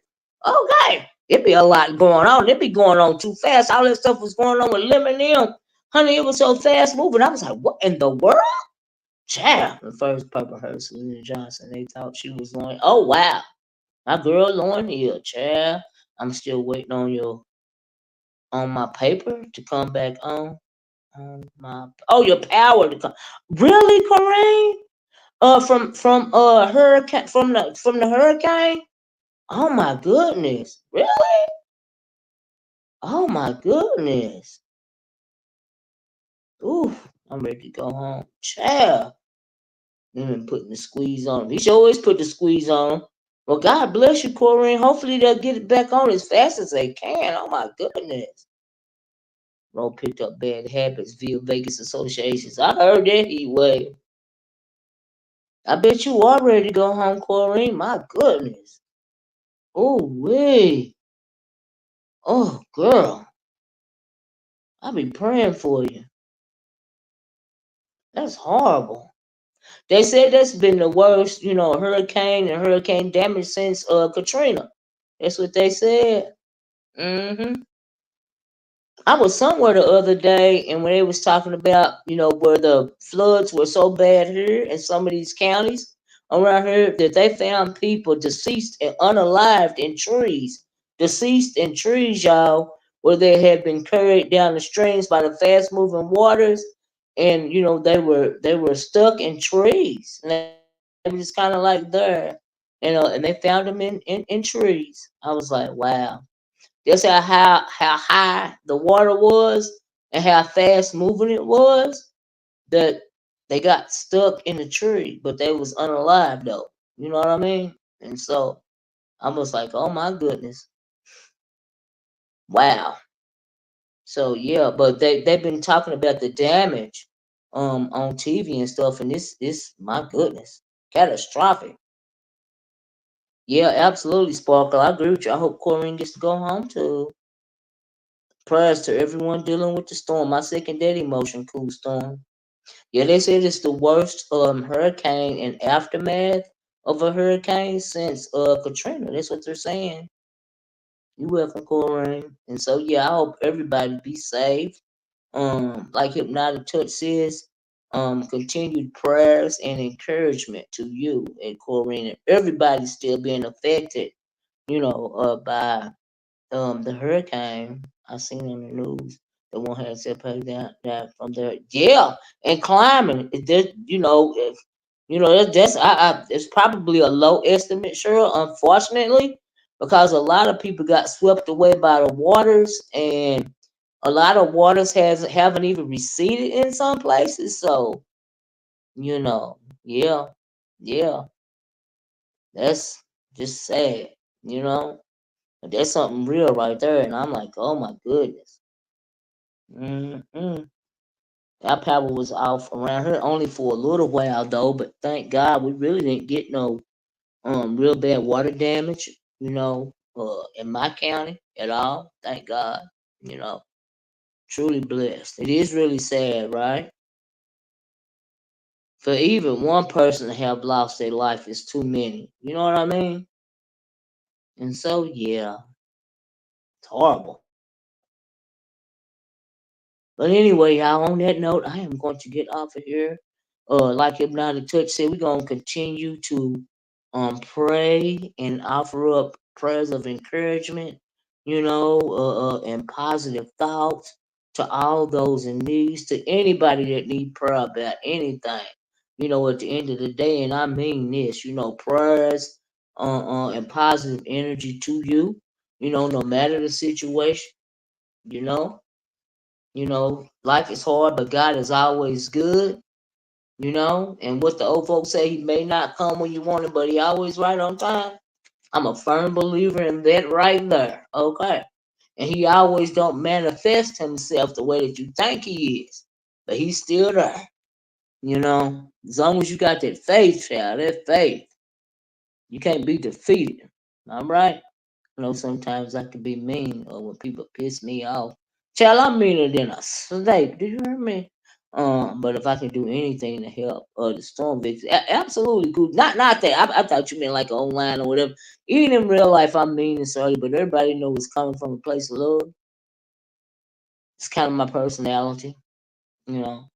Okay. It be a lot going on. It be going on too fast. All that stuff was going on with Lemon M. Honey, it was so fast moving. I was like, what in the world? Child. The first Purple Heart, Selena Johnson, they thought she was Lauren. Oh, wow. My girl Lauren Hill, child. I'm still waiting on my paper to come back on your power to come. Really, Corinne? From hurricane from the hurricane? Oh my goodness. Really? Oh my goodness. Ooh, I'm ready to go home. Child. Been putting the squeeze on him. He should always put the squeeze on him. Well, God bless you, Corinne. Hopefully they'll get it back on as fast as they can. Oh my goodness. Ro picked up bad habits via Vegas associations. I heard that he wave. I bet you are ready to go home, Corinne. My goodness. Oh, wait. Oh, girl. I'll be praying for you. That's horrible. They said that's been the worst, hurricane and hurricane damage since Katrina. That's what they said. Hmm. I was somewhere the other day, and when they was talking about, where the floods were so bad here in some of these counties around here that they found people deceased and unalived in trees, deceased in trees, y'all, where they had been carried down the streams by the fast moving waters, and they were stuck in trees, and they were just kind of like there, and they found them in trees. I was like, wow. That's how high the water was and how fast moving it was that they got stuck in the tree, but they was unalive though. You know what I mean? And so I was like, oh my goodness, wow. So yeah, but they've been talking about the damage on TV and stuff, and this my goodness, catastrophic. Yeah, absolutely, Sparkle. I agree with you. I hope Corrine gets to go home too. Prayers to everyone dealing with the storm. My second daddy motion, cool storm. Yeah, they said it's the worst hurricane and aftermath of a hurricane since Katrina. That's what they're saying. You welcome, Corinne. And so yeah, I hope everybody be safe. Like Hypnotic Touch says, continued prayers and encouragement to you and Corinne and everybody still being affected, by the hurricane I seen on the news. The one had separated that from there. Yeah, and climbing. That's it's probably a low estimate, sure. Unfortunately, because a lot of people got swept away by the waters, and a lot of waters haven't even receded in some places. So yeah, yeah, that's just sad. You know, There's something real right there, and I'm like, oh my goodness. Mm-mm. Our power was off around here only for a little while though, but thank God we really didn't get no real bad water damage, in my county at all. Thank God, you know, truly blessed. It is really sad, right? For even one person to have lost their life is too many. You know what I mean? And so yeah, it's horrible. But anyway, y'all, on that note, I am going to get off of here. Like Hypnotic Touch said, we're going to continue to pray and offer up prayers of encouragement, and positive thoughts to all those in need, to anybody that need prayer about anything. At the end of the day, and I mean this, prayers and positive energy to you, no matter the situation, you know. Life is hard, but God is always good, And what the old folks say, He may not come when you want Him, but He always right on time. I'm a firm believer in that right there, okay? And He always don't manifest Himself the way that you think He is, but He's still there, As long as you got that faith, child, that faith, you can't be defeated. All right? Sometimes I can be mean or when people piss me off. Child, I'm meaner than a snake. Do you hear me? But if I can do anything to help the storm victims, absolutely cool. Not that. I thought you meant like online or whatever. Even in real life, I'm mean and sorry, but everybody knows it's coming from a place of love. It's kind of my personality, you know.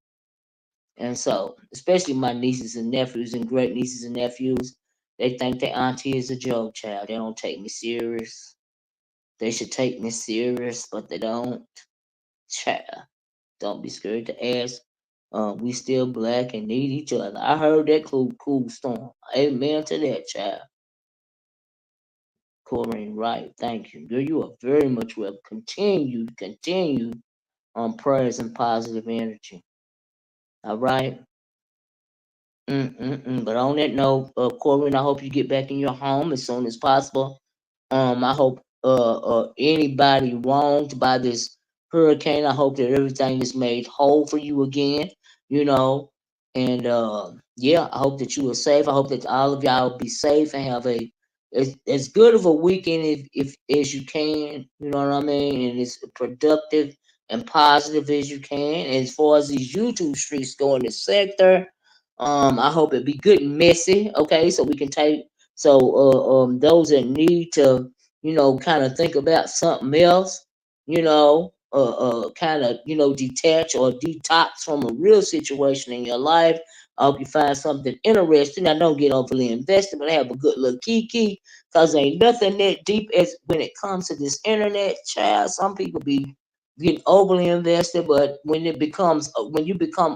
And so, especially my nieces and nephews and great nieces and nephews, they think their auntie is a joke, child. They don't take me serious. They should take me serious, but they don't. Child, don't be scared to ask. We still black and need each other. I heard that cool storm. Amen to that, child. Corinne, right. Thank you. Girl, you are very much welcome. Continue on prayers and positive energy. All right. But on that note, Corinne, I hope you get back in your home as soon as possible. I hope anybody wronged by this hurricane, I hope that everything is made whole for you again, you know. And yeah, I hope that you are safe. I hope that all of y'all be safe and have as good of a weekend if as you can, you know what I mean, and it's productive. and positive as you can. As far as these YouTube streets go in this sector, I hope it be good and messy. Okay, so we can take those that need to, kind of think about something else, kind of detach or detox from a real situation in your life. I hope you find something interesting. I don't get overly invested, but have a good little kiki, cause ain't nothing that deep as when it comes to this internet, child. Some people be getting overly invested, but when you become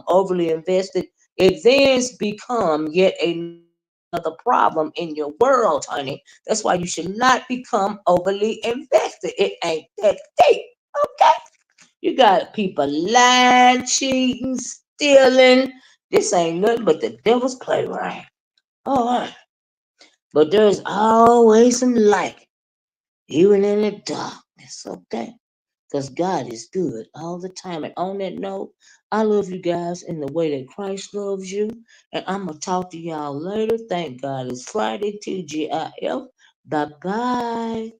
overly invested, it then become yet another problem in your world, honey. That's why you should not become overly invested. It ain't that deep, okay? You got people lying, cheating, stealing. This ain't nothing but the devil's playground. All right. But there's always some light, even in the darkness, okay? Because God is good all the time. And on that note, I love you guys in the way that Christ loves you. And I'm going to talk to y'all later. Thank God it's Friday, TGIF. Bye bye.